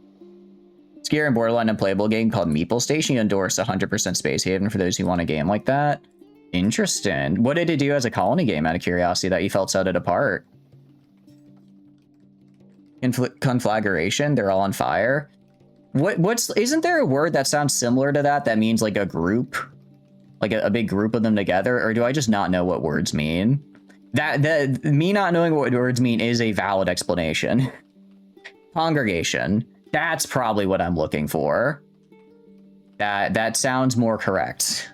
S1: Scary and borderline unplayable game called Meeple Station. You endorse 100% Space Haven for those who want a game like that. Interesting. What did it do as a colony game, out of curiosity, that you felt set it apart? Conflagration? They're all on fire? Isn't there a word that sounds similar to that means like a group? Like a big group of them together? Or do I just not know what words mean? Me not knowing what words mean is a valid explanation. Congregation. That's probably what I'm looking for. That sounds more correct.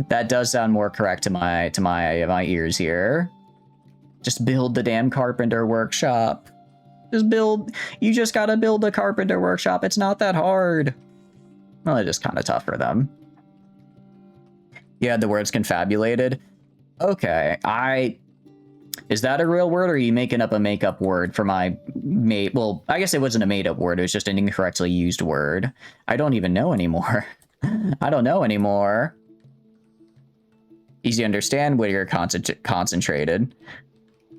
S1: That does sound more correct to my ears here. Just build the damn carpenter workshop. You just gotta build a carpenter workshop. It's not that hard. Well, it is kind of tough for them. You had the words confabulated. Okay, is that a real word, or are you making up a make-up word for my mate? Well, I guess it wasn't a made-up word. It was just an incorrectly used word. I don't even know anymore. I don't know anymore. Easy to understand, Whittier concentrated.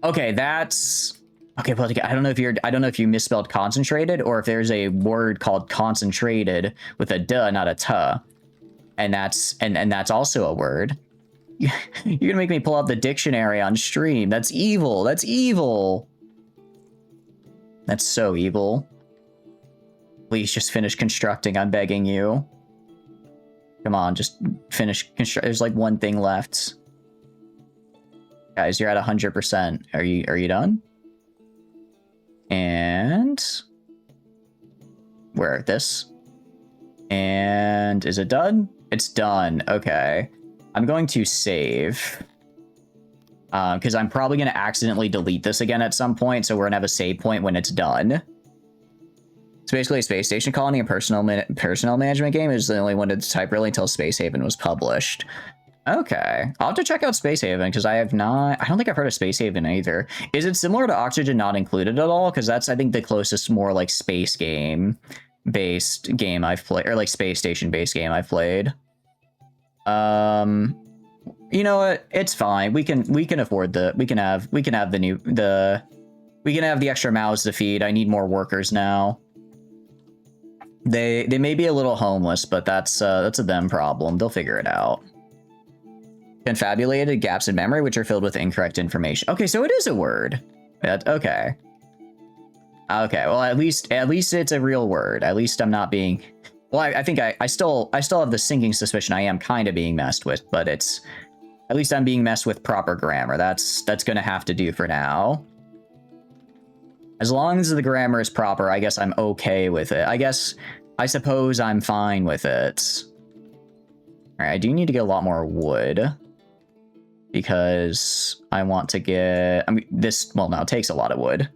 S1: Okay, that's... Okay, but I don't know if you misspelled concentrated, or if there's a word called concentrated with a duh, not a tuh. And that's also a word. You're gonna make me pull out the dictionary on stream. That's evil. That's evil. That's so evil. Please just finish constructing, I'm begging you. Come on, just finish construct. There's like one thing left. Guys, you're at 100%. Are you done? And where this? And is it done? It's done. Okay. I'm going to save. Because I'm probably going to accidentally delete this again at some point, so we're going to have a save point when it's done. It's basically a space station colony, a personnel management game. It was the only one to type really until Space Haven was published. Okay, I'll have to check out Space Haven, because I don't think I've heard of Space Haven either. Is it similar to Oxygen Not Included at all? Because that's, I think, the closest more like space game based game I've played, or like space station based game I've played. You know what? It's fine. We can afford we can have the extra mouths to feed. I need more workers now. They may be a little homeless, but that's a them problem. They'll figure it out. Confabulated, gaps in memory, which are filled with incorrect information. Okay, so it is a word. Okay. Okay, well, at least it's a real word. At least I'm not being... Well, I think I still have the sinking suspicion I am kind of being messed with, but it's... At least I'm being messed with proper grammar. That's gonna have to do for now. As long as the grammar is proper, I guess I'm okay with it. I suppose I'm fine with it. Alright, I do need to get a lot more wood. Because I want to get... well, no, it takes a lot of wood.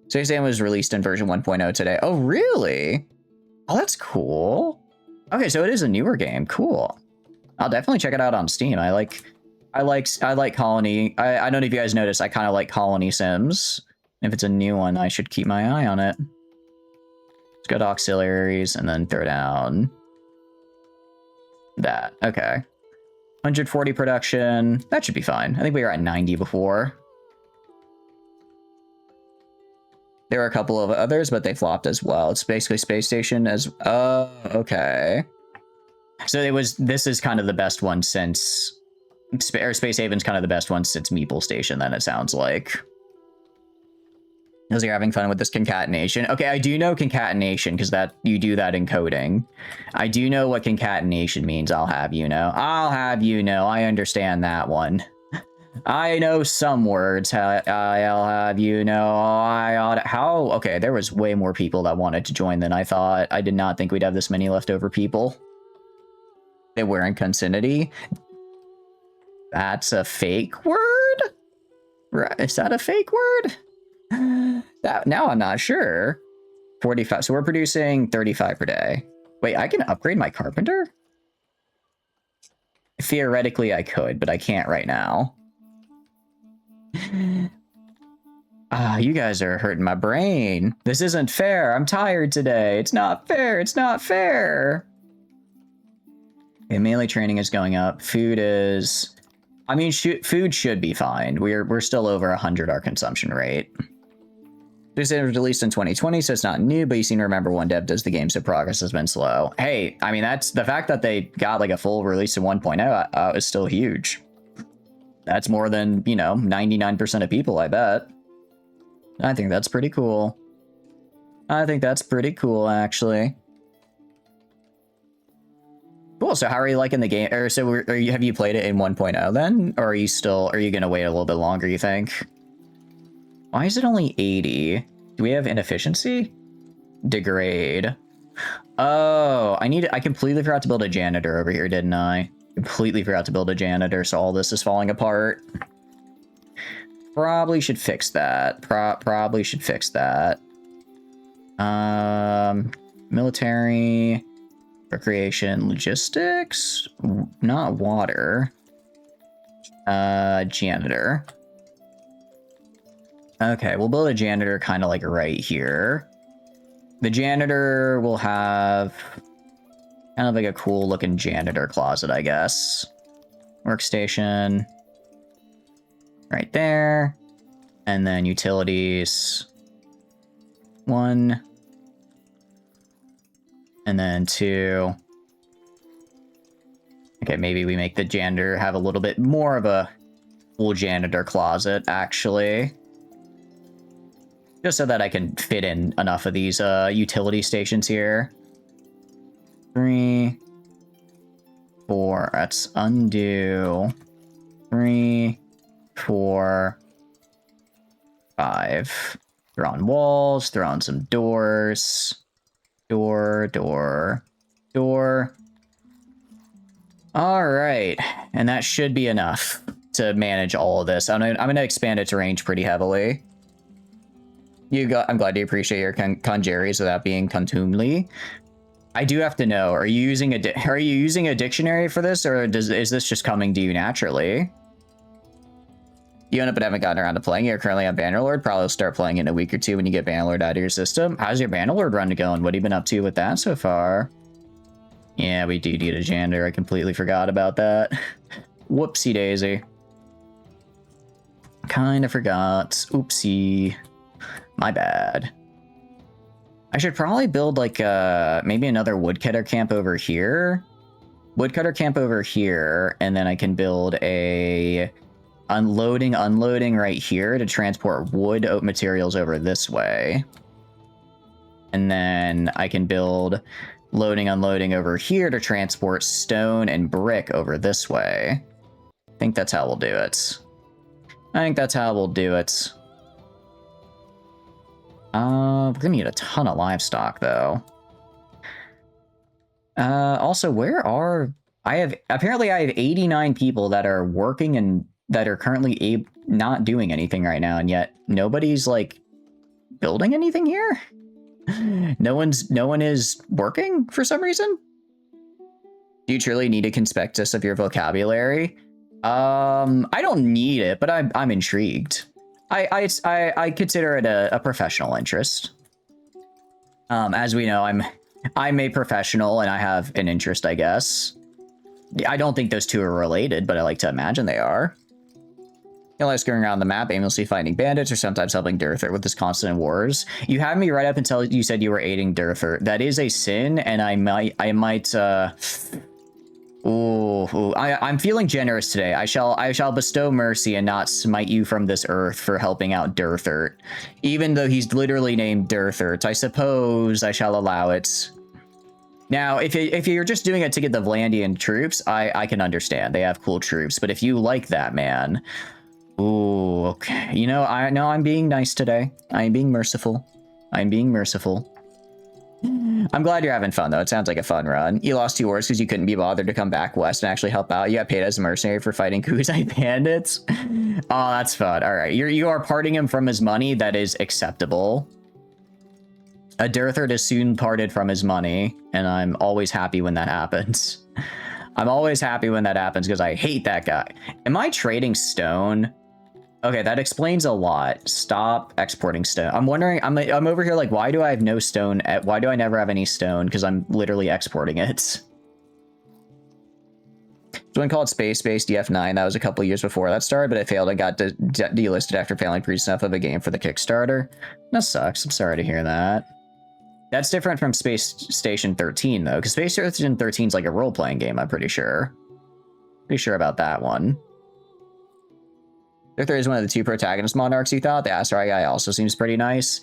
S1: Space Haven was released in version 1.0 today. Oh, really? Oh, that's cool. Okay, so it is a newer game. Cool. I'll definitely check it out on Steam. I like Colony. I don't know if you guys noticed, I kind of like Colony Sims. If it's a new one, I should keep my eye on it. Let's go to auxiliaries and then throw down that. Okay. 140 production. That should be fine. I think we were at 90 before. There were a couple of others, but they flopped as well. It's basically Space Station as... Oh, okay. So this is kind of the best one since... Space Haven's kind of the best one since Meeple Station, then, it sounds like. Because you're having fun with this concatenation. Okay, I do know concatenation, because you do that in coding. I do know what concatenation means, I'll have you know. I understand that one. I know some words. I'll have you know. I ought. How? Okay, there was way more people that wanted to join than I thought. I did not think we'd have this many leftover people. They were in Consinity. That's a fake word? Right? Is that a fake word? That now I'm not sure. 45. So we're producing 35 per day. Wait, I can upgrade my carpenter? Theoretically, I could, but I can't right now. You guys are hurting my brain. This isn't fair. I'm tired today. It's not fair. It's not fair. Okay, melee training is going up. Food is... I mean, food should be fine. We're still over 100 our consumption rate. This was released in 2020, so it's not new, but you seem to remember one dev does the game, so progress has been slow. Hey, I mean, that's the fact that they got like a full release in 1.0 is still huge. That's more than, you know, 99% of people, I bet. I think that's pretty cool. I think that's pretty cool, actually. Cool, so how are you liking the game? Or so have you played it in 1.0 then? Or are you gonna wait a little bit longer, you think? Why is it only 80? Do we have inefficiency? Degrade. Oh, I completely forgot to build a janitor over here, didn't I? Completely forgot to build a janitor, so all this is falling apart. Probably should fix that. Probably should fix that. Military, recreation, logistics, not water. Janitor. Okay, we'll build a janitor kind of like right here. The janitor will have kind of like a cool looking janitor closet, I guess. Workstation. Right there. And then utilities. 1. And then 2. Okay, maybe we make the janitor have a little bit more of a full janitor closet, actually. Just so that I can fit in enough of these utility stations here. 3, 4. That's undo. 3, 4, 5. Throw on walls. Throw on some doors. Door, door, door. All right, and that should be enough to manage all of this. I'm gonna expand its range pretty heavily. I'm glad you appreciate your conjuries without being contumely. I do have to know, are you using a dictionary for this, or is this just coming to you naturally? You own it but haven't gotten around to playing. You're currently on Bannerlord. Probably will start playing in a week or two when you get Bannerlord out of your system. How's your Bannerlord run going? What have you been up to with that so far? Yeah, we do need a janitor. I completely forgot about that. Whoopsie daisy. Kinda forgot. Oopsie. My bad. I should probably build like maybe another woodcutter camp over here. Woodcutter camp over here, and then I can build a unloading right here to transport wood oak materials over this way. And then I can build loading unloading over here to transport stone and brick over this way. I think that's how we'll do it. I think that's how we'll do it. We're gonna need a ton of livestock though. Also, apparently I have 89 people that are working and that are currently not doing anything right now, and yet nobody's like building anything here. No one is working for some reason. Do you truly need a conspectus of your vocabulary? I don't need it, but I'm intrigued. I consider it a professional interest. As we know, I'm a professional and I have an interest, I guess. I don't think those two are related, but I like to imagine they are. You know, going around the map, aimlessly fighting bandits, or sometimes helping Durthert with his constant wars. You had me right up until you said you were aiding Durthert. That is a sin, and I might, I'm feeling generous today. I shall bestow mercy and not smite you from this earth for helping out Durthert. Even though he's literally named Durthert, I suppose I shall allow it. Now, if you're just doing it to get the Vlandian troops, I can understand. They have cool troops. But if you like that, man, Ooh, okay. You know, I know I'm being nice today. I'm being merciful. I'm being merciful. I'm glad you're having fun, though. It sounds like a fun run. You lost 2 wars because you couldn't be bothered to come back west and actually help out. You got paid as a mercenary for fighting Kuzai bandits. Oh, that's fun. All right. You are parting him from his money. That is acceptable. A Dirthard is soon parted from his money, and I'm always happy when that happens. I'm always happy when that happens because I hate that guy. Am I trading stone? Okay, that explains a lot. Stop exporting stone. I'm wondering, I'm over here like, why do I have no stone? Why do I never have any stone? Because I'm literally exporting it. So one called Space Base DF9. That was a couple years before that started, but it failed and got delisted after failing previous enough of a game for the Kickstarter. That sucks. I'm sorry to hear that. That's different from Space Station 13, though, because Space Station 13 is like a role-playing game, I'm pretty sure. Pretty sure about that one. There is one of the 2 protagonist monarchs you thought. The Asteroid guy also seems pretty nice.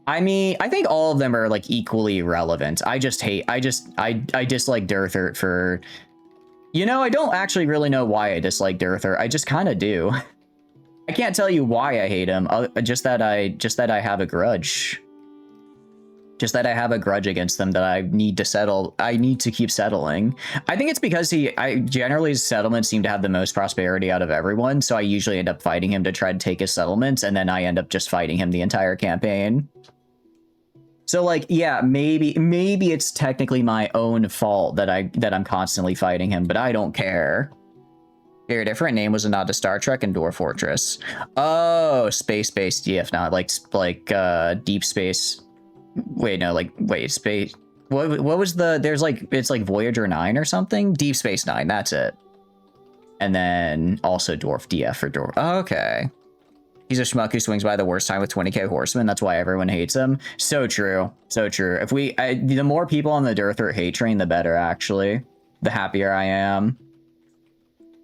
S1: I mean, I think all of them are like equally relevant. I dislike Dirthert for... You know, I don't actually really know why I dislike Dirthert. I just kind of do. I can't tell you why I hate him. Just that I have a grudge. Just that I have a grudge against them that I need to settle. I need to keep settling. I think it's because generally his settlements seem to have the most prosperity out of everyone. So I usually end up fighting him to try to take his settlements. And then I end up just fighting him the entire campaign. So like, yeah, maybe it's technically my own fault that I'm constantly fighting him, but I don't care. Your different name was a nod to Star Trek and Dwarf Fortress. Oh, space-based DF, not like deep space. Wait, no, like, wait, space. What was there's like, it's like Voyager 9 or something? Deep Space 9, that's it. And then also Dwarf DF for Dwarf. Oh, okay. He's a schmuck who swings by the worst time with 20k horsemen. That's why everyone hates him. So true. So true. If the more people on the Dirthert hate train, the better, actually. The happier I am.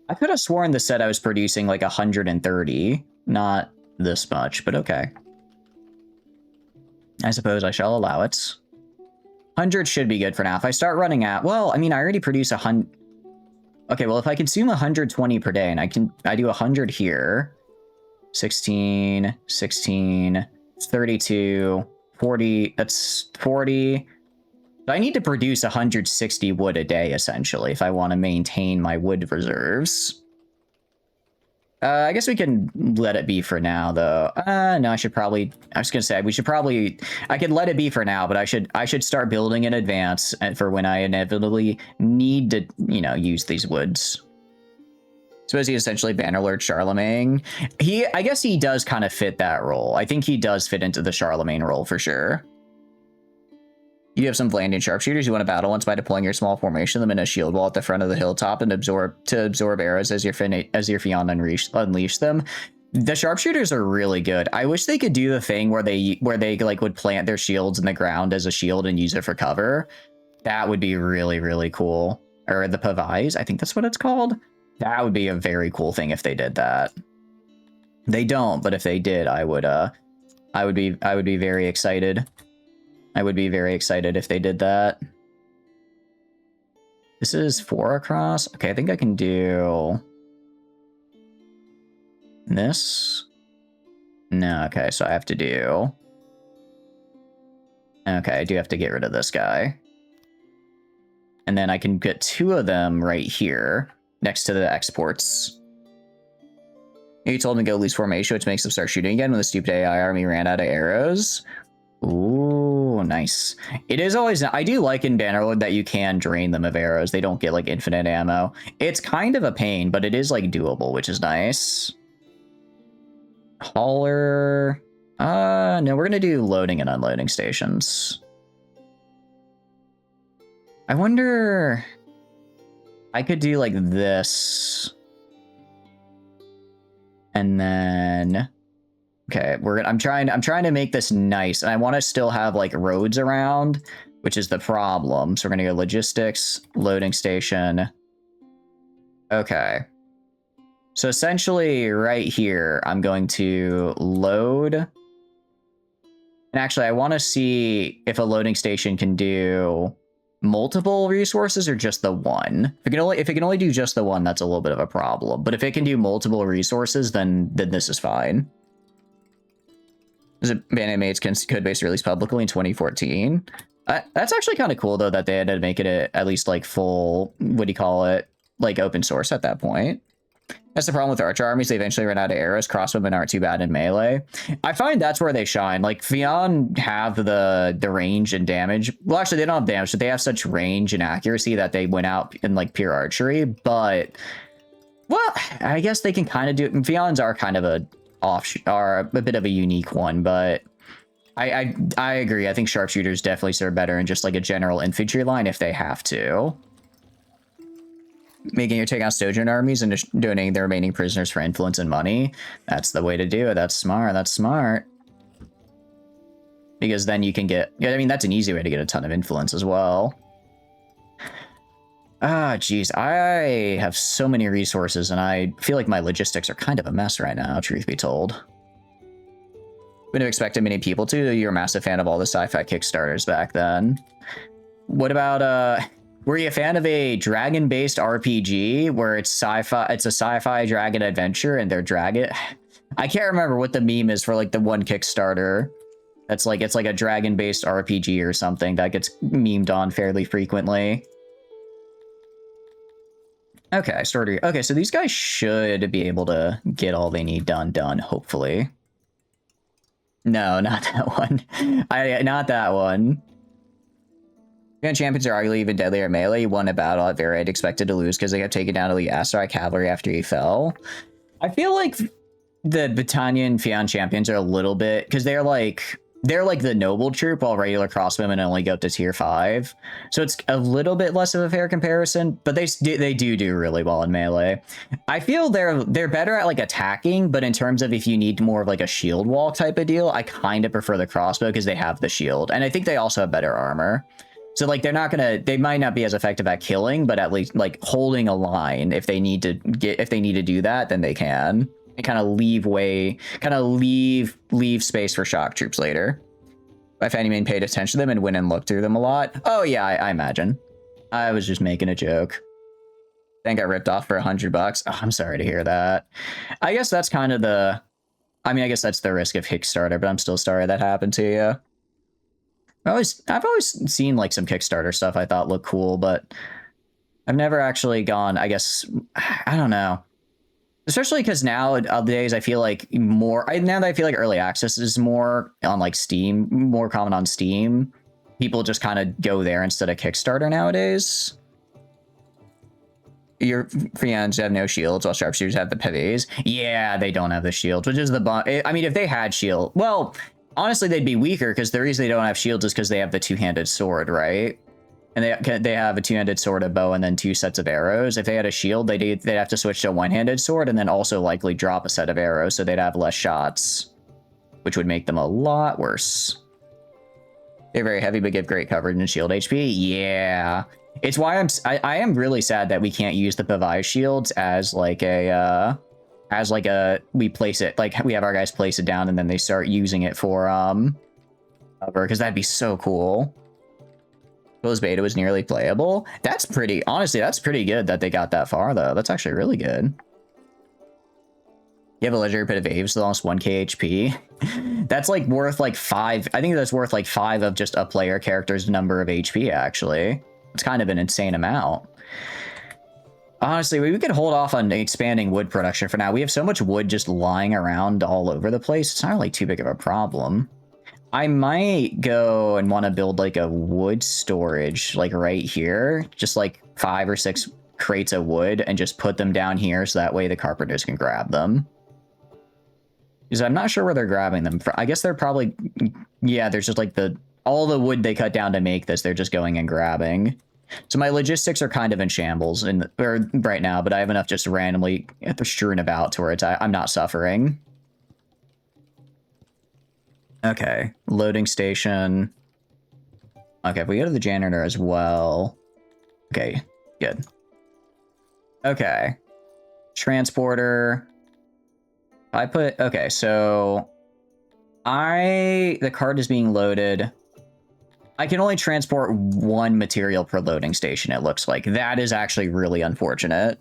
S1: I could have sworn this said I was producing like 130. Not this much, but okay. I suppose I shall allow it. 100 should be good for now. If I start running out, well, I mean, I already produce 100. Okay, well, if I consume 120 per day and I do 100 here, 16, 16, 32, 40, that's 40. So I need to produce 160 wood a day, essentially, if I want to maintain my wood reserves. I guess we can let it be for now, though. No, I was going to say, I could let it be for now, but I should start building in advance for when I inevitably need to, you know, use these woods. Suppose he essentially Bannerlord Charlemagne. I guess he does kind of fit that role. I think he does fit into the Charlemagne role for sure. You have some Vlandian sharpshooters. You want to battle once by deploying your small formation, them in a shield wall at the front of the hilltop, and absorb arrows as your Fion unleash them. The sharpshooters are really good. I wish they could do the thing where they like would plant their shields in the ground as a shield and use it for cover. That would be really, really cool. Or the Pavais, I think that's what it's called. That would be a very cool thing if they did that. They don't, but if they did, I would be very excited. I would be very excited if they did that. This is 4 across. Okay, I think I can do this. No, okay, so I have to do... Okay, I do have to get rid of this guy. And then I can get 2 of them right here, next to the exports. You told me to go loose formation, which makes them start shooting again when the stupid AI army ran out of arrows. Ooh, nice. It is always... I do like in Bannerlord that you can drain them of arrows. They don't get, like, infinite ammo. It's kind of a pain, but it is, like, doable, which is nice. Hauler... no, we're gonna do loading and unloading stations. I wonder... I could do, like, this. And then... Okay, I'm trying to make this nice, and I want to still have like roads around, which is the problem. So we're gonna go logistics, loading station. Okay. So essentially right here, I'm going to load. And actually, I want to see if a loading station can do multiple resources or just the one? If it can only do just the one, that's a little bit of a problem. But if it can do multiple resources, then this is fine. Bandit made its code base released publicly in 2014. That's actually kind of cool though that they had to make it at least like full, what do you call it, like open source at that point. That's the problem with archer armies. They eventually run out of arrows. Crossbowmen aren't too bad in melee. I find that's where they shine. Like Fion have the range and damage. Well, actually, they don't have damage, but they have such range and accuracy that they went out in like pure archery. But well, I guess they can kind of do it. Fions are kind of a bit of a unique one, but I agree. I think sharpshooters definitely serve better in just like a general infantry line if they have to. Making your take on Stojan armies and just donating the remaining prisoners for influence and money. That's the way to do it. That's smart. That's smart. Because then you can get... Yeah, I mean, that's an easy way to get a ton of influence as well. Ah, jeez. I have so many resources, and I feel like my logistics are kind of a mess right now, truth be told. Wouldn't have expected many people to. You're a massive fan of all the sci-fi Kickstarters back then. What about, were you a fan of a dragon-based RPG where it's sci-fi? It's a sci-fi dragon adventure, and they're dragon. I can't remember what the meme is for like the one Kickstarter. That's like it's like a dragon-based RPG or something that gets memed on fairly frequently. Okay, sorry. Okay, so these guys should be able to get all they need done. Hopefully. No, not that one. Not that one. Champions are arguably even deadlier at melee. You won a battle at Varied, expected to lose because they got taken down to the Asteroid Cavalry after he fell. I feel like the Battanian Fion champions are a little bit, because they're like the noble troop, while regular crossbowmen only go up to tier 5. So it's a little bit less of a fair comparison, but they do really well in melee. I feel they're better at like attacking, but in terms of if you need more of like a shield wall type of deal, I kind of prefer the crossbow because they have the shield, and I think they also have better armor. So like they might not be as effective at killing, but at least like holding a line if they need to do that, then they can. And kind of leave space for shock troops later. My Fanny Main paid attention to them and went and looked through them a lot. Oh yeah, I imagine. I was just making a joke. Then got ripped off for $100. Oh, I'm sorry to hear that. I guess that's kind of I guess that's the risk of Kickstarter, but I'm still sorry that happened to you. I've always seen like some Kickstarter stuff I thought looked cool, but I've never actually gone, I guess, I don't know. Especially because nowadays I feel like now that I feel like early access is more on like Steam, more common on Steam, people just kind of go there instead of Kickstarter nowadays. Your friends have no shields while sharpshooters have the pavés. Yeah, they don't have the shields, which is the I mean, if they had shield, well, honestly, they'd be weaker because the reason they don't have shields is because they have the two-handed sword, right? And they have a two-handed sword, a bow, and then 2 sets of arrows. If they had a shield, they'd have to switch to a one-handed sword and then also likely drop a set of arrows, so they'd have less shots, which would make them a lot worse. They're very heavy, but give great coverage and shield HP. Yeah, it's why I am really sad that we can't use the Pavai shields as like a we place it, like we have our guys place it down and then they start using it for cover, because that'd be so cool. Closed beta was nearly playable. Honestly, that's pretty good that they got that far though. That's actually really good. You have a legendary pit of Aves with almost 1k HP. That's like worth like 5. I think that's worth like 5 of just a player character's number of HP, actually. It's kind of an insane amount. Honestly, we could hold off on expanding wood production for now. We have so much wood just lying around all over the place. It's not really too big of a problem. I might go and want to build like a wood storage like right here. Just like 5 or 6 crates of wood and just put them down here so that way the carpenters can grab them. Because I'm not sure where they're grabbing them from. I guess they're probably... Yeah, there's just like all the wood they cut down to make this, they're just going and grabbing. So my logistics are kind of in shambles right now, but I have enough just randomly strewn about to where I'm not suffering. Okay, loading station. Okay, if we go to the janitor as well. Okay, good. Okay. Transporter. Okay, so the cart is being loaded. I can only transport one material per loading station, it looks like. That is actually really unfortunate.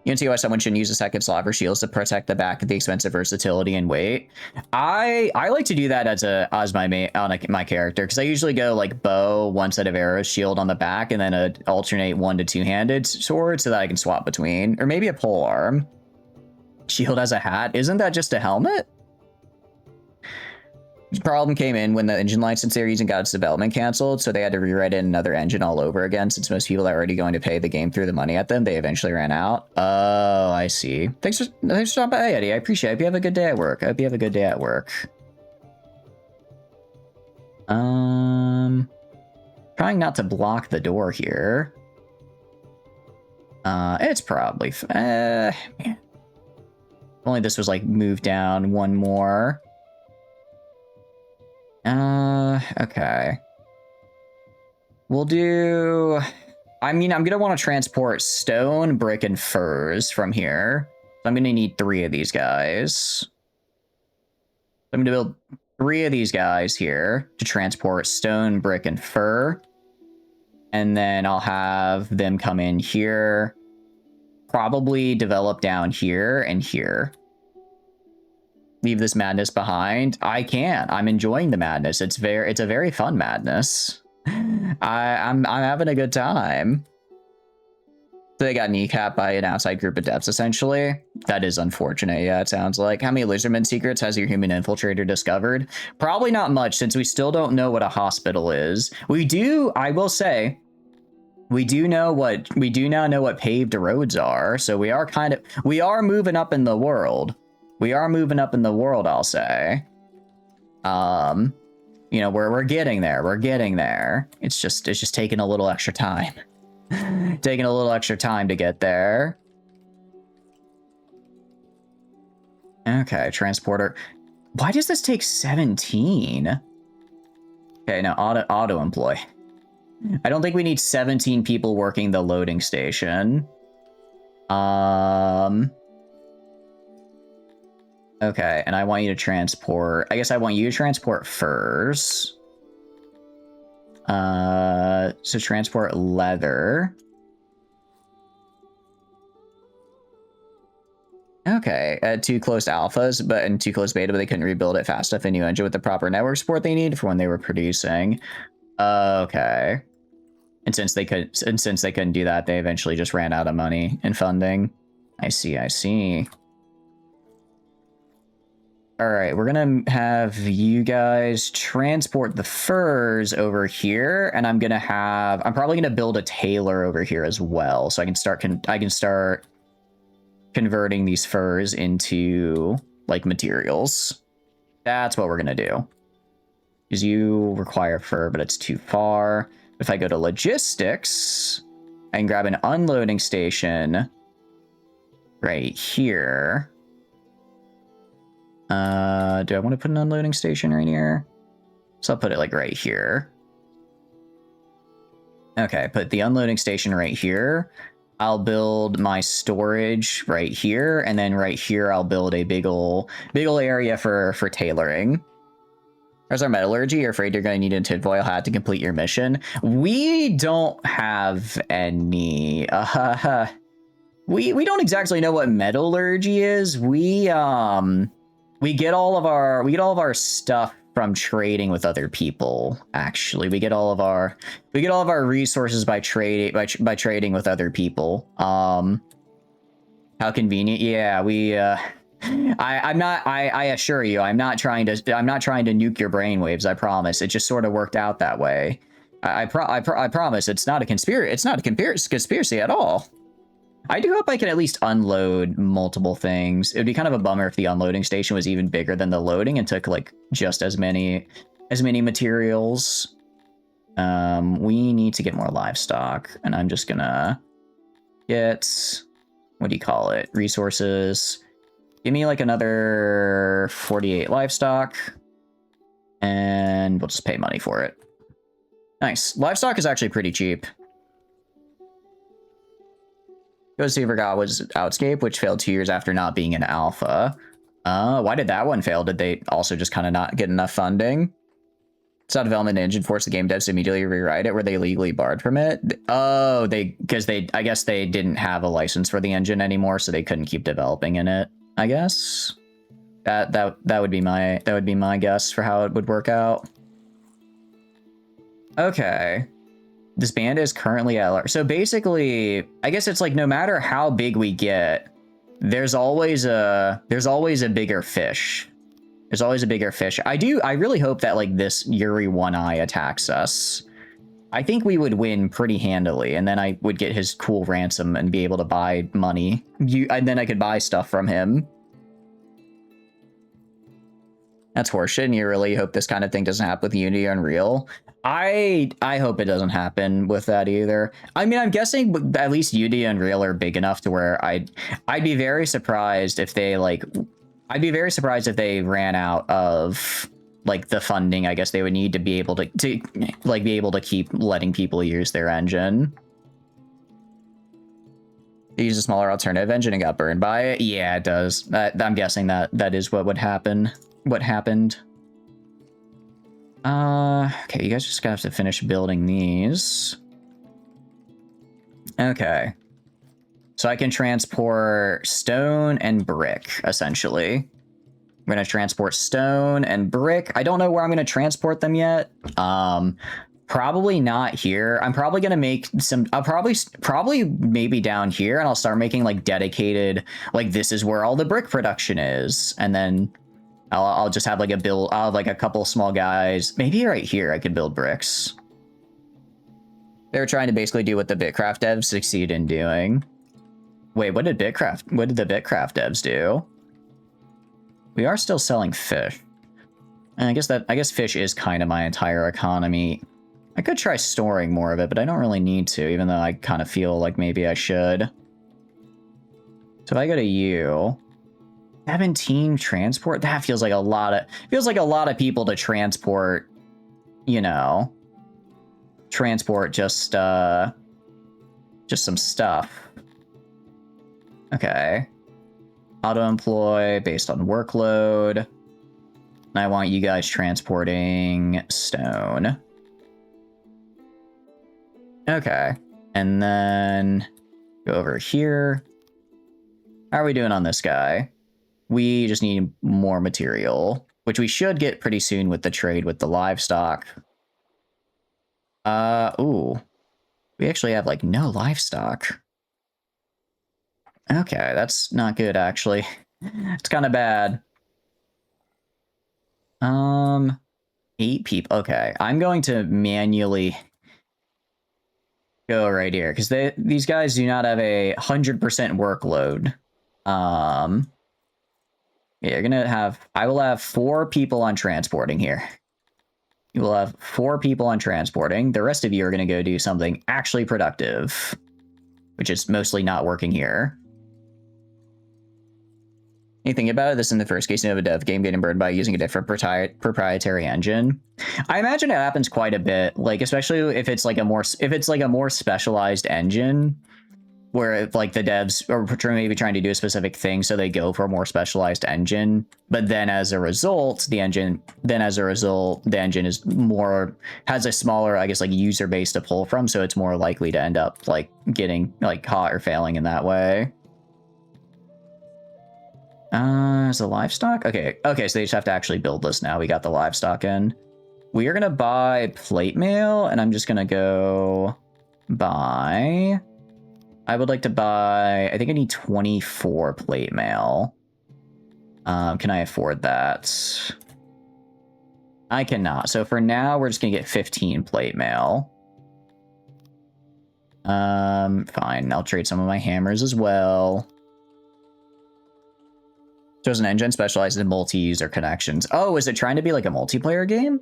S1: You can see why someone shouldn't use a second slot for shields to protect the back at the expense of versatility and weight. I like to do that as my main on my character, because I usually go like bow, one set of arrows, shield on the back, and then alternate 1 to 2-handed sword so that I can swap between, or maybe a pole arm. Shield as a hat, isn't that just a helmet? The problem came in when the engine license they're using got its development canceled, so they had to rewrite in another engine all over again. Since most people are already going to pay the game through the money at them, they eventually ran out. Oh, I see. Thanks for stopping by, Eddie. I appreciate it. I hope you have a good day at work. I hope you have a good day at work. Trying not to block the door here. It's probably man. If only this was like moved down one more. Okay. We'll do... I mean, I'm gonna want to transport stone, brick, and furs from here. So I'm gonna need 3 of these guys. I'm gonna build 3 of these guys here to transport stone, brick, and fur. And then I'll have them come in here. Probably develop down here and here. Leave this madness behind. I can't. I'm enjoying the madness. It's a very fun madness. I'm having a good time. So they got kneecapped by an outside group of devs, essentially. That is unfortunate, yeah, it sounds like. How many lizardman secrets has your human infiltrator discovered? Probably not much, since we still don't know what a hospital is. We do, I will say, we do now know what paved roads are, so we are moving up in the world. We are moving up in the world, I'll say. You know, we're getting there. We're getting there. It's just taking a little extra time. Taking a little extra time to get there. Okay, transporter. Why does this take 17? Okay, now auto employ. I don't think we need 17 people working the loading station. Okay, and I want you to transport... I guess I want you to transport furs. So transport leather. Okay, too close alphas, and too close beta, but they couldn't rebuild it fast enough a new engine with the proper network support they need for when they were producing. Okay. And since they couldn't do that, they eventually just ran out of money and funding. I see, I see. All right, we're gonna have you guys transport the furs over here, and I'm probably gonna build a tailor over here as well, so I can start converting these furs into like materials. That's what we're gonna do. Because you require fur, but it's too far. If I go to logistics, I can grab an unloading station right here. Do I want to put an unloading station right here? So I'll put it like right here. Okay, put the unloading station right here. I'll build my storage right here, and then right here I'll build a big ol' area for tailoring. There's our metallurgy. You're afraid you're going to need a tinfoil hat to complete your mission. We don't have any. We don't exactly know what metallurgy is. We get all of our stuff from trading with other people. Actually, we get all of our resources by trading with other people. How convenient. Yeah, we I assure you, I'm not trying to nuke your brainwaves. I promise. It just sort of worked out that way. I promise. It's not a conspiracy at all. I do hope I can at least unload multiple things. It would be kind of a bummer if the unloading station was even bigger than the loading and took like just as many materials. We need to get more livestock, and I'm just gonna get, what do you call it? Resources. Give me like another 48 livestock, and we'll just pay money for it. Nice. Livestock is actually pretty cheap. Ghost Saver God was Outscape, which failed 2 years after not being an alpha. Why did that one fail? Did they also just kind of not get enough funding? It's not development engine forced the game devs to immediately rewrite it. Were they legally barred from it? Oh, because I guess they didn't have a license for the engine anymore, so they couldn't keep developing in it. I guess that would be my guess for how it would work out. Okay. This band is currently at... So basically, I guess it's like no matter how big we get, there's always a bigger fish. There's always a bigger fish. I really hope that like this Yuri One Eye attacks us. I think we would win pretty handily, and then I would get his cool ransom and be able to buy money. And then I could buy stuff from him. That's horseshit, and you really hope this kind of thing doesn't happen with Unity or Unreal. I hope it doesn't happen with that either. I mean, I'm guessing at least Unity and Unreal are big enough to where I'd be very surprised if they like... I'd be very surprised if they ran out of like the funding I guess they would need to be able to like be able to keep letting people use their engine. They use a smaller alternative engine and got burned by it. Yeah, it does. I'm guessing that is what would happen. What happened? Okay, you guys just gonna have to finish building these. Okay. So I can transport stone and brick, essentially. I'm going to transport stone and brick. I don't know where I'm going to transport them yet. Probably not here. I'm probably going to make some... I'll probably maybe down here, and I'll start making, like, dedicated... Like, this is where all the brick production is. And then I'll just have, like, I'll have, like, a couple small guys. Maybe right here I could build bricks. They're trying to basically do what the Bitcraft devs succeed in doing. Wait, what did the Bitcraft devs do? We are still selling fish. And I guess fish is kind of my entire economy. I could try storing more of it, but I don't really need to, even though I kind of feel like maybe I should. So if I go to you, 17 transport, that feels like a lot of people to transport, you know, just some stuff. Okay. Auto-employ based on workload. And I want you guys transporting stone. Okay. And then go over here. How are we doing on this guy? We just need more material, which we should get pretty soon with the trade with the livestock. Ooh. We actually have, like, no livestock. Okay, that's not good, actually. It's kind of bad. 8 people. Okay, I'm going to manually go right here, because these guys do not have a 100% workload. Yeah, you're gonna have... I will have 4 people on transporting here. You will have 4 people on transporting. The rest of you are gonna go do something actually productive, which is mostly not working here. Anything about it? This in the first case, you have a dev game getting burned by using a different proprietary engine. I imagine it happens quite a bit, like especially if it's like a more specialized engine, where like the devs are maybe trying to do a specific thing, so they go for a more specialized engine. But then as a result, the engine is has a smaller, I guess, like user base to pull from, so it's more likely to end up like getting like caught or failing in that way. Is the livestock? Okay, so they just have to actually build this now. We got the livestock in. We are gonna buy plate mail, and I'm just gonna go buy... I would like to buy... I think I need 24 plate mail. Can I afford that? I cannot. So for now, we're just gonna get 15 plate mail. Fine. I'll trade some of my hammers as well. There's an engine specialized in multi-user connections. Oh, is it trying to be like a multiplayer game?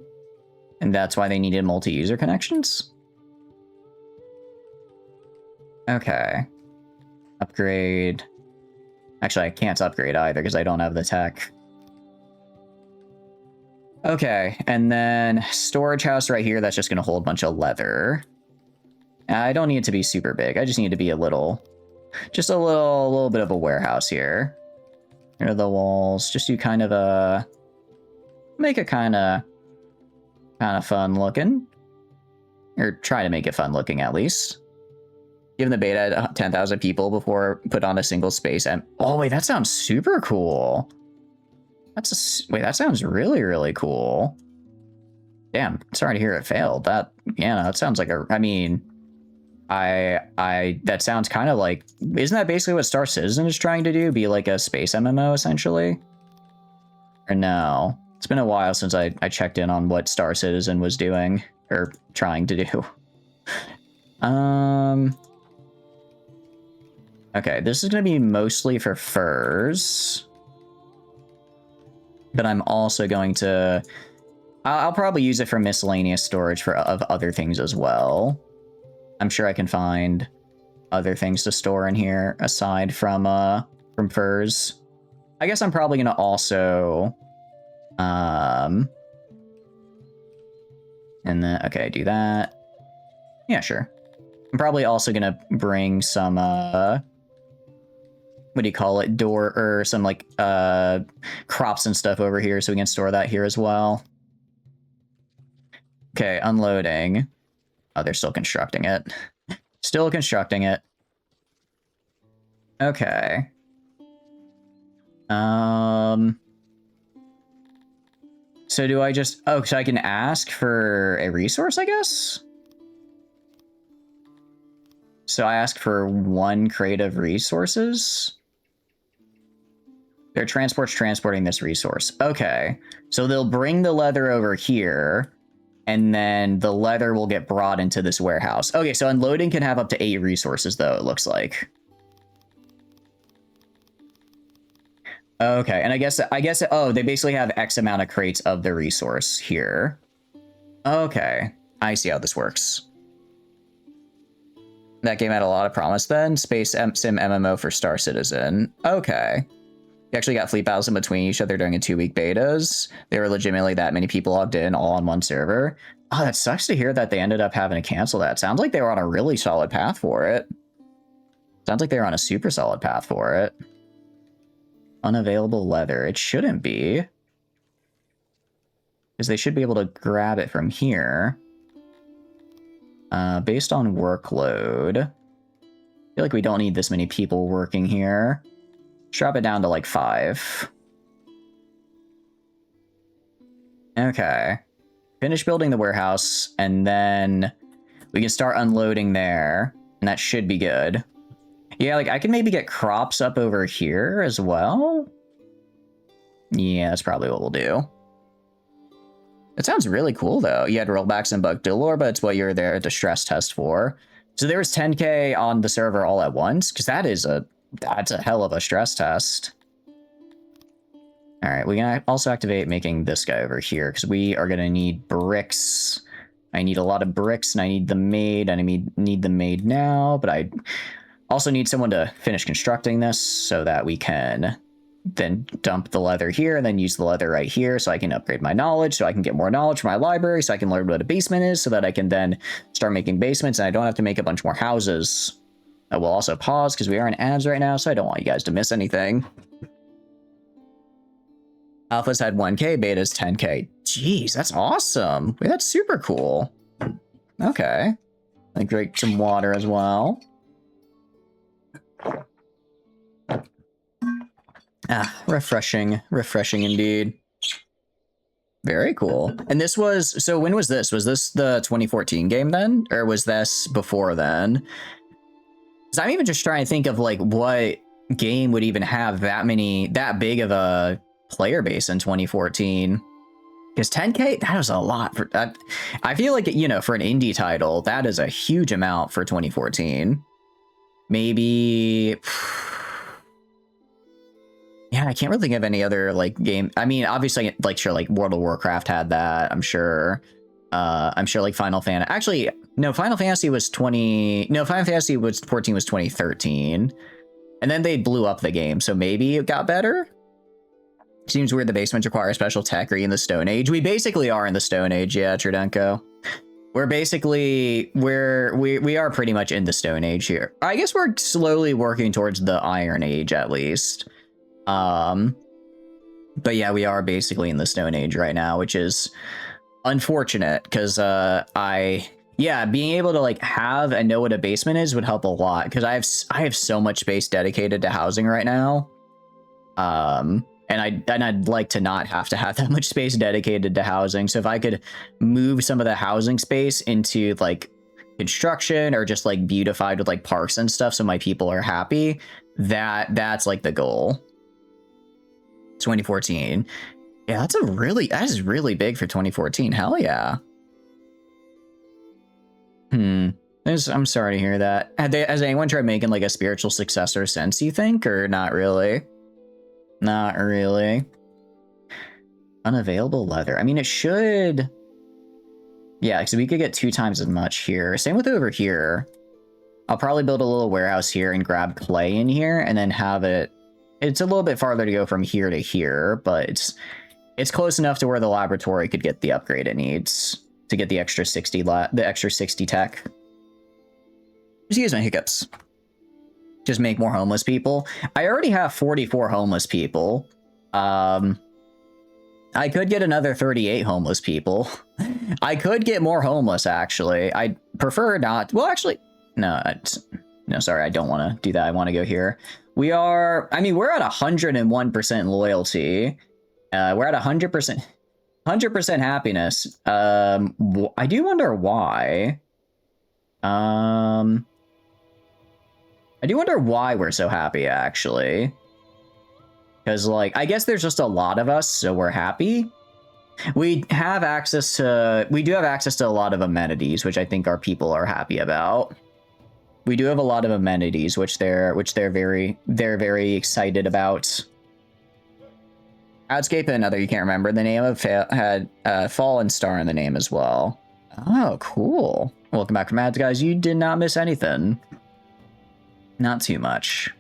S1: And that's why they needed multi-user connections? Okay. Upgrade. Actually, I can't upgrade either because I don't have the tech. Okay, and then storage house right here, that's just going to hold a bunch of leather. I don't need it to be super big. I just need it to be just a little bit of a warehouse here. Here are the walls. Just do kind of a... Make a kind of Kind of fun looking. Or try to make it fun looking, at least. Given the beta 10,000 people before put on a single space. And oh, wait, that sounds super cool. Wait, that sounds really, really cool. Damn, sorry to hear it failed. That, yeah, no, that sounds like a, I mean, that sounds kind of like, isn't that basically what Star Citizen is trying to do? Be like a space MMO, essentially? Or no? It's been a while since I checked in on what Star Citizen was doing, or trying to do. Okay, this is going to be mostly for furs. But I'm also going to... I'll probably use it for miscellaneous storage of other things as well. I'm sure I can find other things to store in here aside from furs. I guess I'm probably going to also... And then, okay, do that. Yeah, sure. I'm probably also going to bring some... what do you call it, or some like crops and stuff over here so we can store that here as well. Okay, unloading. Oh, they're still constructing it. Still constructing it. Okay. So do I just, oh, so I can ask for a resource, I guess? So I ask for 1 crate of resources. Their transport's transporting this resource. Okay. So they'll bring the leather over here, and then the leather will get brought into this warehouse. Okay, so unloading can have up to 8 resources, though, it looks like. Okay, and I guess, oh, they basically have X amount of crates of the resource here. Okay, I see how this works. That game had a lot of promise then. Space Sim MMO for Star Citizen. Okay. You actually got fleet battles in between each other during a 2-week betas. There were legitimately that many people logged in all on one server. Oh, that sucks to hear that they ended up having to cancel that. Sounds like they were on a really solid path for it. Sounds like they were on a super solid path for it. Unavailable leather. It shouldn't be. Because they should be able to grab it from here. Based on workload. I feel like we don't need this many people working here. Let's drop it down to like 5. Okay. Finish building the warehouse, and then we can start unloading there, and that should be good. Yeah, like I can maybe get crops up over here as well. Yeah, that's probably what we'll do. It sounds really cool, though. You had rollbacks and bug galore, but it's what you're there to stress test for. So there was 10K on the server all at once, because that's a hell of a stress test. All right, we can also activate making this guy over here, because we are going to need bricks. I need a lot of bricks, and I need them made, and I need them made now, but I also need someone to finish constructing this so that we can then dump the leather here and then use the leather right here so I can upgrade my knowledge, so I can get more knowledge from my library, so I can learn what a basement is, so that I can then start making basements and I don't have to make a bunch more houses. I will also pause because we are in ads right now, so I don't want you guys to miss anything. Alphas had 1K, betas 10K. Jeez, that's awesome. Wait, that's super cool. Okay. I drink some water as well. Ah, refreshing. Refreshing indeed. Very cool. And this was... So when was this? Was this the 2014 game then? Or was this before then? Because I'm even just trying to think of, like, what game would even have that big of a player base in 2014. Because 10K, that was a lot. For I feel like, you know, for an indie title, that is a huge amount for 2014. Maybe... Yeah, I can't really think of any other, like, game. I mean, obviously, like, sure, like, World of Warcraft had that, I'm sure. Like, Final Fantasy... Actually, no, Final Fantasy was 20... No, Final Fantasy 14 was 2013. And then they blew up the game, so maybe it got better? Seems weird the basements require special tech. Are you in the Stone Age? We basically are in the Stone Age, yeah, Trudenko. We're basically... We are pretty much in the Stone Age here. I guess we're slowly working towards the Iron Age, at least. But yeah, we are basically in the Stone Age right now, which is unfortunate, because yeah, being able to like have and know what a basement is would help a lot, because I have so much space dedicated to housing right now. And I'd like to not have to have that much space dedicated to housing. So if I could move some of the housing space into like construction or just like beautified with like parks and stuff so my people are happy, that's like the goal. 2014. Yeah, that is really big for 2014. Hell yeah. I'm sorry to hear that. Has anyone tried making like a spiritual successor since, you think, or not really? Not really. Unavailable leather. I mean, it should... Yeah, so we could get 2 times as much here. Same with over here. I'll probably build a little warehouse here and grab clay in here and then have it... It's a little bit farther to go from here to here, but it's close enough to where the laboratory could get the upgrade it needs to get the extra 60 tech. Excuse my hiccups. Just make more homeless people. I already have 44 homeless people. I could get another 38 homeless people. I could get more homeless, actually. I'd prefer not. Well, actually, no, sorry, I don't want to do that. I want to go here. We're at 101% loyalty. We're at 100% happiness. I do wonder why. I do wonder why we're so happy, actually. Because, like, I guess there's just a lot of us, so we're happy. We do have access to a lot of amenities, which I think our people are happy about. We do have a lot of amenities, which they're very excited about. Outscape and another you can't remember. The name of had Fallen Star in the name as well. Oh, cool. Welcome back from ads, guys. You did not miss anything. Not too much.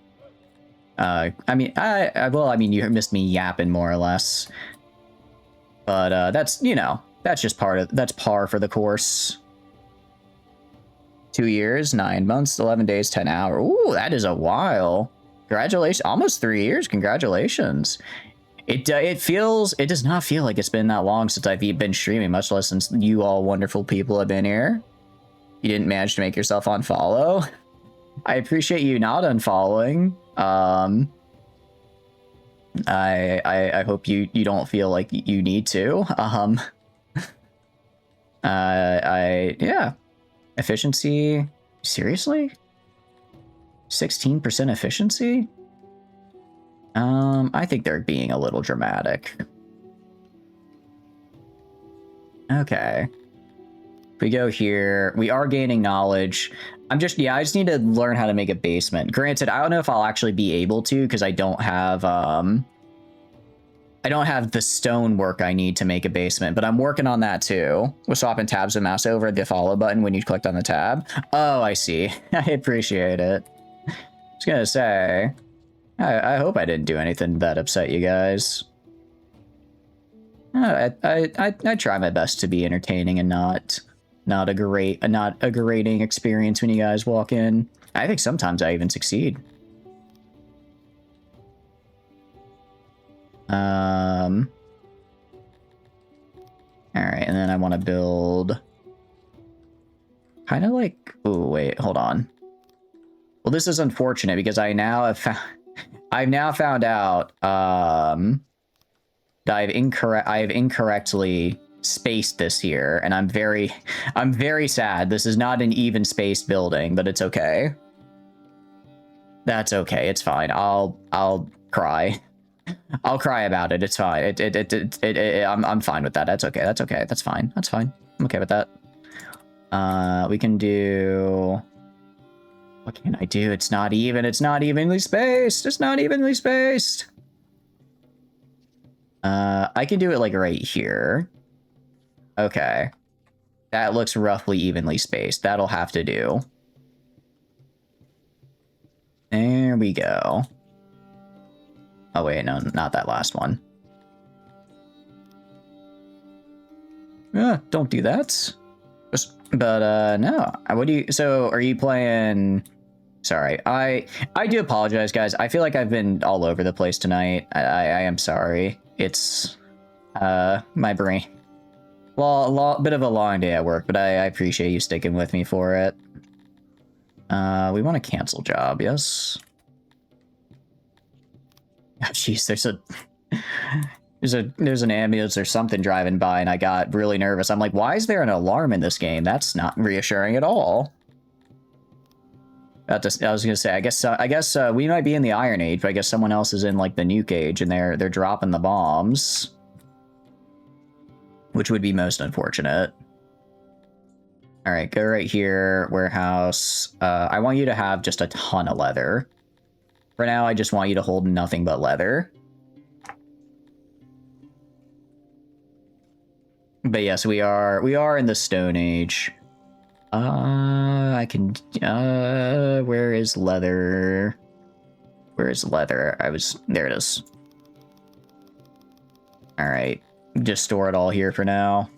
S1: I mean, you missed me yapping more or less. But that's, you know, that's just that's par for the course. 2 years, 9 months, 11 days, 10 hours. Ooh, that is a while. Congratulations. Almost 3 years. Congratulations. It does not feel like it's been that long since I've been streaming, much less since you all wonderful people have been here. You didn't manage to make yourself unfollow. I appreciate you not unfollowing. I hope you don't feel like you need to. Yeah. Efficiency. Seriously? 16% efficiency? I think they're being a little dramatic. Okay. If we go here, we are gaining knowledge. I just need to learn how to make a basement. Granted, I don't know if I'll actually be able to, because I don't have the stonework I need to make a basement, but I'm working on that too. We're swapping tabs and mouse over the follow button when you clicked on the tab. Oh, I see. I appreciate it. I was gonna say, I hope I didn't do anything that upset you guys. I try my best to be entertaining and not a grating experience when you guys walk in. I think sometimes I even succeed. All right, and then I want to build kind of like, oh wait, hold on. Well, this is unfortunate because I've now found out that I've incorrectly spaced this here, and I'm very sad. This is not an even spaced building, but it's okay. That's okay. It's fine. I'll cry. I'll cry about it. It's fine. I'm fine with that. That's okay. That's okay. That's fine. That's fine. I'm okay with that. We can do... What can I do? It's not even. It's not evenly spaced. It's not evenly spaced. I can do it like right here. Okay. That looks roughly evenly spaced. That'll have to do. There we go. Oh, wait, no, not that last one. Don't do that. But, no. What do you... So, are you playing... Sorry, I do apologize, guys. I feel like I've been all over the place tonight. I am sorry. It's, my brain. Well, bit of a long day at work, but I appreciate you sticking with me for it. We want to cancel job, yes? Oh, jeez, there's an ambulance or something driving by, and I got really nervous. I'm like, why is there an alarm in this game? That's not reassuring at all. I was gonna say, I guess we might be in the Iron Age, but I guess someone else is in like the Nuke Age, and they're dropping the bombs, which would be most unfortunate. All right, go right here, warehouse. I want you to have just a ton of leather. For now, I just want you to hold nothing but leather. But yes, we are in the Stone Age. I can, where is leather? Where is leather? There it is. All right, just store it all here for now.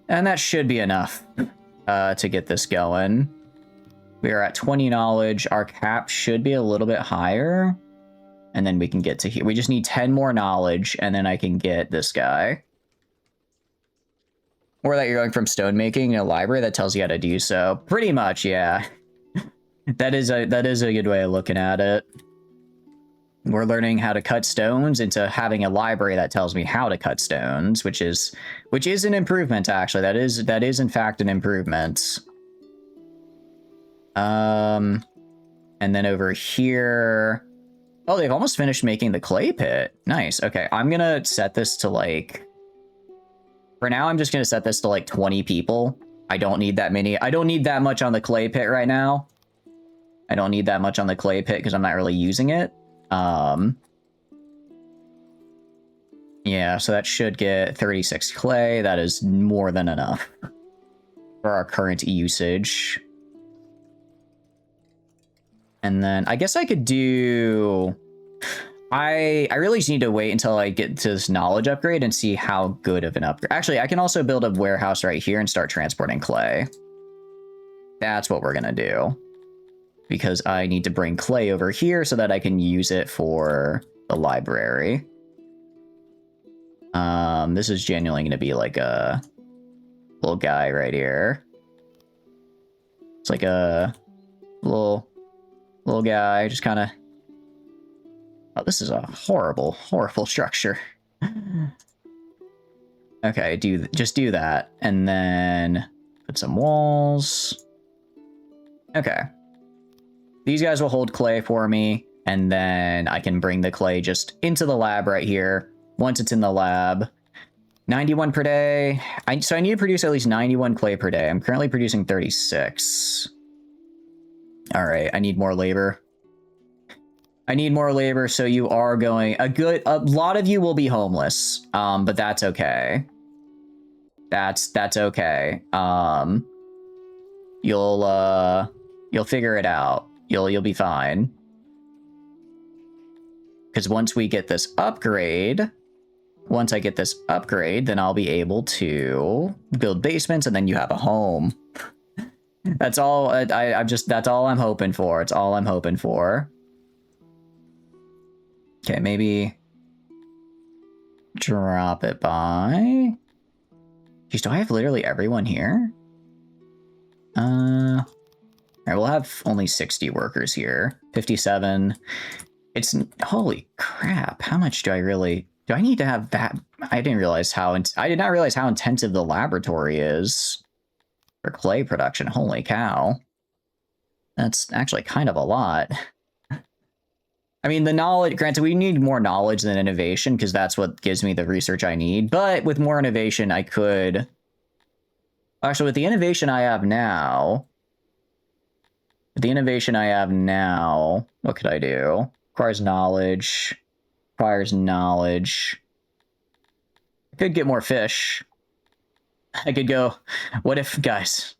S1: And that should be enough to get this going. We are at 20 knowledge. Our cap should be a little bit higher. And then we can get to here. We just need 10 more knowledge, and then I can get this guy. Or that you're going from stone making in a library that tells you how to do so. Pretty much, yeah. That is a good way of looking at it. We're learning how to cut stones into having a library that tells me how to cut stones, which is an improvement, actually. That is in fact an improvement. And then over here, oh, they've almost finished making the clay pit. Nice. Okay, I'm gonna set this to like, for now, I'm just gonna set this to like 20 people. I don't need that many. I don't need that much on the clay pit right now. I don't need that much on the clay pit because I'm not really using it. Yeah, so that should get 36 clay. That is more than enough for our current usage. And then I guess I could do... I really just need to wait until I get to this knowledge upgrade and see how good of an upgrade. Actually, I can also build a warehouse right here and start transporting clay. That's what we're gonna do. Because I need to bring clay over here so that I can use it for the library. This is genuinely going to be like a little guy right here. It's like a little guy, just kind of... Oh, this is a horrible structure. Okay, just do that. And then put some walls. Okay. These guys will hold clay for me, and then I can bring the clay just into the lab right here. Once it's in the lab, 91 per day. So I need to produce at least 91 clay per day. I'm currently producing 36. All right, I need more labor. I need more labor, so you are going... A lot of you will be homeless, but that's okay. That's okay. You'll figure it out. You'll be fine. Because once we get this upgrade, once I get this upgrade, then I'll be able to build basements, and then you have a home. That's all. That's all I'm hoping for. It's all I'm hoping for. Okay, maybe drop it by. Geez, do I have literally everyone here? All right, we'll have only 60 workers here. 57. It's... Holy crap. How much do I really... Do I need to have that? I did not realize how intensive the laboratory is for clay production. Holy cow. That's actually kind of a lot. I mean, the knowledge... Granted, we need more knowledge than innovation, because that's what gives me the research I need. But with more innovation, I could... Actually, with the innovation I have now... What could I do? Requires knowledge. Requires knowledge. I could get more fish. I could go... What if, guys...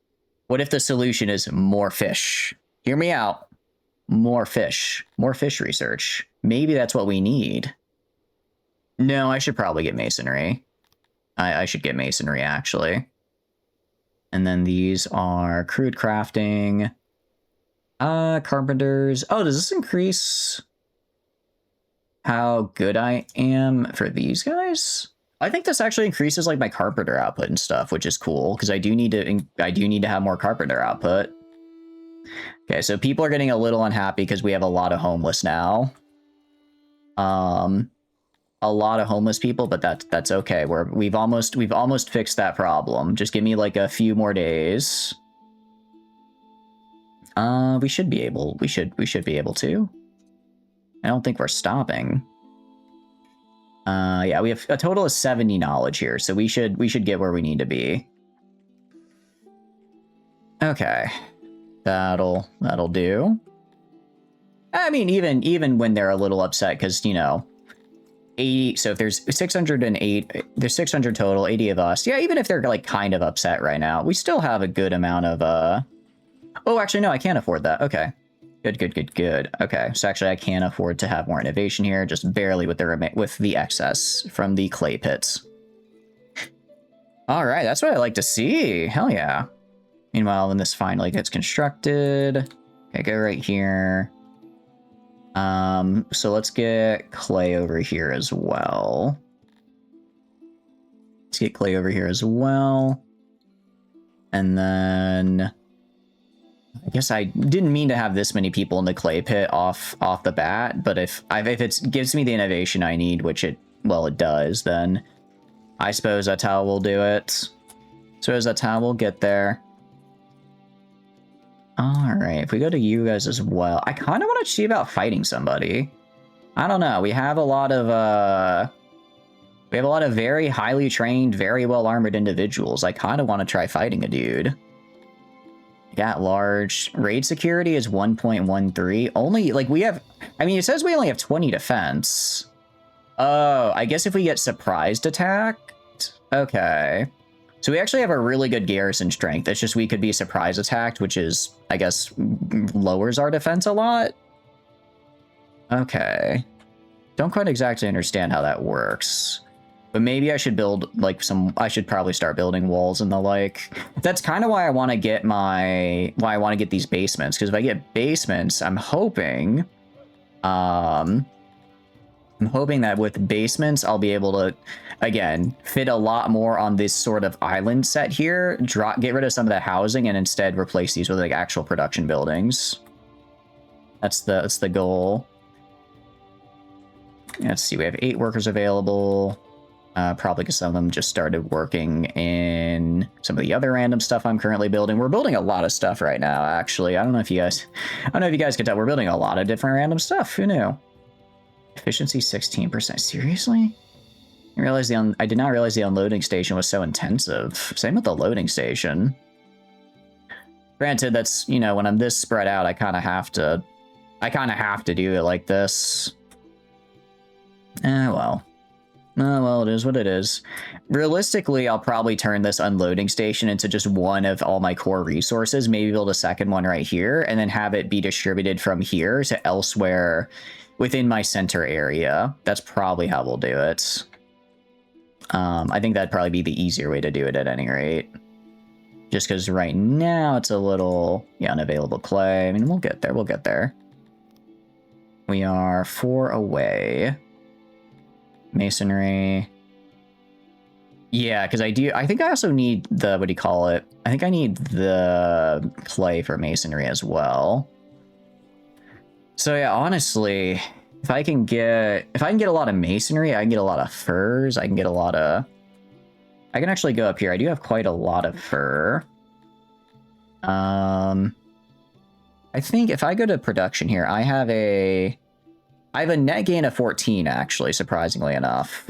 S1: What if the solution is more fish? Hear me out. More fish. More fish research. Maybe that's what we need. No, I should probably get masonry. I should get masonry, actually. And then these are crude crafting. Carpenters. Oh, does this increase how good I am for these guys? I think this actually increases like my carpenter output and stuff, which is cool because I do need to have more carpenter output. Okay, so people are getting a little unhappy because we have a lot of homeless now. A lot of homeless people, but that's okay. We've almost fixed that problem. Just give me like a few more days. We should be able to. I don't think we're stopping. Yeah, we have a total of 70 knowledge here, so we should get where we need to be. Okay. That'll do. I mean, even when they're a little upset, because, you know, 80, so if there's 608, there's 600 total, 80 of us. Yeah, even if they're like kind of upset right now, we still have a good amount of, oh, actually, no, I can't afford that. Okay. Good. Okay, so actually I can afford to have more innovation here, just barely with the excess from the clay pits. All right, that's what I like to see. Hell yeah. Meanwhile, when this finally gets constructed, okay, go right here. So let's get clay over here as well. Let's get clay over here as well. And then I guess I didn't mean to have this many people in the clay pit off the bat, but if it gives me the innovation I need, which it does, then I suppose that's how we'll do it. So that's how we'll get there. Alright, if we go to you guys as well, I kind of want to see about fighting somebody. I don't know, we have a lot of very highly trained, very well-armored individuals. I kind of want to try fighting a dude. Got large. Raid security is 1.13. Only, like, we have... I mean, it says we only have 20 defense. Oh, I guess if we get surprised attacked? Okay. So we actually have a really good garrison strength. It's just we could be surprise attacked, which is, I guess, lowers our defense a lot. Okay. Don't quite exactly understand how that works. But maybe I should build, like, I should probably start building walls and the like. That's kind of why I want to get these basements. Because if I get basements, I'm hoping that with basements, I'll be able to, again, fit a lot more on this sort of island set here, get rid of some of the housing, and instead replace these with, like, actual production buildings. That's the goal. Let's see, we have 8 workers available. Probably because some of them just started working in some of the other random stuff I'm currently building. We're building a lot of stuff right now, actually. I don't know if you guys can tell. We're building a lot of different random stuff. Who knew? Efficiency 16%. Seriously? I did not realize the unloading station was so intensive. Same with the loading station. Granted, that's, you know, when I'm this spread out, I kind of have to do it like this. Well. Oh, well, it is what it is. Realistically, I'll probably turn this unloading station into just one of all my core resources, maybe build a second one right here, and then have it be distributed from here to elsewhere within my center area. That's probably how we'll do it. I think that'd probably be the easier way to do it at any rate. Just because right now it's a little, yeah, unavailable clay. I mean, we'll get there. We are 4 away. Masonry. Yeah, because I think I also need the, what do you call it? I think I need the clay for masonry as well. So yeah, honestly, if I can get a lot of masonry, I can get a lot of furs, I can actually go up here. I do have quite a lot of fur. I think if I go to production here, I have a net gain of 14, actually, surprisingly enough.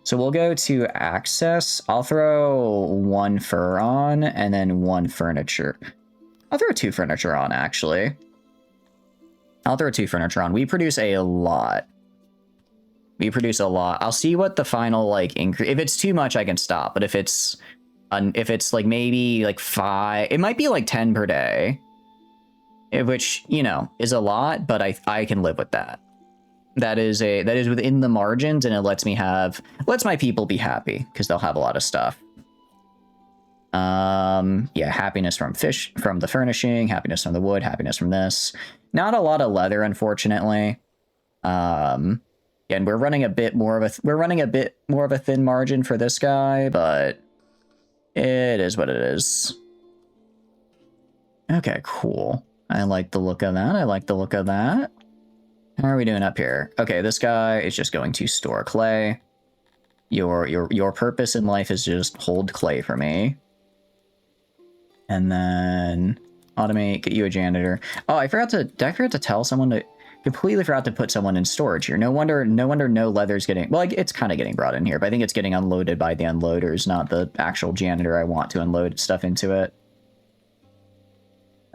S1: So we'll go to access. I'll throw 1 fur on, and then 1 furniture. I'll throw 2 furniture on, actually. I'll throw 2 furniture on. We produce a lot. I'll see what the final, like, increase... If it's too much, I can stop. But if it's like, maybe, like, 5... It might be, like, 10 per day. Which, you know, is a lot, but I can live with that. That is within the margins, and it lets my people be happy because they'll have a lot of stuff. Yeah, happiness from the furnishing, happiness from the wood, happiness from this. Not a lot of leather, unfortunately. Yeah, and we're running a bit more of a thin margin for this guy, but it is what it is. Okay, cool. I like the look of that. I like the look of that. How are we doing up here? Okay, this guy is just going to store clay. Your purpose in life is just hold clay for me. And then automate, get you a janitor. Oh, did I forget to tell someone to, completely forgot to put someone in storage here. No wonder no leather's getting, well, like, it's kind of getting brought in here, but I think it's getting unloaded by the unloaders, not the actual janitor I want to unload stuff into it.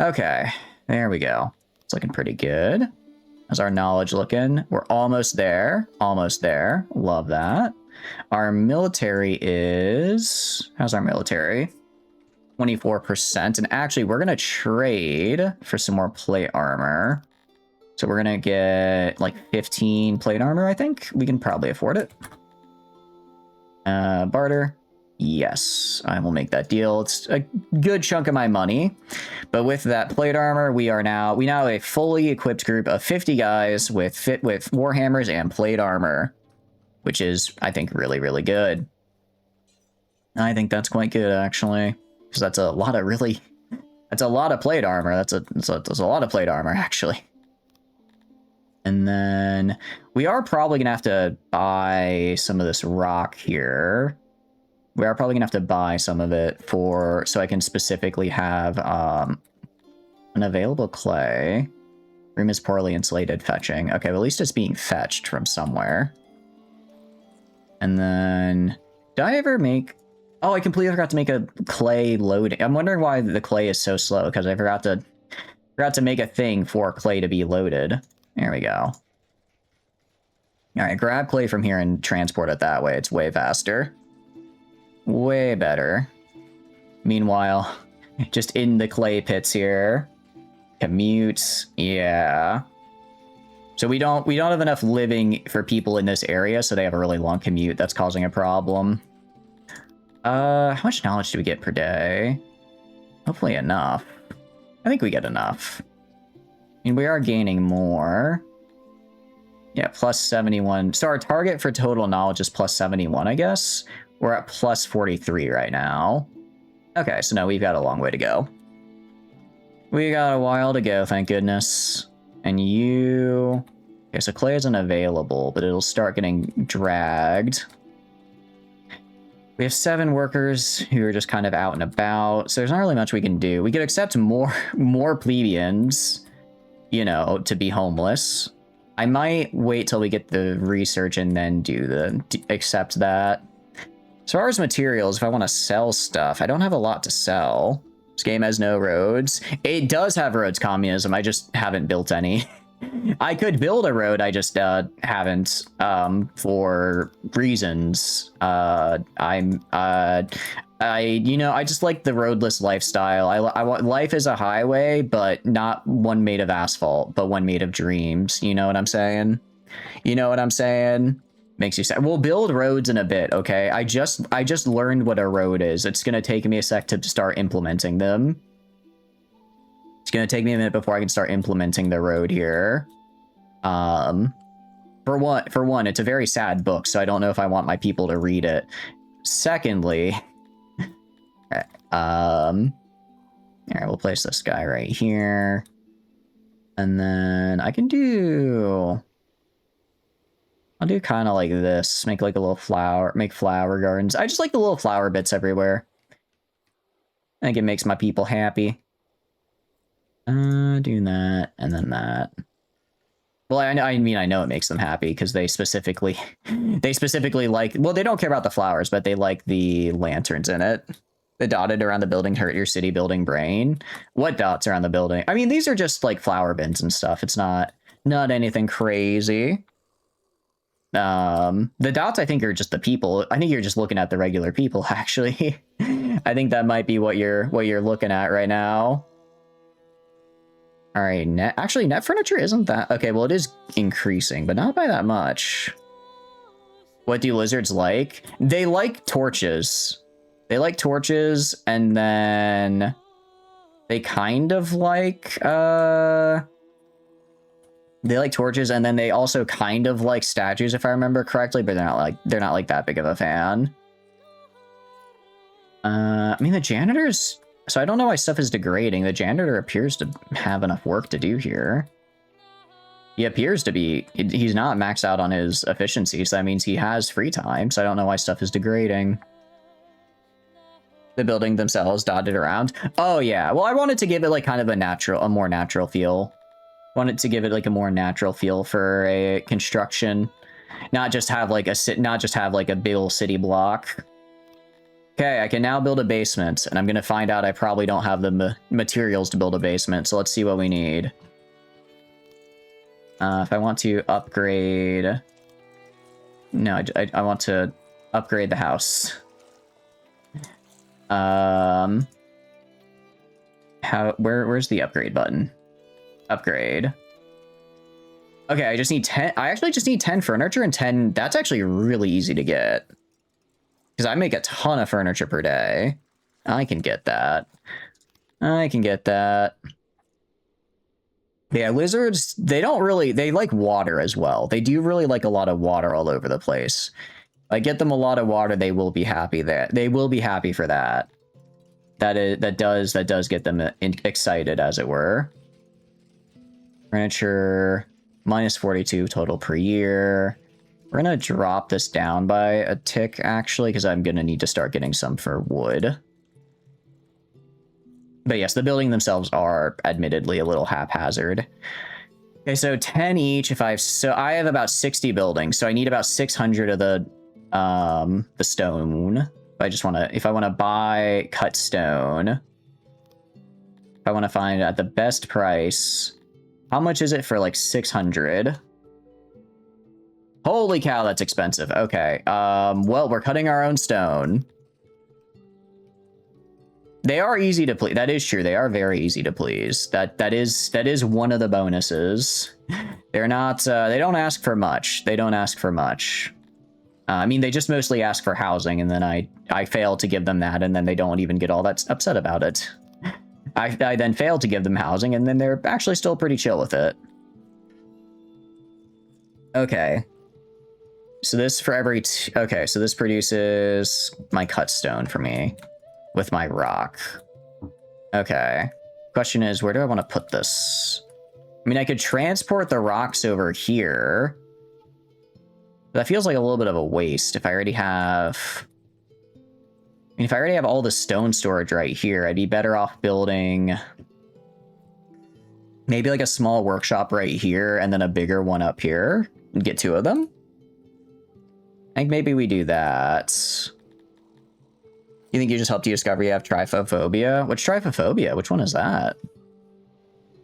S1: Okay, there we go. It's looking pretty good. How's our knowledge looking? We're almost there. Almost there. Love that. Our military is... How's our military? 24%. And actually, we're going to trade for some more plate armor. So we're going to get like 15 plate armor, I think. We can probably afford it. Barter. Yes, I will make that deal. It's a good chunk of my money. But with that plate armor, we now have a fully equipped group of 50 guys with warhammers and plate armor, which is, I think, really, really good. I think that's quite good, actually, because that's a lot of plate armor. That's a lot of plate armor, actually. And then we are probably gonna have to buy some of this rock here. We are probably gonna have to buy some of it so I can specifically have an available clay. Room is poorly insulated, fetching. Okay, well, at least it's being fetched from somewhere. And then, did I ever make... Oh, I completely forgot to make a clay loading. I'm wondering why the clay is so slow, because I forgot to make a thing for clay to be loaded. There we go. All right, grab clay from here and transport it that way. It's way faster. Way better. Meanwhile, just in the clay pits here. Commute, yeah. So we don't have enough living for people in this area, so they have a really long commute. That's causing a problem. How much knowledge do we get per day? Hopefully enough. I think we get enough. I mean, we are gaining more. Yeah, plus 71. So our target for total knowledge is plus 71, I guess. We're at plus 43 right now. Okay, so no, we've got a long way to go. We got a while to go, thank goodness. And you... Okay, so clay isn't available, but it'll start getting dragged. We have 7 workers who are just kind of out and about, so there's not really much we can do. We could accept more plebeians, you know, to be homeless. I might wait till we get the research and then accept that. As far as materials, if I want to sell stuff, I don't have a lot to sell. This game has no roads. It does have roads, communism. I just haven't built any. I could build a road, I just haven't, for reasons. I just like the roadless lifestyle. I want life is a highway, but not one made of asphalt, but one made of dreams. You know what I'm saying? You know what I'm saying? Makes you sad. We'll build roads in a bit, okay? I just learned what a road is. It's gonna take me a sec to start implementing them. It's gonna take me a minute before I can start implementing the road here. For one, it's a very sad book, so I don't know if I want my people to read it. Secondly, all right, we'll place this guy right here, and then I'll do kind of like this, make like a little make flower gardens. I just like the little flower bits everywhere. I think it makes my people happy. Do that, and then that. Well, I mean, I know it makes them happy because they specifically like, well, they don't care about the flowers, but they like the lanterns in it. The dotted around the building hurt your city building brain. What dots around the building? I mean, these are just like flower bins and stuff. It's not anything crazy. The dots, I think, are just the people. I think you're just looking at the regular people, actually. I think that might be what you're looking at right now. All right, net furniture isn't that... Okay, well, it is increasing, but not by that much. What do lizards like? They like torches. They like torches, and then they kind of like, They like torches, and then they also kind of like statues, if I remember correctly, but they're not like that big of a fan. I mean, the janitors... So I don't know why stuff is degrading. The janitor appears to have enough work to do here. He appears to be... He's not maxed out on his efficiency, so that means he has free time, so I don't know why stuff is degrading. The building themselves dotted around. Oh, yeah. Well, I wanted to give it, like, kind of a more natural feel. Wanted to give it, like, a more natural feel for a construction. Not just have, like, a big old city block. Okay, I can now build a basement, and I'm going to find out I probably don't have the materials to build a basement, so let's see what we need. If I want to upgrade... No, I want to upgrade the house. Where's the upgrade button? Upgrade. Okay, I just need 10... I actually just need 10 furniture, and 10... That's actually really easy to get. Because I make a ton of furniture per day. I can get that. I can get that. Yeah, lizards, they don't really... They like water as well. They do really like a lot of water all over the place. I get them a lot of water, they will be happy there. They will be happy for that. That does get them excited, as it were. Furniture, minus 42 total per year. We're going to drop this down by a tick, actually, because I'm going to need to start getting some for wood. But yes, the building themselves are admittedly a little haphazard. Okay, so 10 each. So I have about 60 buildings, so I need about 600 of the stone. If I want to buy cut stone, if I want to find at the best price, how much is it for like 600? Holy cow, that's expensive. Okay. Well, we're cutting our own stone. They are easy to please. That is true. They are very easy to please. That is one of the bonuses. They're not, they don't ask for much. They don't ask for much. I mean, they just mostly ask for housing, and then I fail to give them that, and then they don't even get all that upset about it. I then fail to give them housing, and then they're actually still pretty chill with it. Okay. So this for every... Okay, so this produces my cut stone for me with my rock. Okay. Question is, where do I want to put this? I mean, I could transport the rocks over here. That feels like a little bit of a waste if I already have... I mean, if I already have all the stone storage right here, I'd be better off building... maybe like a small workshop right here and then a bigger one up here. And get 2 of them. I think maybe we do that. You think you just helped you discover you have trypophobia? What's trypophobia? Which one is that?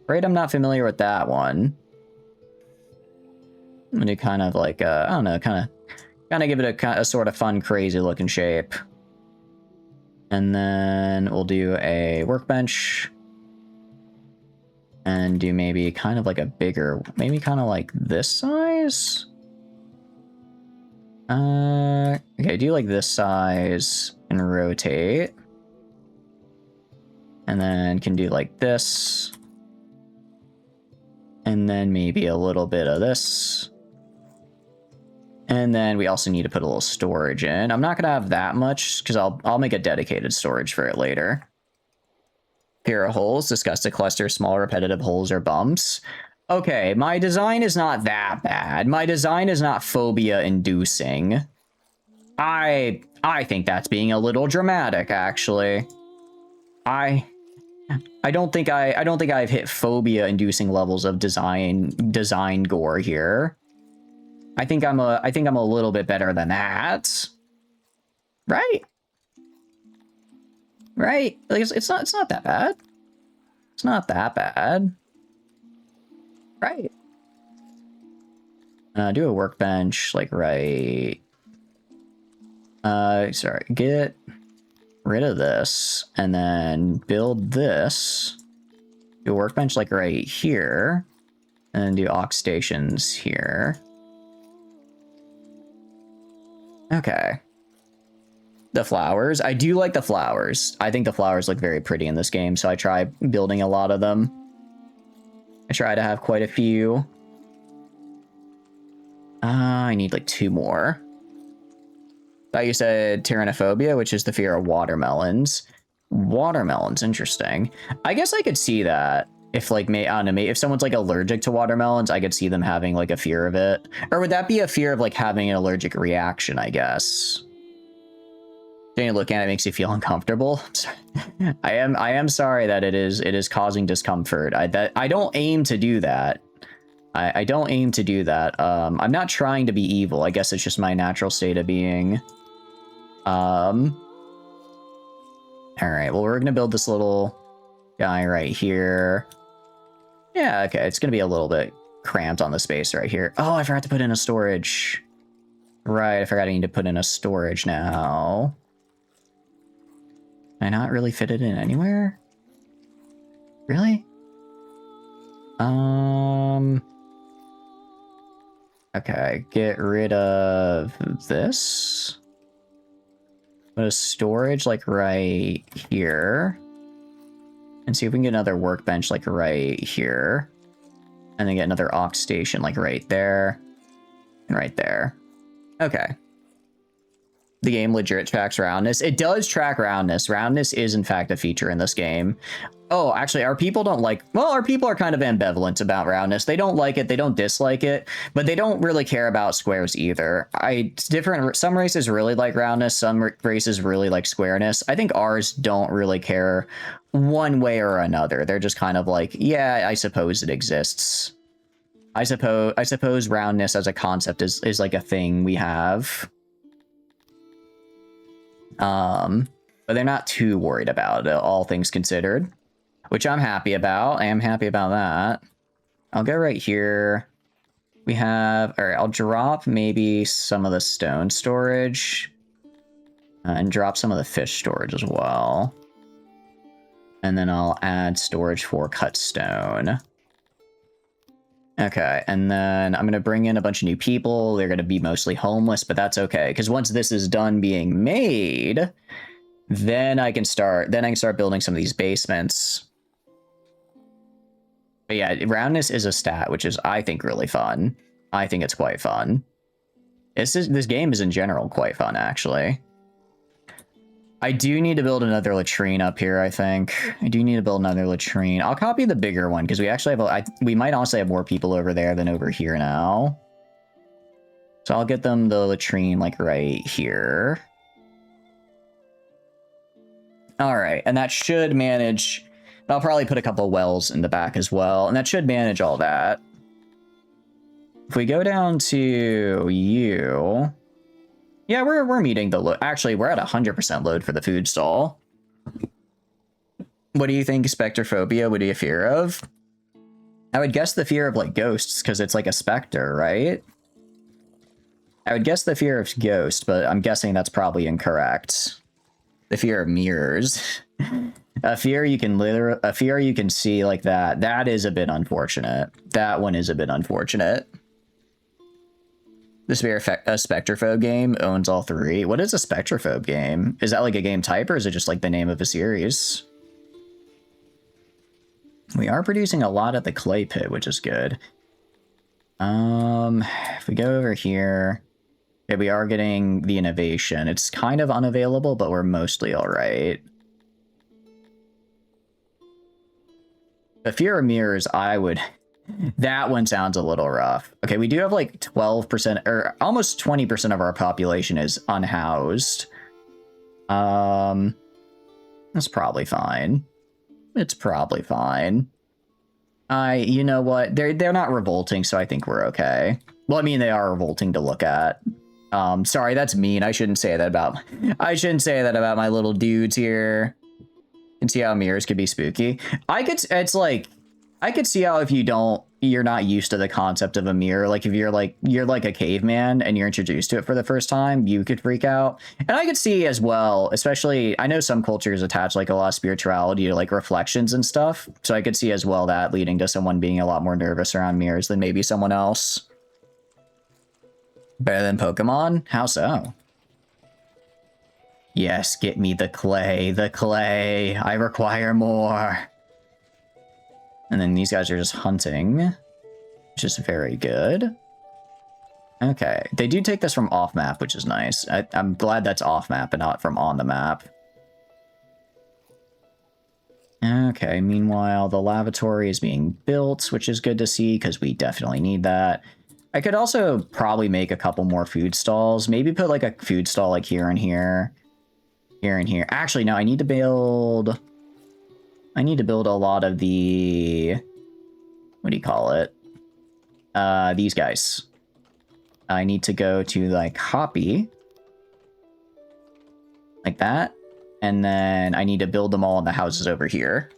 S1: Right, I'm not familiar with that one. I'm gonna kind of like, I don't know, kind of give it a sort of fun, crazy looking shape. And then we'll do a workbench. And do maybe kind of like a bigger, maybe kind of like this size? Okay, do like this size and rotate. And then can do like this. And then maybe a little bit of this. And then we also need to put a little storage in. I'm not gonna have that much because I'll make a dedicated storage for it later. Pair of holes, discuss a cluster, small repetitive holes or bumps. Okay, my design is not that bad. My design is not phobia-inducing. I think that's being a little dramatic, actually. I don't think I've hit phobia-inducing levels of design gore here. I think I'm a little bit better than that. Right? Right? Like it's not that bad. It's not that bad. Right. Do a workbench, like right. Sorry, get rid of this and then build this. Do a workbench like right here. And then do aux stations here. Okay. The flowers. I do like the flowers. I think the flowers look very pretty in this game, so I try building a lot of them. I try to have quite a few. I need like 2 more. Thought you said tyrannophobia, which is the fear of watermelons. Watermelons, interesting. I guess I could see that. If like, I don't know, if someone's like allergic to watermelons, I could see them having like a fear of it. Or would that be a fear of like having an allergic reaction, I guess? Jane, looking at it makes you feel uncomfortable. I am sorry that it is causing discomfort. I don't aim to do that. I don't aim to do that. I'm not trying to be evil. I guess it's just my natural state of being. All right, well, we're gonna build this little guy right here. Yeah, okay, it's gonna be a little bit cramped on the space right here. Oh, I forgot to put in a storage. Right, I forgot I need to put in a storage now. Can I not really fit it in anywhere? Really? Okay, get rid of this. Put a storage like right here. And see if we can get another workbench like right here. And then get another aux station like right there. And right there. Okay. The game legit tracks roundness. It does track roundness. Roundness is in fact a feature in this game. Oh, actually, our people don't like... Well, our people are kind of ambivalent about roundness. They don't like it, they don't dislike it, but they don't really care about squares either. Some races really like roundness, some races really like squareness. I think ours don't really care one way or another. They're just kind of like, yeah, I suppose it exists. I suppose roundness as a concept is like a thing we have. But they're not too worried about it, all things considered. Which I'm happy about. I am happy about that. I'll go right here. We have... Alright, I'll drop maybe some of the stone storage. And drop some of the fish storage as well. And then I'll add storage for cut stone. Okay, and then I'm going to bring in a bunch of new people. They're going to be mostly homeless, but that's okay. Because once this is done being made, then I can start building some of these basements. But yeah, roundness is a stat, which is, I think, really fun. I think it's quite fun. This game is in general quite fun, actually. I do need to build another latrine up here, I think. I do need to build another latrine. I'll copy the bigger one, because we actually have... we might honestly have more people over there than over here now. So I'll get them the latrine, like, right here. Alright, and that should manage... I'll probably put a couple of wells in the back as well, and that should manage all that. If we go down to you... Yeah, we're meeting the load. Actually, we're at 100% load for the food stall. What do you think spectrophobia would be a fear of? I would guess the fear of, like, ghosts, because it's like a specter, right? I would guess the fear of ghosts, but I'm guessing that's probably incorrect. The fear of mirrors. A fear you can see like that. That is a bit unfortunate. That one is a bit unfortunate. This being a Spectrophobe game owns all 3. What is a Spectrophobe game? Is that like a game type, or is it just like the name of a series? We are producing a lot at the clay pit, which is good. If we go over here, yeah, we are getting the innovation. It's kind of unavailable, but we're mostly all right. The fear of mirrors, that one sounds a little rough. Okay, we do have like 12%, or almost 20% of our population is unhoused. That's probably fine. It's probably fine. You know what? They're not revolting, so I think we're okay. Well, I mean, they are revolting to look at. Sorry, that's mean. I shouldn't say that about my little dudes here. And see how mirrors could be spooky. I could see how if you're not used to the concept of a mirror, like if you're like a caveman and you're introduced to it for the first time, you could freak out. And I could see as well, especially, I know some cultures attach like a lot of spirituality to like reflections and stuff. So I could see as well that leading to someone being a lot more nervous around mirrors than maybe someone else. Better than Pokemon? How so? Yes, get me the clay, I require more. And then these guys are just hunting, which is very good. Okay, they do take this from off map, which is nice. I'm glad that's off map and not from on the map. Okay, meanwhile, the lavatory is being built, which is good to see because we definitely need that. I could also probably make a couple more food stalls. Maybe put like a food stall like here and here. Here and here. Actually, no, I need to build a lot of the... What do you call it? These guys. I need to go to like copy. Like that. And then I need to build them all in the houses over here.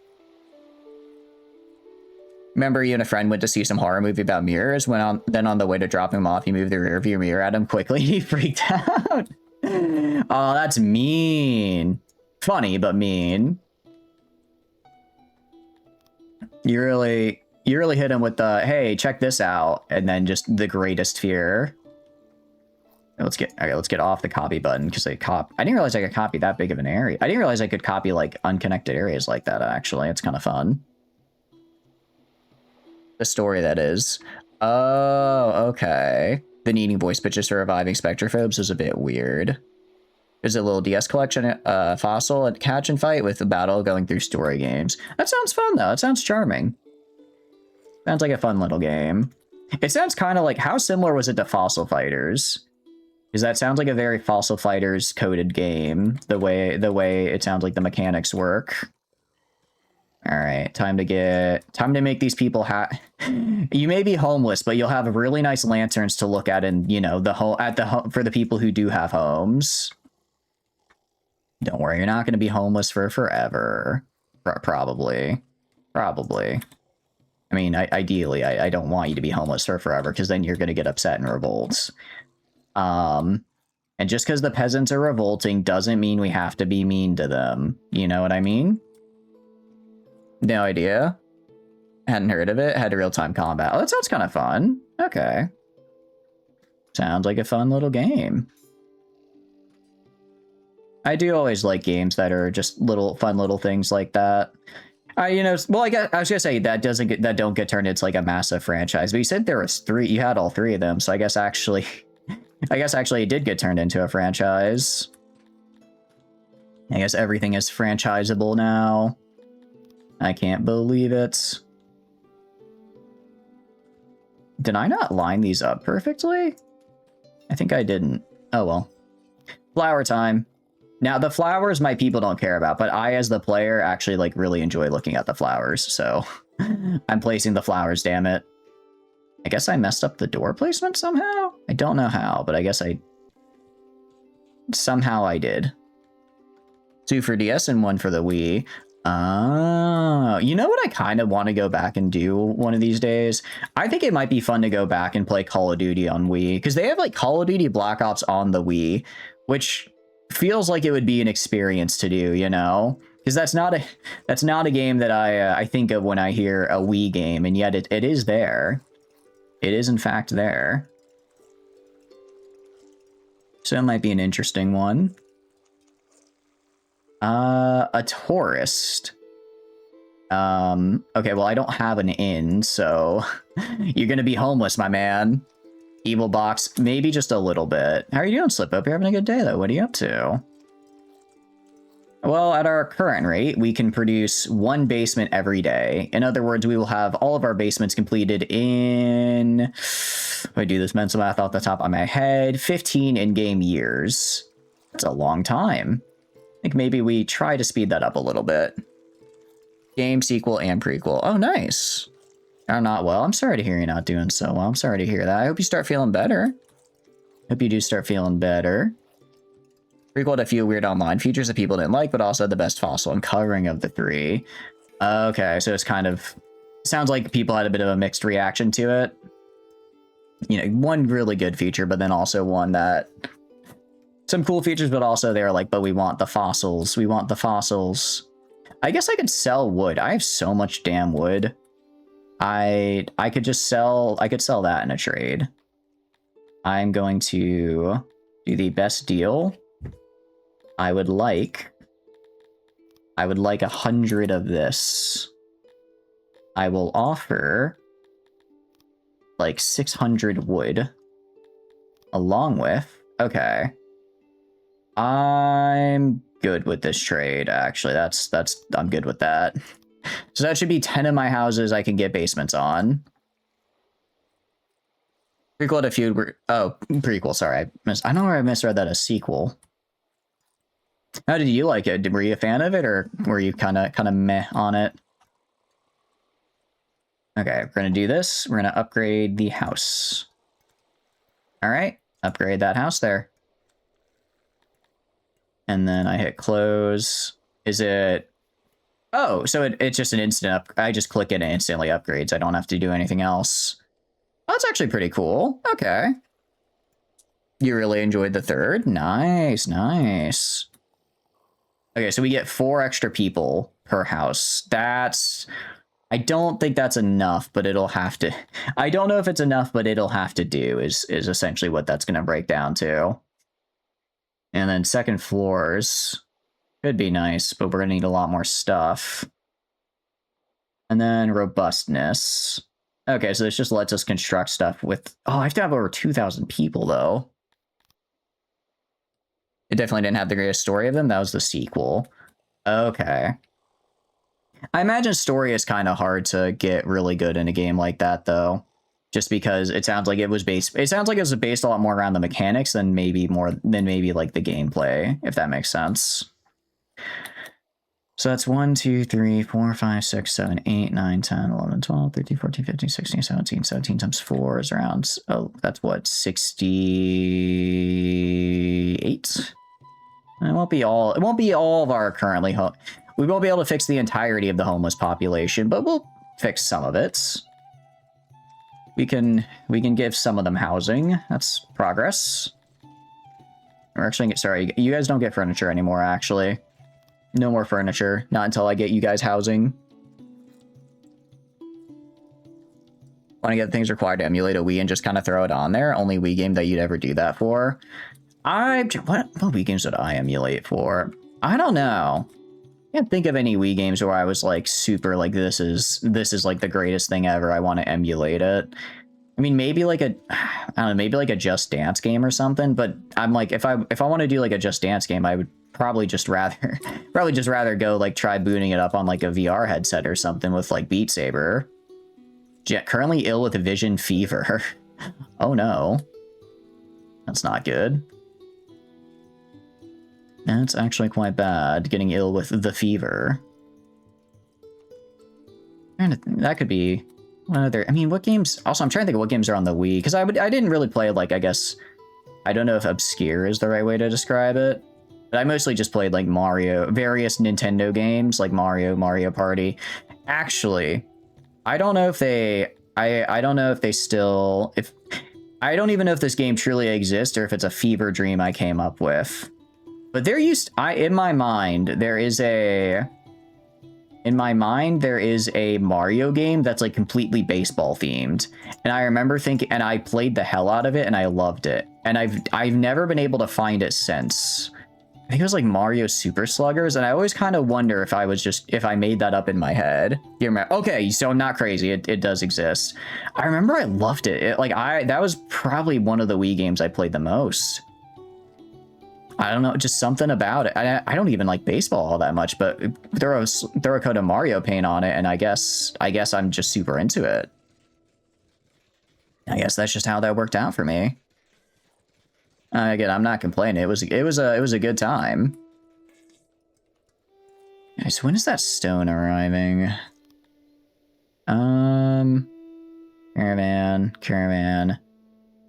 S1: Remember, you and a friend went to see some horror movie about mirrors? Then on the way to drop him off, you moved the rear view mirror at him quickly. He freaked out. Oh, that's mean. Funny, but mean. You really hit him with the, hey, check this out, and then just the greatest fear. Let's get off the copy button because I didn't realize I could copy that big of an area. I didn't realize I could copy like unconnected areas like that, actually. It's kind of fun. The story, that is. Oh, okay. The needing voice pitches for reviving spectrophobes is a bit weird. There's a little DS collection fossil and catch and fight with the battle going through story games. That sounds fun, though. It sounds charming. Sounds like a fun little game. It sounds kind of like, how similar was it to Fossil Fighters? Because that sounds like a very Fossil Fighters coded game, the way it sounds like the mechanics work. All right, time to make these people You may be homeless, but you'll have really nice lanterns to look at, and you know for the people who do have homes. Don't worry, you're not going to be homeless for forever. Probably. I mean, ideally, I don't want you to be homeless for forever, because then you're going to get upset and revolt. And just because the peasants are revolting doesn't mean we have to be mean to them. You know what I mean? No idea. Hadn't heard of it. Had real-time combat. Oh, that sounds kind of fun. Okay. Sounds like a fun little game. I do always like games that are just fun little things like that. I was gonna say that don't get turned into like a massive franchise. But you said there was 3. You had all 3 of them, so I guess actually it did get turned into a franchise. I guess everything is franchisable now. I can't believe it. Did I not line these up perfectly? I think I didn't. Oh well. Flower time. Now, the flowers my people don't care about, but I, as the player, actually like really enjoy looking at the flowers, so I'm placing the flowers, damn it. I guess I messed up the door placement somehow? I don't know how, but I guess somehow I did. 2 for DS and 1 for the Wii. Oh, you know what I kind of want to go back and do one of these days? I think it might be fun to go back and play Call of Duty on Wii, because they have like Call of Duty Black Ops on the Wii, which feels like it would be an experience to do, you know? Because that's not a game that I think of when I hear a Wii game, and yet it is there. It is in fact there. So it might be an interesting one. A tourist. Okay, well, I don't have an inn, so you're gonna be homeless, my man. Evil box, maybe just a little bit. How are you doing, Slip Up? You're having a good day, though. What are you up to? Well, at our current rate, we can produce 1 basement every day. In other words, we will have all of our basements completed in... If I do this mental math off the top of my head, 15 in-game years. That's a long time. I think maybe we try to speed that up a little bit. Game, sequel, and prequel. Oh, nice. Are not well. I'm sorry to hear you're not doing so well. I'm sorry to hear that. I hope you start feeling better. Hope you do start feeling better. Prequel had a few weird online features that people didn't like, but also the best fossil uncovering of the 3. Okay, so it's kind of... Sounds like people had a bit of a mixed reaction to it. You know, one really good feature, but then also one that... Some cool features, but also they're like, but we want the fossils. We want the fossils. I guess I could sell wood. I have so much damn wood. I could just sell... I could sell that in a trade. I'm going to do the best deal. I would like 100 of this. I will offer like 600 wood. Along with, okay. I'm good with this trade, actually. I'm good with that. So that should be 10 of my houses I can get basements on. Prequel to feud. Oh, prequel. Sorry, I know where I misread that as sequel. How did you like it? Were you a fan of it, or were you kind of meh on it? Okay, we're gonna do this. We're gonna upgrade the house. All right, upgrade that house there. And then I hit close. Is it? Oh, so it's just an instant up. I just click it and it instantly upgrades. I don't have to do anything else. Oh, that's actually pretty cool. Okay. You really enjoyed the third? Nice, nice. Okay, so we get 4 extra people per house. I don't think that's enough, but it'll have to. I don't know if it's enough, but it'll have to do is essentially what that's going to break down to. And then second floors could be nice, but we're going to need a lot more stuff. And then robustness. Okay, so this just lets us construct stuff with... Oh, I have to have over 2,000 people, though. It definitely didn't have the greatest story of them. That was the sequel. Okay. I imagine story is kind of hard to get really good in a game like that, though. Just because it sounds like it was based... It sounds like it was based a lot more around the mechanics than maybe like the gameplay, if that makes sense. So that's 1, 2, 3, 4, 5, 6, 7, 8, 9, 10, 11, 12, 13, 14, 15, 16, 17. 17 times 4 is around... Oh, that's what? 68? It won't be all of our currently... We won't be able to fix the entirety of the homeless population, but we'll fix some of it. We can give some of them housing. That's progress. We're actually... Sorry, you guys don't get furniture anymore, actually. No more furniture. Not until I get you guys housing. Want to get things required to emulate a Wii and just kind of throw it on there? Only Wii game that you'd ever do that for? What Wii games did I emulate for? I don't know. I can't think of any Wii games where I was like super like this is like the greatest thing ever. I want to emulate it. I mean, maybe like I don't know, maybe like a Just Dance game or something. But I'm like, if I want to do like a Just Dance game, I would probably just rather go like try booting it up on like a VR headset or something with like Beat Saber. Currently ill with vision fever. Oh no, that's not good. That's actually quite bad, getting ill with the fever. And that could be one other... I mean, what games... Also, I'm trying to think of what games are on the Wii, because I didn't really play, like, I guess... I don't know if obscure is the right way to describe it. But I mostly just played, like, Mario... Various Nintendo games, like Mario Party. Actually, I don't know if they... I don't know if they still... I don't even know if this game truly exists, or if it's a fever dream I came up with. But in my mind, there is a Mario game that's like completely baseball themed. And I remember thinking, and I played the hell out of it and I loved it. And I've never been able to find it since. I think it was like Mario Super Sluggers. And I always kind of wonder if I made that up in my head. You remember? Okay, so I'm not crazy. It does exist. I remember I loved it. That was probably one of the Wii games I played the most. I don't know, just something about it. I don't even like baseball all that much, but throw a coat of Mario paint on it, and I guess I'm just super into it. I guess that's just how that worked out for me. Again, I'm not complaining. It was a good time. Okay, so when is that stone arriving?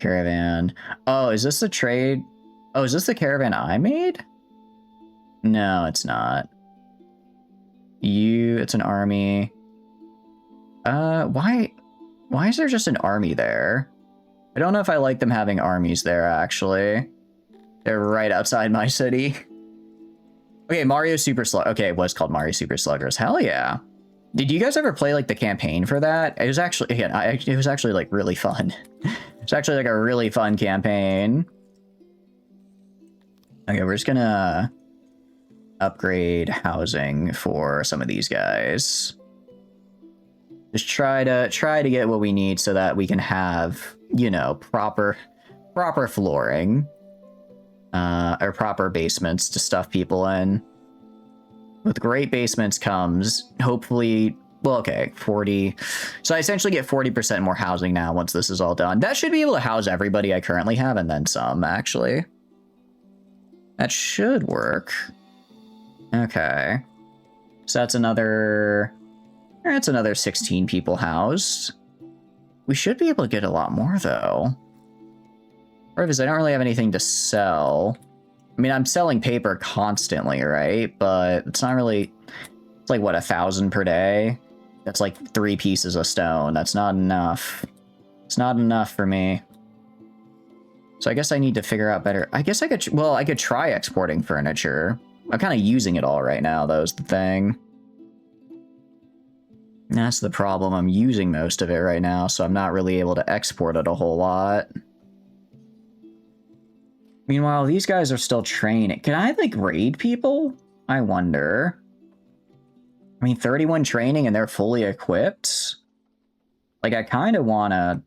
S1: Caravan. Oh, is this the trade? Oh, is this the caravan I made? No, it's not. It's an army. Why is there just an army there? I don't know if I like them having armies there, actually. They're right outside my city. Okay, Mario Super Slug. Okay, it was called Mario Super Sluggers. Hell yeah. Did you guys ever play, like, the campaign for that? It was actually, again, it was actually, like, really fun. It's actually, like, a really fun campaign. Okay, we're just gonna upgrade housing for some of these guys. Just try to get what we need so that we can have, you know, proper proper flooring, or proper basements to stuff people in. With great basements comes, hopefully, well, okay, 40. So I essentially get 40% more housing now once this is all done. That should be able to house everybody I currently have and then some, actually. That should work. Okay. So that's another 16 people housed. We should be able to get a lot more, though. Or because I don't really have anything to sell. I mean, I'm selling paper constantly, right? But it's not really... It's like, what, 1,000 per day? That's like 3 pieces of stone. That's not enough. It's not enough for me. So I guess I need to figure out better... I guess I could... Well, I could try exporting furniture. I'm kind of using it all right now, though, is the thing. That's the problem. I'm using most of it right now, so I'm not really able to export it a whole lot. Meanwhile, these guys are still training. Can I, like, raid people? I wonder. I mean, 31 training and they're fully equipped? Like, I kind of want to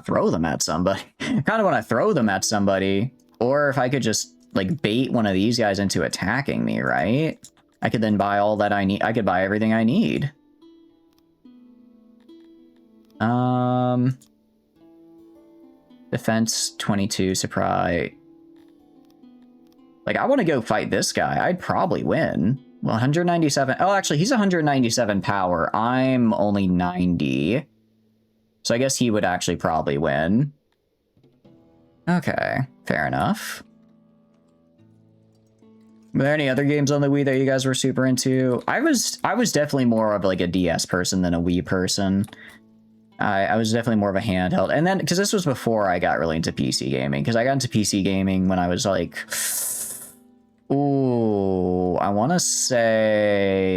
S1: throw them at somebody. I kind of want to throw them at somebody. Or if I could just, like, bait one of these guys into attacking me, right? I could then buy all that I need. I could buy everything I need. Defense 22, surprise. Like, I want to go fight this guy. I'd probably win. Well, 197. Oh, actually, he's 197 power. I'm only 90. So I guess he would actually probably win. Okay, fair enough. Were there any other games on the Wii that you guys were super into? I was definitely more of like a DS person than a Wii person. I was definitely more of a handheld. And then, because this was before I got really into PC gaming. Because I got into PC gaming when I was like... Ooh, I want to say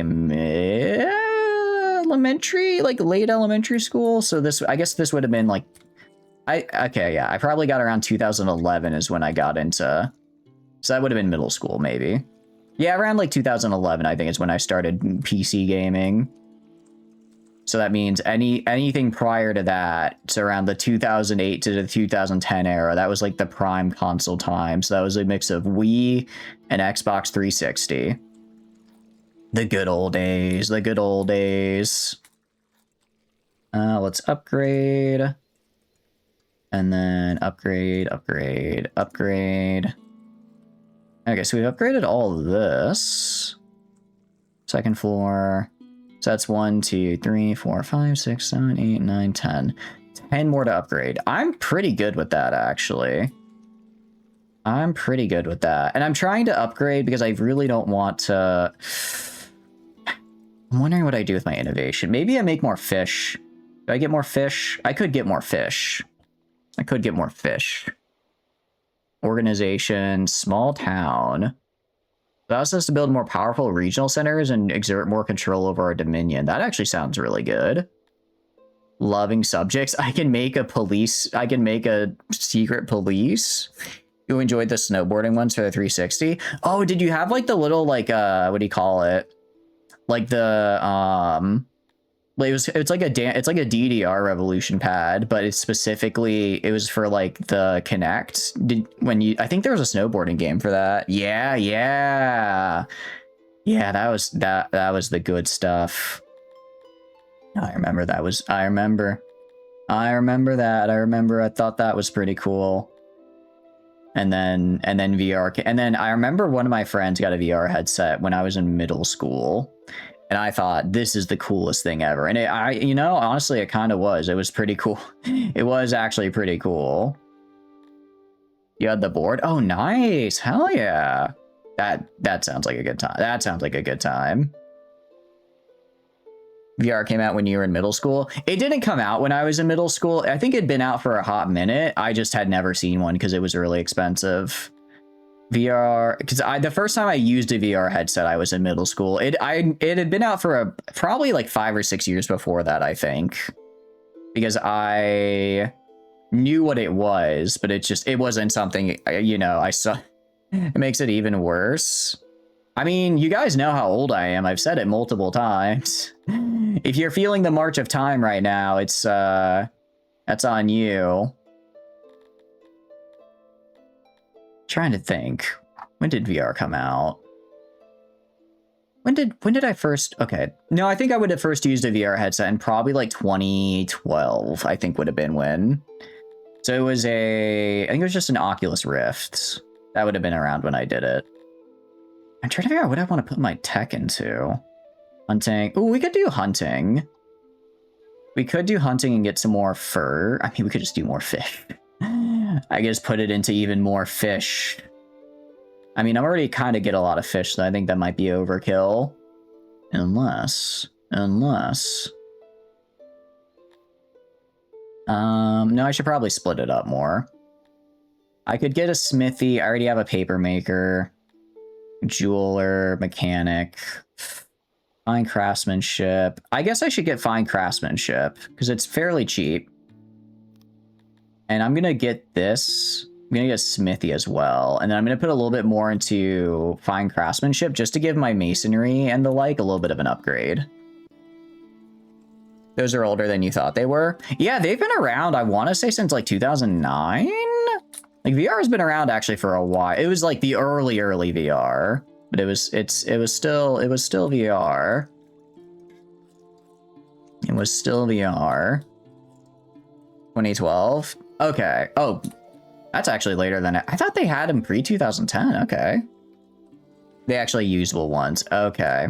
S1: elementary, like late elementary school. So this, I guess this would have been like, okay, yeah, I probably got around 2011 is when I got into, so that would have been middle school maybe. Yeah, around like 2011, I think is when I started PC gaming. So that means anything prior to that, so around the 2008 to the 2010 era, that was like the prime console time. So that was a mix of Wii and Xbox 360. The good old days, the good old days. Let's upgrade. And then upgrade. Okay, so we've upgraded all of this. Second floor. So that's 1, 2, 3, 4, 5, 6, 7, 8, 9, 10. 10 more to upgrade. I'm pretty good with that, actually. I'm pretty good with that. And I'm trying to upgrade because I really don't want to... I'm wondering what I do with my innovation. Maybe I make more fish. Do I get more fish? I could get more fish. Organization, small town. It allows us to build more powerful regional centers and exert more control over our dominion. That actually sounds really good. Loving subjects. I can make a secret police. You enjoyed the snowboarding ones for the 360? Oh, did you have like the little like what do you call it? Like the it's like a DDR revolution pad, but it's specifically it was for like the Kinect. I think there was a snowboarding game for that. Yeah, that was the good stuff. I remember that. I thought that was pretty cool. And then VR, and then I remember one of my friends got a VR headset when I was in middle school. And I thought, this is the coolest thing ever. And honestly, it kind of was. It was pretty cool. It was actually pretty cool. You had the board? Oh, nice. Hell yeah. That sounds like a good time. VR came out when you were in middle school. It didn't come out when I was in middle school. I think it'd been out for a hot minute. I just had never seen one because it was really expensive. VR, because the first time I used a VR headset, I was in middle school. It had been out for probably like 5 or 6 years before that, I think, because I knew what it was, but it wasn't something, I saw. It makes it even worse. I mean, you guys know how old I am. I've said it multiple times. If you're feeling the march of time right now, that's on you. Trying to think. When did VR come out? When did I first... Okay. No, I think I would have first used a VR headset in probably like 2012, I think would have been when. So it was I think it was just an Oculus Rift. That would have been around when I did it. I'm trying to figure out what I want to put my tech into. Hunting. Ooh, we could do hunting. We could do hunting and get some more fur. I mean, we could just do more fish. I guess put it into even more fish. I mean, I'm already kind of get a lot of fish, so I think that might be overkill. Unless... No, I should probably split it up more. I could get a smithy. I already have a paper maker. Jeweler, mechanic. Fine craftsmanship. I guess I should get fine craftsmanship, because it's fairly cheap. And I'm going to get this... I'm going to get smithy as well. And then I'm going to put a little bit more into fine craftsmanship just to give my masonry and the like a little bit of an upgrade. Those are older than you thought they were. Yeah, they've been around, I want to say, since like 2009? Like VR has been around actually for a while. It was like the early VR, but it was still VR. It was still VR. 2012. Okay. Oh, that's actually later than I thought they had them pre-2010. Okay. They actually usable ones. Okay.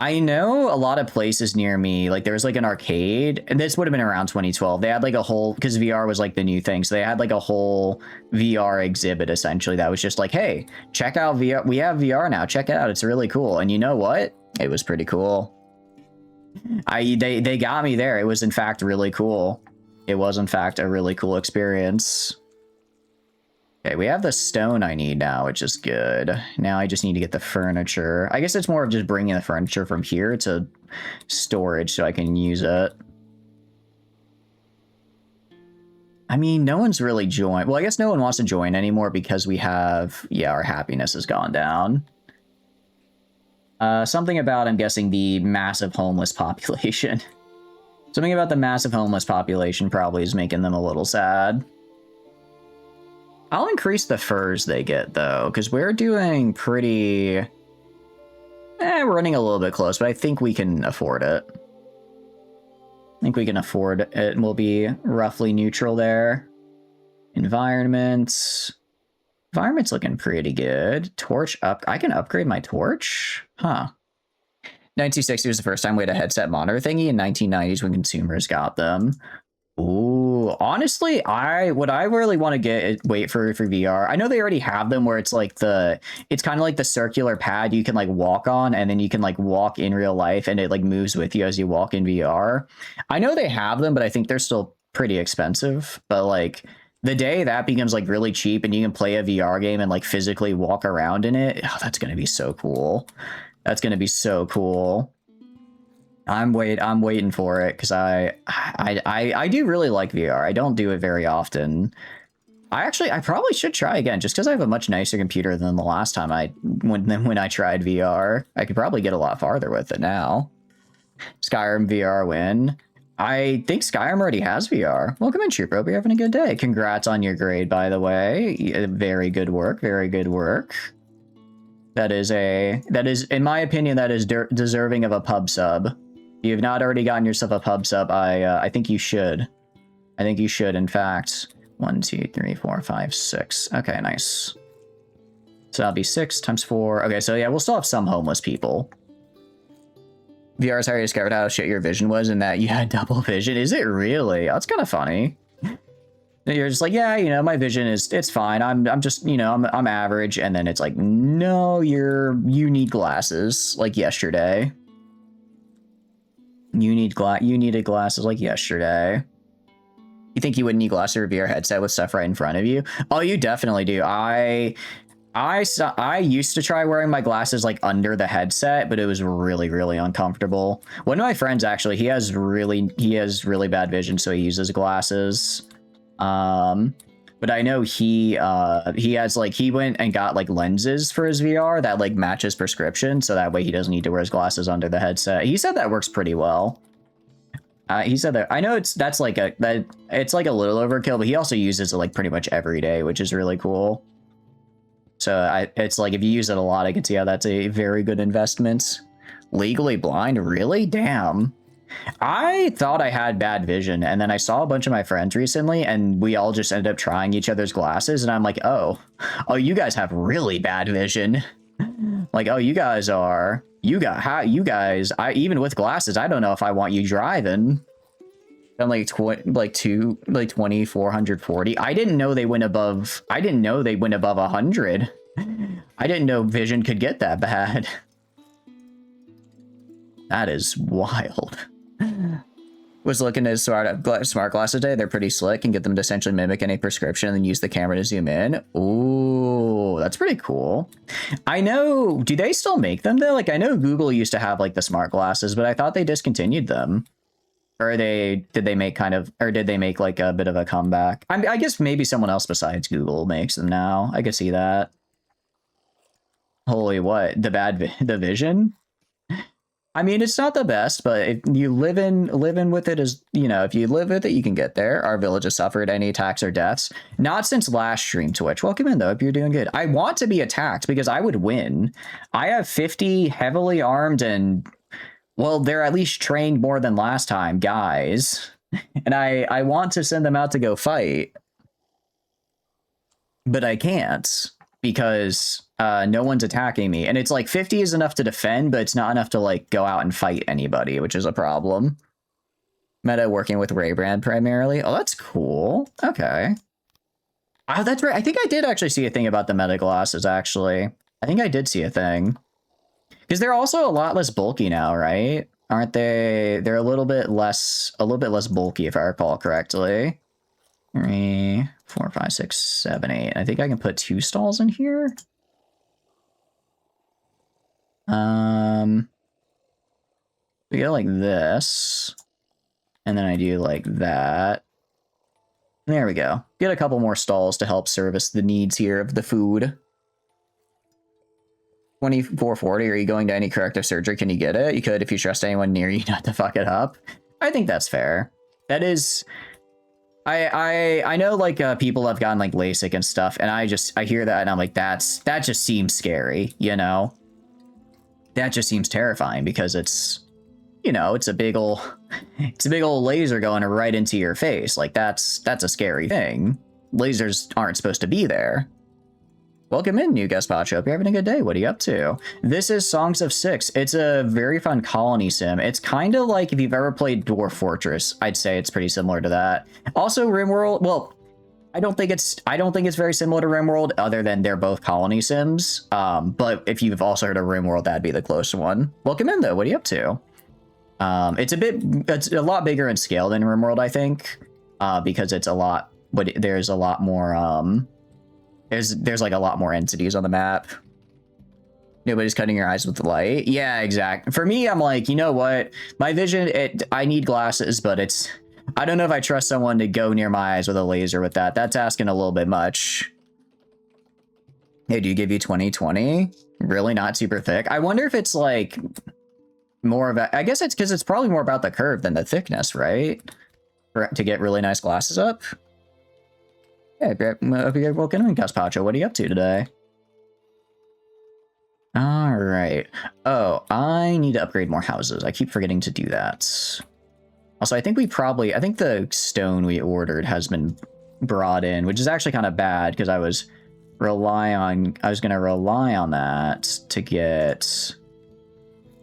S1: I know a lot of places near me, like there was like an arcade, and this would have been around 2012. They had like a whole, because VR was like the new thing. So they had like a whole VR exhibit essentially that was just like, hey, check out VR. We have VR now. Check it out. It's really cool. And you know what? It was pretty cool. They got me there. It was in fact really cool. It was in fact a really cool experience. Okay, we have the stone I need now, which is good. Now I just need to get the furniture. I guess it's more of just bringing the furniture from here to storage so I can use it. I mean, no one's really joined. Well, I guess no one wants to join anymore because we have... Yeah, our happiness has gone down. Something about, I'm guessing, the massive homeless population. Something about the massive homeless population probably is making them a little sad. I'll increase the furs they get, though, because we're doing pretty... we're running a little bit close, but I think we can afford it. I think we can afford it, and we'll be roughly neutral there. Environment. Environment's looking pretty good. Torch up. I can upgrade my torch? Huh. 1960 was the first time we had a headset monitor thingy. In 1990s when consumers got them. Ooh, honestly, what I really want to get is wait for VR. I know they already have them where it's like it's kind of like the circular pad you can like walk on, and then you can like walk in real life and it like moves with you as you walk in VR. I know they have them, but I think they're still pretty expensive. But like the day that becomes like really cheap and you can play a VR game and like physically walk around in it, oh, that's gonna be so cool. That's gonna be so cool. I'm waiting for it because I do really like VR. I don't do it very often. I probably should try again just because I have a much nicer computer than the last time when I tried VR. I could probably get a lot farther with it now. Skyrim VR win. I think Skyrim already has VR. Welcome in, Trooper. Hope you're having a good day. Congrats on your grade, by the way. Very good work. Very good work. That is, in my opinion, that is deserving of a pub sub. If you have not already gotten yourself a pub sub, I think you should. I think you should, in fact. 1, 2, 3, 4, 5, 6. Okay, nice. So that'll be 6 times 4. Okay, so yeah, we'll still have some homeless people. VR is how you discovered how shit your vision was and that you had double vision. Is it really? That's kind of funny. You're just like, yeah, you know, my vision it's fine. I'm just, you know, I'm average. And then it's like, no, you need glasses like yesterday. You needed glasses like yesterday. You think you wouldn't need glasses or VR headset with stuff right in front of you? Oh, you definitely do. I used to try wearing my glasses like under the headset, but it was really, really uncomfortable. One of my friends actually, he has really bad vision, so he uses glasses. But I know he has like, he went and got like lenses for his VR that like match his prescription, so that way he doesn't need to wear his glasses under the headset. He said that works pretty well. He said that, I know it's like a little overkill, but he also uses it like pretty much every day, which is really cool. So it's like if you use it a lot, I can see how that's a very good investment. Legally blind? Really? Damn. I thought I had bad vision, and then I saw a bunch of my friends recently, and we all just ended up trying each other's glasses, and I'm like, oh, you guys have really bad vision. Like, oh, you guys, even with glasses, I don't know if I want you driving. I'm like 2440. I didn't know they went above 100. I didn't know vision could get that bad. That is wild. Was looking at smart glasses today. They're pretty slick and get them to essentially mimic any prescription and then use the camera to zoom in. Ooh, that's pretty cool. I know, do they still make them though? Like I know Google used to have like the smart glasses, but I thought they discontinued them. Or did they make like a bit of a comeback? I guess maybe someone else besides Google makes them now. I could see that. Holy what? The vision? I mean, it's not the best, but if you live in with it as, you know, if you live with it, you can get there. Our village has suffered any attacks or deaths. Not since last stream, Twitch. Welcome in, though. Hope you're doing good. I want to be attacked because I would win. I have 50 heavily armed and, well, they're at least trained more than last time, guys. And I want to send them out to go fight. But I can't because no one's attacking me. And it's like 50 is enough to defend, but it's not enough to like go out and fight anybody, which is a problem. Meta working with Raybrand primarily. Oh, that's cool. Okay. Oh, that's right. I think I did actually see a thing about the meta glasses, actually. I think I did see a thing. Because they're also a lot less bulky now, right? Aren't they? They're a little bit less bulky, if I recall correctly. 3, 4, 5, 6, 7, 8. I think I can put 2 stalls in here. We go like this, and then I do like that. There we go. Get a couple more stalls to help service the needs here of the food. 2440, are you going to any corrective surgery? Can you get it? You could if you trust anyone near you not to fuck it up. I think that's fair. That is... I know like people have gotten like LASIK and stuff, and I hear that and I'm like, that just seems scary, you know? That just seems terrifying because it's, you know, it's a big old laser going right into your face. Like that's a scary thing. Lasers aren't supposed to be there. Welcome in, new guest Pacho. Hope you're having a good day. What are you up to? This is Songs of Six. It's a very fun colony sim. It's kind of like if you've ever played Dwarf Fortress. I'd say it's pretty similar to that. Also, RimWorld. Well, I don't think it's very similar to RimWorld, other than they're both colony sims. But if you've also heard of RimWorld, that'd be the closest one. Welcome in, though. What are you up to? It's a lot bigger in scale than RimWorld, I think, because it's a lot. But there's a lot more. There's like a lot more entities on the map. Nobody's cutting your eyes with the light. Yeah, exactly. For me, I'm like, you know what? My vision, I need glasses, but it's... I don't know if I trust someone to go near my eyes with a laser with that. That's asking a little bit much. Hey, do you give you 20/20? Really not super thick? I wonder if it's like more of a... I guess it's because it's probably more about the curve than the thickness, right? To get really nice glasses up. Hey, welcome in, Gaspacho. What are you up to today? All right. Oh, I need to upgrade more houses. I keep forgetting to do that. Also, I think the stone we ordered has been brought in, which is actually kind of bad because I was going to rely on that to get...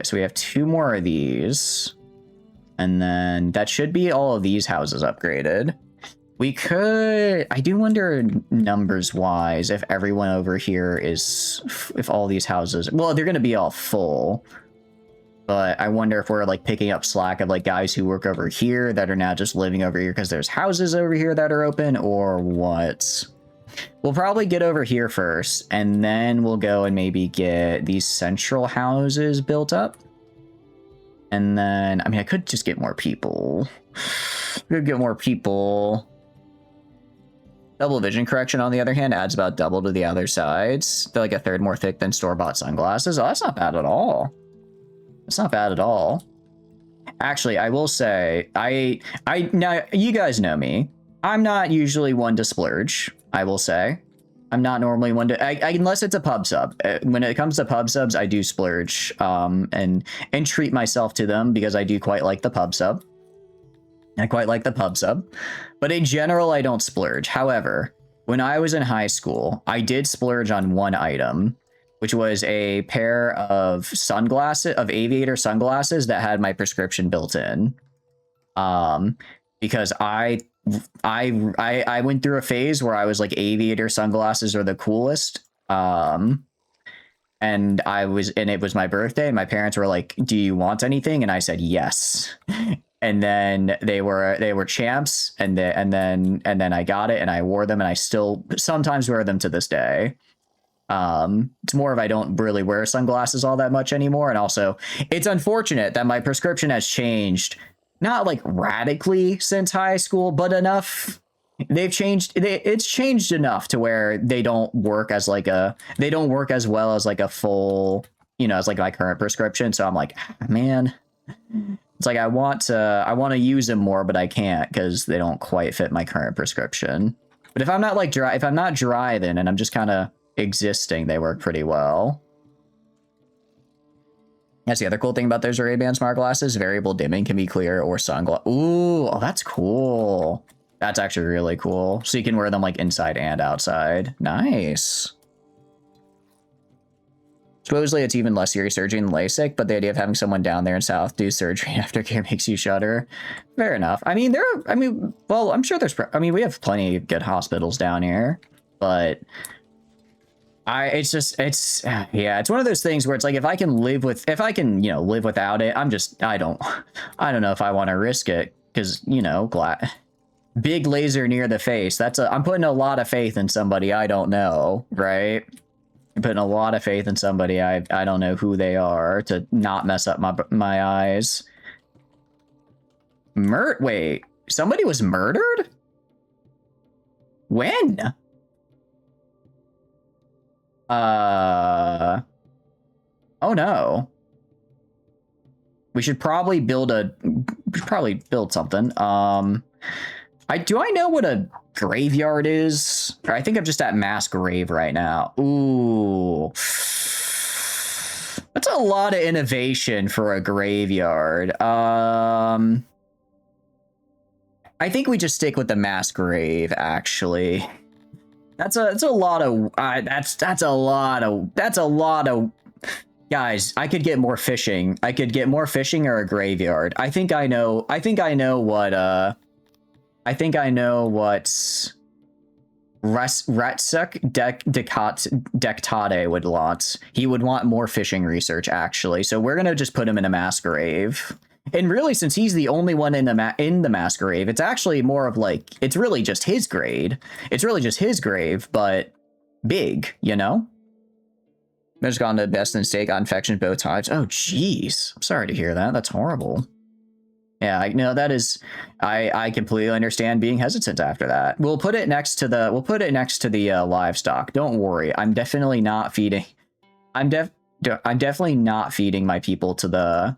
S1: So we have 2 more of these. And then that should be all of these houses upgraded. We could... I do wonder, numbers-wise, if everyone over here is... If all these houses... Well, they're going to be all full. But I wonder if we're, like, picking up slack of, like, guys who work over here that are now just living over here because there's houses over here that are open, or what? We'll probably get over here first, and then we'll go and maybe get these central houses built up. And then... I mean, I could just get more people. Double vision correction, on the other hand, adds about double to the other sides. They're like a third more thick than store-bought sunglasses. Oh, that's not bad at all. That's not bad at all. Actually, I will say, now, you guys know me. I'm not usually one to splurge, I will say. I'm not normally one to, unless it's a pub sub. When it comes to pub subs, I do splurge, and treat myself to them because I do quite like the pub sub. I quite like the pub sub, but in general, I don't splurge. However, when I was in high school, I did splurge on one item, which was a pair of sunglasses, of aviator sunglasses that had my prescription built in. Because I went through a phase where I was like, aviator sunglasses are the coolest. And it was my birthday, and my parents were like, "Do you want anything?" And I said yes. And then they were champs, and then I got it, and I wore them, and I still sometimes wear them to this day. It's more of I don't really wear sunglasses all that much anymore, and also it's unfortunate that my prescription has changed, not like radically since high school, but enough. They've changed. It's changed enough to where they don't work as well as like a full, as like my current prescription. So I'm like, man, it's like I want to use them more, but I can't because they don't quite fit my current prescription. But if I'm not driving and I'm just kind of existing, they work pretty well. That's the other cool thing about those Ray-Ban smart glasses. Variable dimming can be clear or sunglasses. Ooh, oh, that's cool. That's actually really cool. So you can wear them like inside and outside. Nice. Supposedly it's even less serious surgery than LASIK, but the idea of having someone down there in South do surgery aftercare makes you shudder. Fair enough. I mean, I'm sure we have plenty of good hospitals down here, but it's one of those things where it's like, if I can live without it, I don't know if I want to risk it, because, big laser near the face. I'm putting a lot of faith in somebody I don't know, right? I'm putting a lot of faith in somebody I don't know who they are to not mess up my eyes. Wait, somebody was murdered? When? Oh no. We should probably build something. Do I know what a graveyard is? Or I think I'm just at mass grave right now. Ooh. That's a lot of innovation for a graveyard. I think we just stick with the mass grave, actually. That's a lot of guys. I could get more fishing. Or a graveyard. I think I know what Retsuk Dektade would want. He would want more fishing research, actually. So we're gonna just put him in a mass grave. And really, since he's the only one in the mass grave, it's actually more of like, it's really just his grave. It's really just his grave, but big, There's gone to best in state, got infections both times. Oh, jeez. I'm sorry to hear that. That's horrible. Yeah, I completely understand being hesitant after that. We'll put it next to the livestock. Don't worry. I'm definitely not feeding my people to the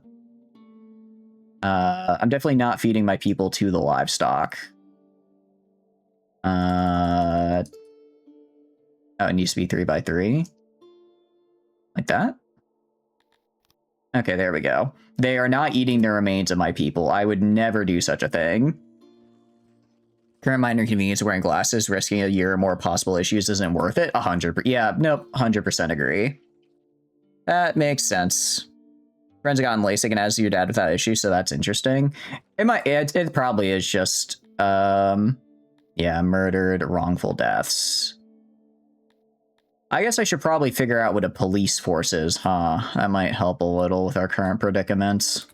S1: I'm definitely not feeding my people to the livestock. Oh, it needs to be 3x3. Like that? Okay, there we go. They are not eating the remains of my people. I would never do such a thing. Current minor inconvenience of wearing glasses, risking a year or more possible issues isn't worth it. 100%. Yeah, nope, 100% agree. That makes sense. Friends have gotten LASIK and as your dad without issues, so that's interesting. It probably is just, yeah, murdered, wrongful deaths. I guess I should probably figure out what a police force is, huh? That might help a little with our current predicaments.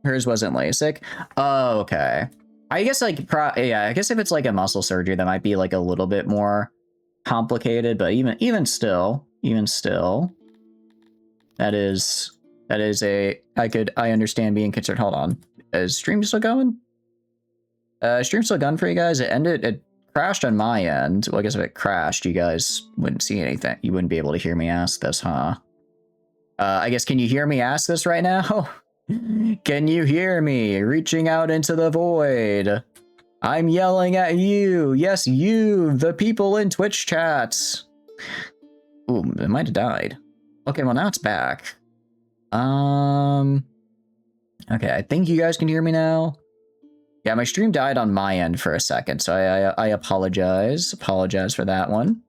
S1: Hers wasn't LASIK. Oh, okay. I guess I guess if it's like a muscle surgery, that might be like a little bit more complicated, but even still, that is I understand being concerned. Hold on. Is stream still going? Stream still going for you guys? It crashed on my end. Well, I guess if it crashed, you guys wouldn't see anything. You wouldn't be able to hear me ask this, huh? I guess, can you hear me ask this right now? Can you hear me reaching out into the void? I'm yelling at you. Yes, you, the people in Twitch chats. Ooh, it might have died. Okay, well now it's back. Okay, I think you guys can hear me now. Yeah, my stream died on my end for a second, so I apologize. Apologize for that one.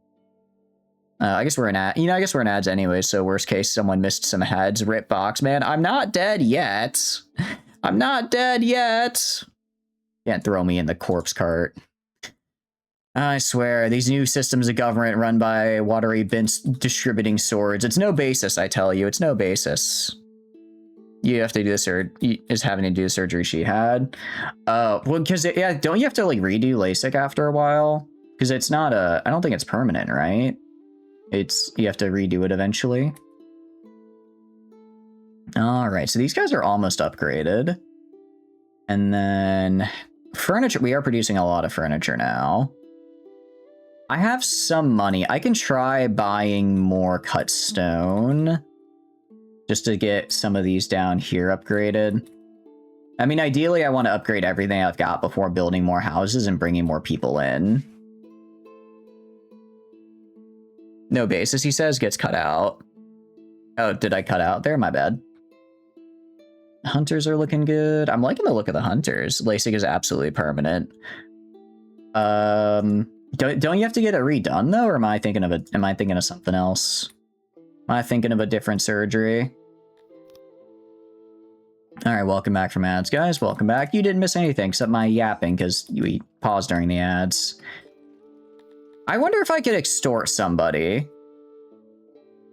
S1: I guess we're in ad. You know, I guess we're in ads anyway. So worst case, someone missed some ads. Rip box, man. I'm not dead yet. I'm not dead yet. Can't throw me in the corpse cart. I swear, these new systems of government run by watery bints distributing swords. It's no basis, I tell you. It's no basis. You have to do this, or is having to do the surgery she had. Well, because yeah, don't you have to like redo LASIK after a while? Because it's not I don't think it's permanent, right? You have to redo it eventually. All right, so these guys are almost upgraded. And then furniture, we are producing a lot of furniture now. I have some money. I can try buying more cut stone just to get some of these down here upgraded. I mean, ideally, I want to upgrade everything I've got before building more houses and bringing more people in. No basis, he says, gets cut out. Oh, did I cut out there? My bad. Hunters are looking good. I'm liking the look of the hunters. LASIK is absolutely permanent. Don't you have to get it redone though, or am I thinking of something else? Am I thinking of a different surgery? All right, welcome back from ads, guys. Welcome back. You didn't miss anything except my yapping because we paused during the ads. I wonder if I could extort somebody.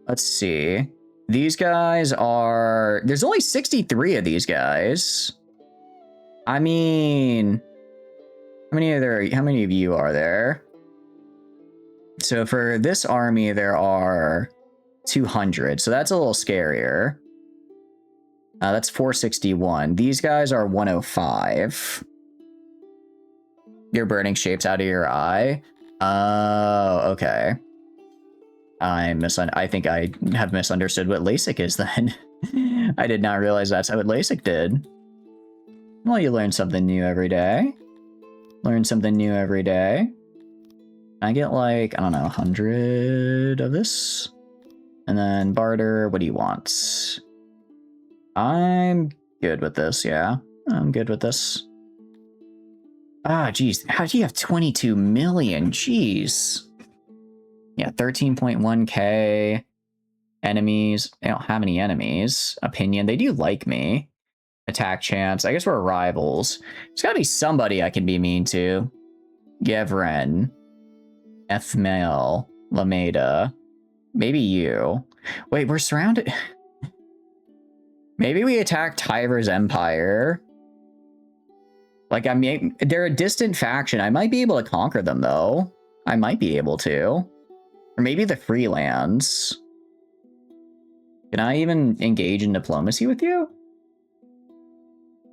S1: Let's see. These guys are... There's only 63 of these guys. I mean... How many of you are there? So for this army, there are 200. So that's a little scarier. That's 461. These guys are 105. You're burning shapes out of your eye. Oh, okay. I think I have misunderstood what LASIK is then. I did not realize that's what LASIK did. Well, you learn something new every day. Learn something new every day. I get like, I don't know, 100 of this. And then barter, what do you want? I'm good with this, yeah. I'm good with this. Ah, geez. How do you have 22 million? Jeez. Yeah, 13.1k. Enemies. They don't have any enemies. Opinion. They do like me. Attack chance. I guess we're rivals. There's gotta be somebody I can be mean to. Gevren. Ethmael. Lameda. Maybe you. Wait, we're surrounded. Maybe we attack Tyver's Empire. Like, they're a distant faction. I might be able to conquer them, though. I might be able to. Or maybe the Freelands. Can I even engage in diplomacy with you?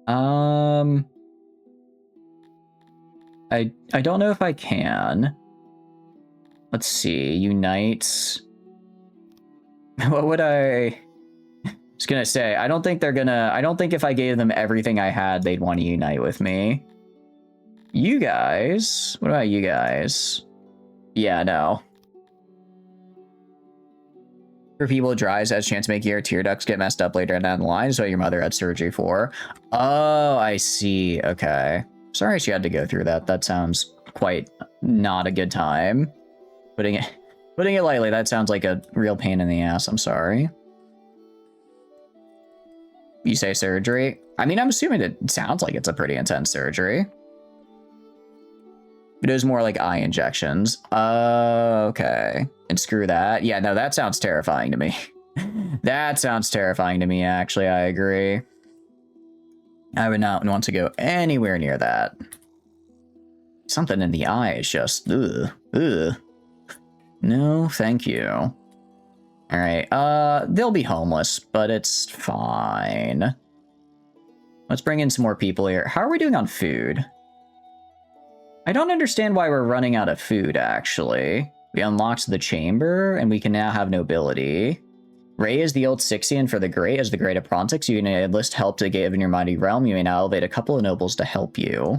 S1: I don't know if I can. Let's see. Unite. What would I... I was gonna say, I don't think if I gave them everything I had, they'd want to unite with me. You guys? What about you guys? Yeah, no. For people, dry eyes has a chance to make your tear ducts get messed up later down the line, is what your mother had surgery for. Oh, I see. Okay. Sorry she had to go through that. That sounds quite not a good time. Putting it lightly, that sounds like a real pain in the ass. I'm sorry. You say surgery? I mean, I'm assuming it sounds like it's a pretty intense surgery. It is more like eye injections. Okay. And screw that. Yeah, no, that sounds terrifying to me. That sounds terrifying to me, actually. I agree. I would not want to go anywhere near that. Something in the eye is just... Ugh. Ugh. No, thank you. Alright, they'll be homeless, but it's fine. Let's bring in some more people here. How are we doing on food? I don't understand why we're running out of food, actually. We unlocked the chamber, and we can now have nobility. Ray is the old Sixian for the great. As the great Apprentice, you can enlist help to give in your mighty realm. You may now elevate a couple of nobles to help you.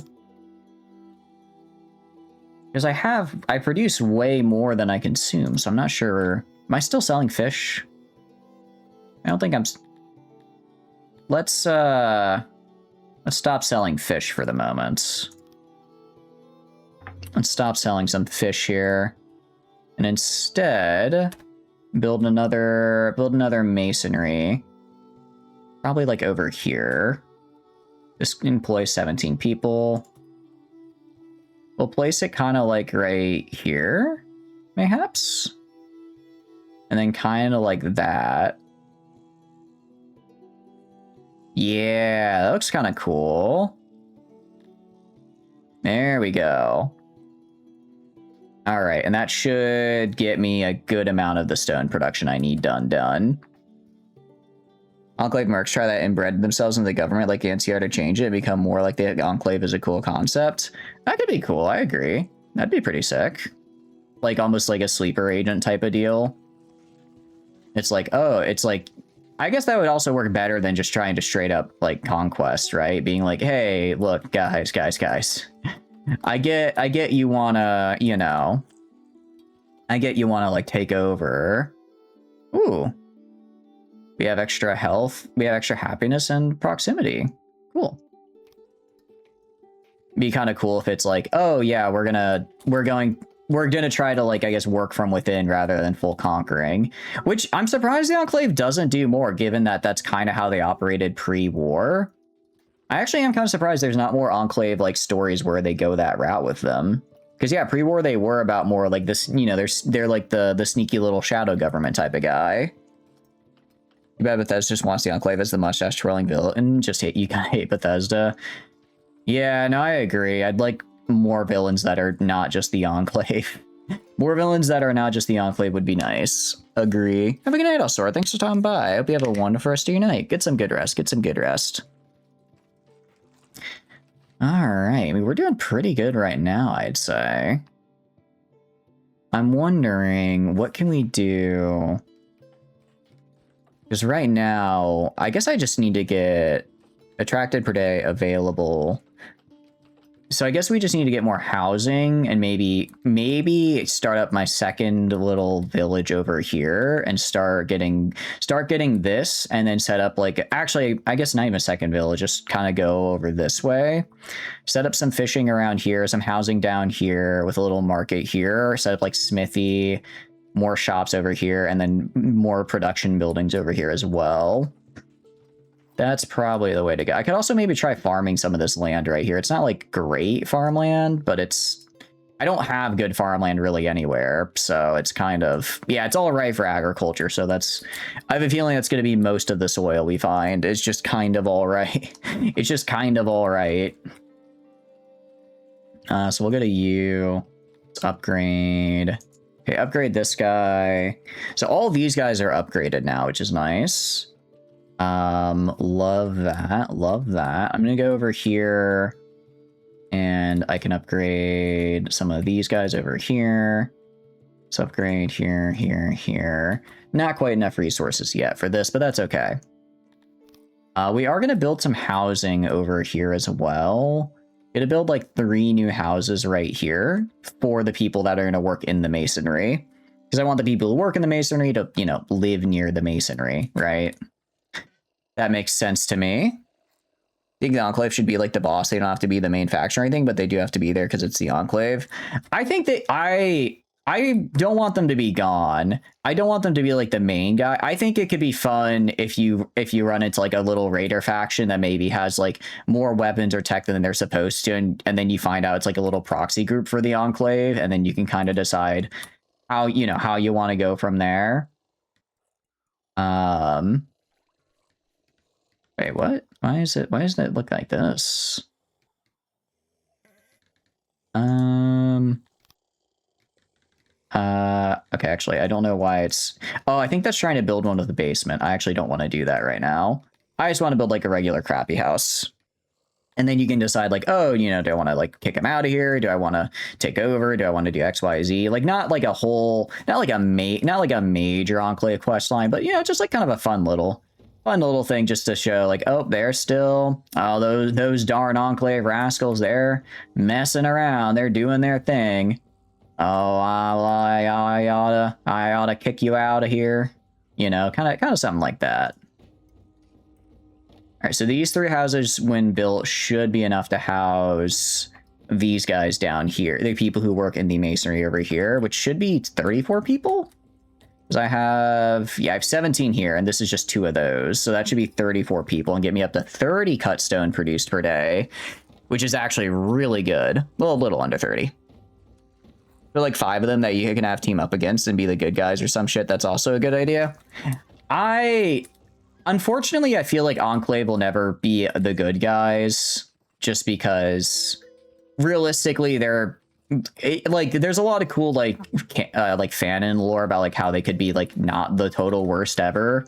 S1: Because I produce way more than I consume, so I'm not sure. Am I still selling fish? I don't think I'm... Let's stop selling fish for the moment. Let's stop selling some fish here. And instead, build another masonry. Probably like over here. Just employ 17 people. We'll place it kind of like right here, mayhaps. And then kind of like that. Yeah, that looks kind of cool. There we go. All right, and that should get me a good amount of the stone production I need done. Enclave mercs try that inbred themselves into the government like NCR to change it and become more like the Enclave is a cool concept. That could be cool, I agree. That'd be pretty sick. Like almost like a sleeper agent type of deal. It's like, oh, it's like, I guess that would also work better than just trying to straight up like conquest, right? Being like, hey, look, guys. I get you wanna, you know, I get you wanna like take over. Ooh. We have extra health, we have extra happiness and proximity. Cool. Be kind of cool if it's like, oh yeah, we're gonna try to like, I guess, work from within rather than full conquering, which I'm surprised the Enclave doesn't do more, given that that's kind of how they operated pre-war. I actually am kind of surprised there's not more Enclave like stories where they go that route with them. Because yeah, pre-war they were about more like this, you know, they're like the sneaky little shadow government type of guy. Too bad Bethesda just wants the Enclave as the mustache twirling villain. Just hate, you kind of hate Bethesda. Yeah, no, I agree. I'd like more villains that are not just the Enclave. More villains that are not just the Enclave would be nice. Agree. Have a good night, Alsora. Thanks for stopping by. I hope you have a wonderful rest of your night. Get some good rest. Get some good rest. Alright, I mean, we're doing pretty good right now, I'd say. I'm wondering, what can we do? Because right now, I guess I just need to get attracted per day available. So I guess we just need to get more housing and maybe start up my second little village over here and start getting this and then set up like, actually, I guess not even a second village, just kind of go over this way. Set up some fishing around here, some housing down here with a little market here, set up like smithy, more shops over here, and then more production buildings over here as well. That's probably the way to go. I could also maybe try farming some of this land right here. It's not like great farmland, but I don't have good farmland really anywhere. So it's kind of, yeah, it's all right for agriculture. So I have a feeling that's going to be most of the soil we find. It's just kind of all right. It's just kind of all right. So we'll go to you. Let's upgrade. Okay, upgrade this guy. So all these guys are upgraded now, which is nice. Love that. I'm gonna go over here and I can upgrade some of these guys over here. Let's upgrade here. Not quite enough resources yet for this, but that's okay. We are gonna build some housing over here as well. Gonna build like 3 new houses right here for the people that are gonna work in the masonry. Because I want the people who work in the masonry to, you know, live near the masonry, right? That makes sense to me. I think the Enclave should be like the boss. They don't have to be the main faction or anything, but they do have to be there because it's the Enclave. I think that I don't want them to be gone. I don't want them to be like the main guy. I think it could be fun if you run into like a little raider faction that maybe has like more weapons or tech than they're supposed to, and then you find out it's like a little proxy group for the Enclave, and then you can kind of decide how you want to go from there. Wait, what? Why does it look like this? Okay, actually, I don't know why it's... Oh, I think that's trying to build one with the basement. I actually don't want to do that right now. I just want to build, like, a regular crappy house. And then you can decide, like, oh, you know, do I want to, like, kick him out of here? Do I want to take over? Do I want to do X, Y, Z? Like, not like a whole... Not like a major Enclave quest line, but, you know, just, like, kind of a fun little thing just to show, like, oh, they're still... Oh, those darn Enclave rascals, they're messing around. They're doing their thing. Oh, I oughta kick you out of here. You know, kind of something like that. All right, so these 3 houses, when built, should be enough to house these guys down here. The people who work in the masonry over here, which should be 34 people. Because I have 17 here, and this is just 2 of those. So that should be 34 people and get me up to 30 cut stone produced per day, which is actually really good. Well, a little under 30. For like 5 of them that you can have team up against and be the good guys or some shit, that's also a good idea. Unfortunately, I feel like Enclave will never be the good guys, just because realistically, there's a lot of cool like fanon lore about like how they could be like not the total worst ever.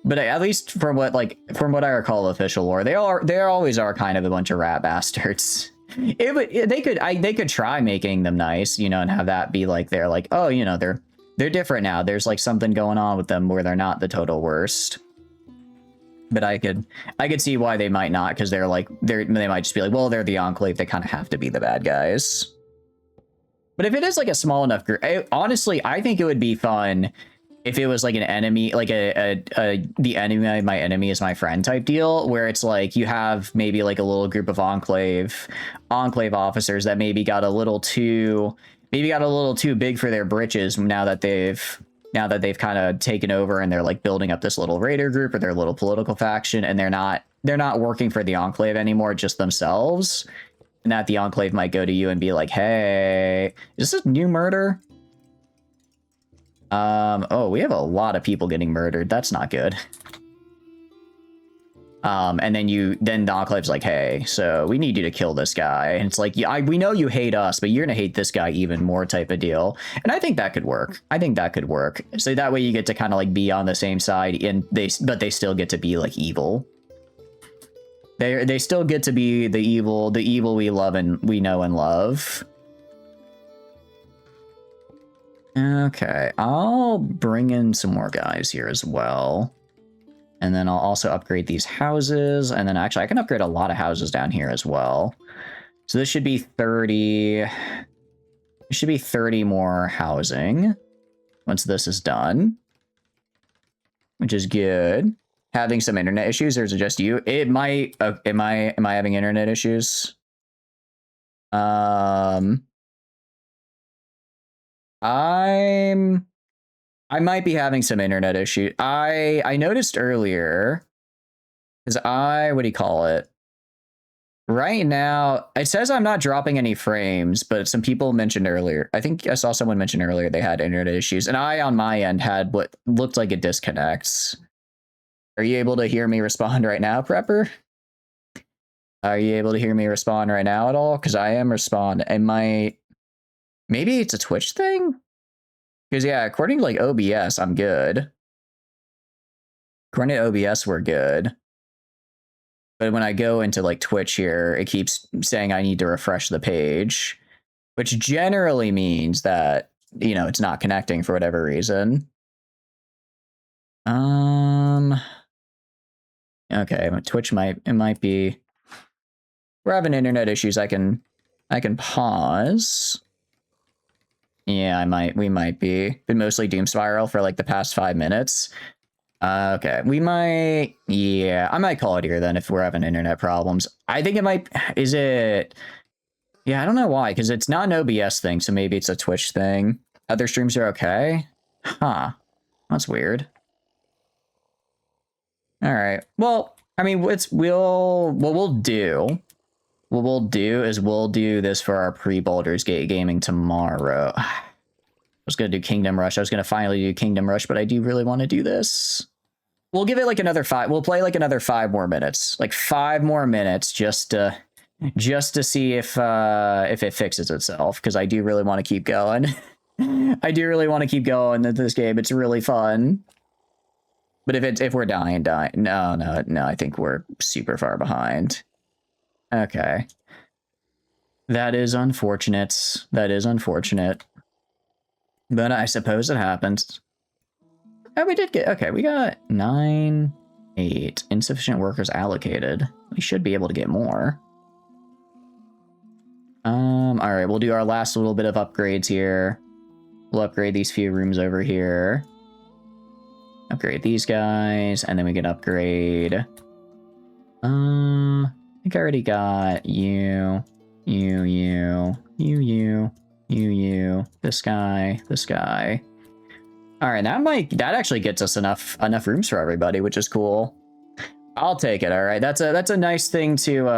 S1: But at least from what I recall of official lore, they always are kind of a bunch of rat bastards. They could try making them nice, you know, and have that be like they're like, oh, you know, they're different now. There's like something going on with them where they're not the total worst. But I could see why they might not, because they might just be like, well, they're the Enclave, they kind of have to be the bad guys. But if it is like a small enough group, honestly, I think it would be fun if it was like an enemy, like the enemy of my enemy is my friend type deal, where it's like you have maybe like a little group of Enclave officers that maybe got a little too big for their britches now that they've kind of taken over and they're like building up this little raider group or their little political faction, and they're not working for the Enclave anymore, just themselves. And that the Enclave might go to you and be like, hey, is this a new murder? Oh, we have a lot of people getting murdered. That's not good. And then the Enclave's like, hey, so we need you to kill this guy. And it's like, yeah, we know you hate us, but you're gonna hate this guy even more type of deal. And I think that could work. So that way you get to kind of like be on the same side, but they still get to be like evil. They still get to be the evil we love and we know and love. Okay, I'll bring in some more guys here as well. And then I'll also upgrade these houses. And then actually I can upgrade a lot of houses down here as well. So this should be 30. It should be 30 more housing once this is done, which is good. Having some internet issues, or is it just you? It might, am I having internet issues? I might be having some internet issues. I noticed earlier, because what do you call it? Right now, it says I'm not dropping any frames, but some people mentioned earlier, I think I saw someone mention earlier they had internet issues, and I, on my end, had what looked like a disconnect. Are you able to hear me respond right now, Prepper? Are you able to hear me respond right now at all? Because I am responding. Maybe it's a Twitch thing? Because, yeah, according to, like, OBS, I'm good. According to OBS, we're good. But when I go into, like, Twitch here, it keeps saying I need to refresh the page, which generally means that, you know, it's not connecting for whatever reason. Okay, Twitch might be... We're having internet issues. I can pause. Yeah, we might be. Been mostly Doom Spiral for like the past 5 minutes. Okay, yeah, I might call it here then if we're having internet problems. I think it might, yeah, I don't know why, because it's not an OBS thing, so maybe it's a Twitch thing. Other streams are okay? Huh, that's weird. All right, well, I mean, what we'll do is we'll do this for our pre-Baldur's Gate gaming tomorrow. I was going to do Kingdom Rush. I was going to finally do Kingdom Rush, but I do really want to do this. We'll give it like another 5. We'll play like another 5 more minutes. Like 5 more minutes just to see if it fixes itself, because I do really want to keep going. I do really want to keep going at this game. It's really fun. But if we're dying. No, I think we're super far behind. Okay. That is unfortunate. That is unfortunate. But I suppose it happens. Oh, we did get... Okay, we got 9, 8. Insufficient workers allocated. We should be able to get more. All right, we'll do our last little bit of upgrades here. We'll upgrade these few rooms over here. Upgrade these guys, and then we can upgrade. I think I already got you, this guy. All right, that actually gets us enough rooms for everybody, which is cool. I'll take it. All right, that's a nice thing to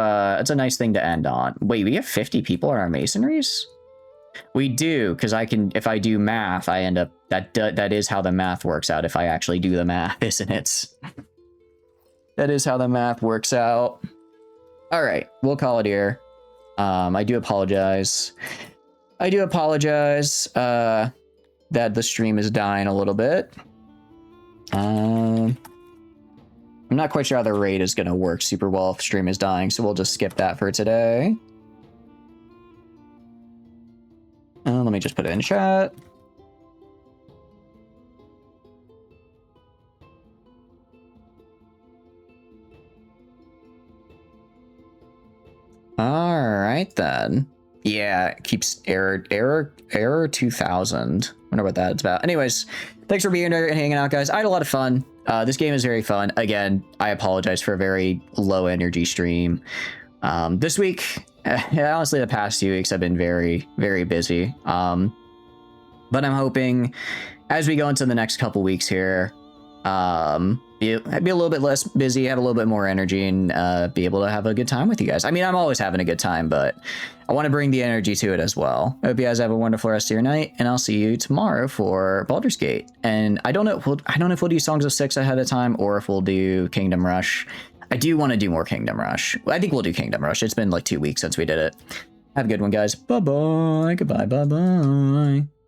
S1: end on. Wait, we have 50 people in our masonries? We do, because if I do math, I end up that is how the math works out. If I actually do the math, isn't it? That is how the math works out. All right, we'll call it here. I do apologize. That the stream is dying a little bit. I'm not quite sure how the raid is going to work super well if stream is dying, so we'll just skip that for today. Let me just put it in chat. All right then. Yeah, it keeps error 2000. Wonder what that's about. Anyways, thanks for being here and hanging out, guys. I had a lot of fun. This game is very fun. Again, I apologize for a very low energy stream. This week, honestly, the past 2 weeks I've been very, very busy. But I'm hoping as we go into the next couple weeks here, be a little bit less busy, have a little bit more energy, and be able to have a good time with you guys. I mean, I'm always having a good time, but I want to bring the energy to it as well. I hope you guys have a wonderful rest of your night, and I'll see you tomorrow for Baldur's Gate. And I don't know if we'll do Songs of Six ahead of time or if we'll do Kingdom Rush. I do want to do more Kingdom Rush. I think we'll do Kingdom Rush. It's been like 2 weeks since we did it. Have a good one, guys. Bye-bye. Goodbye. Bye-bye.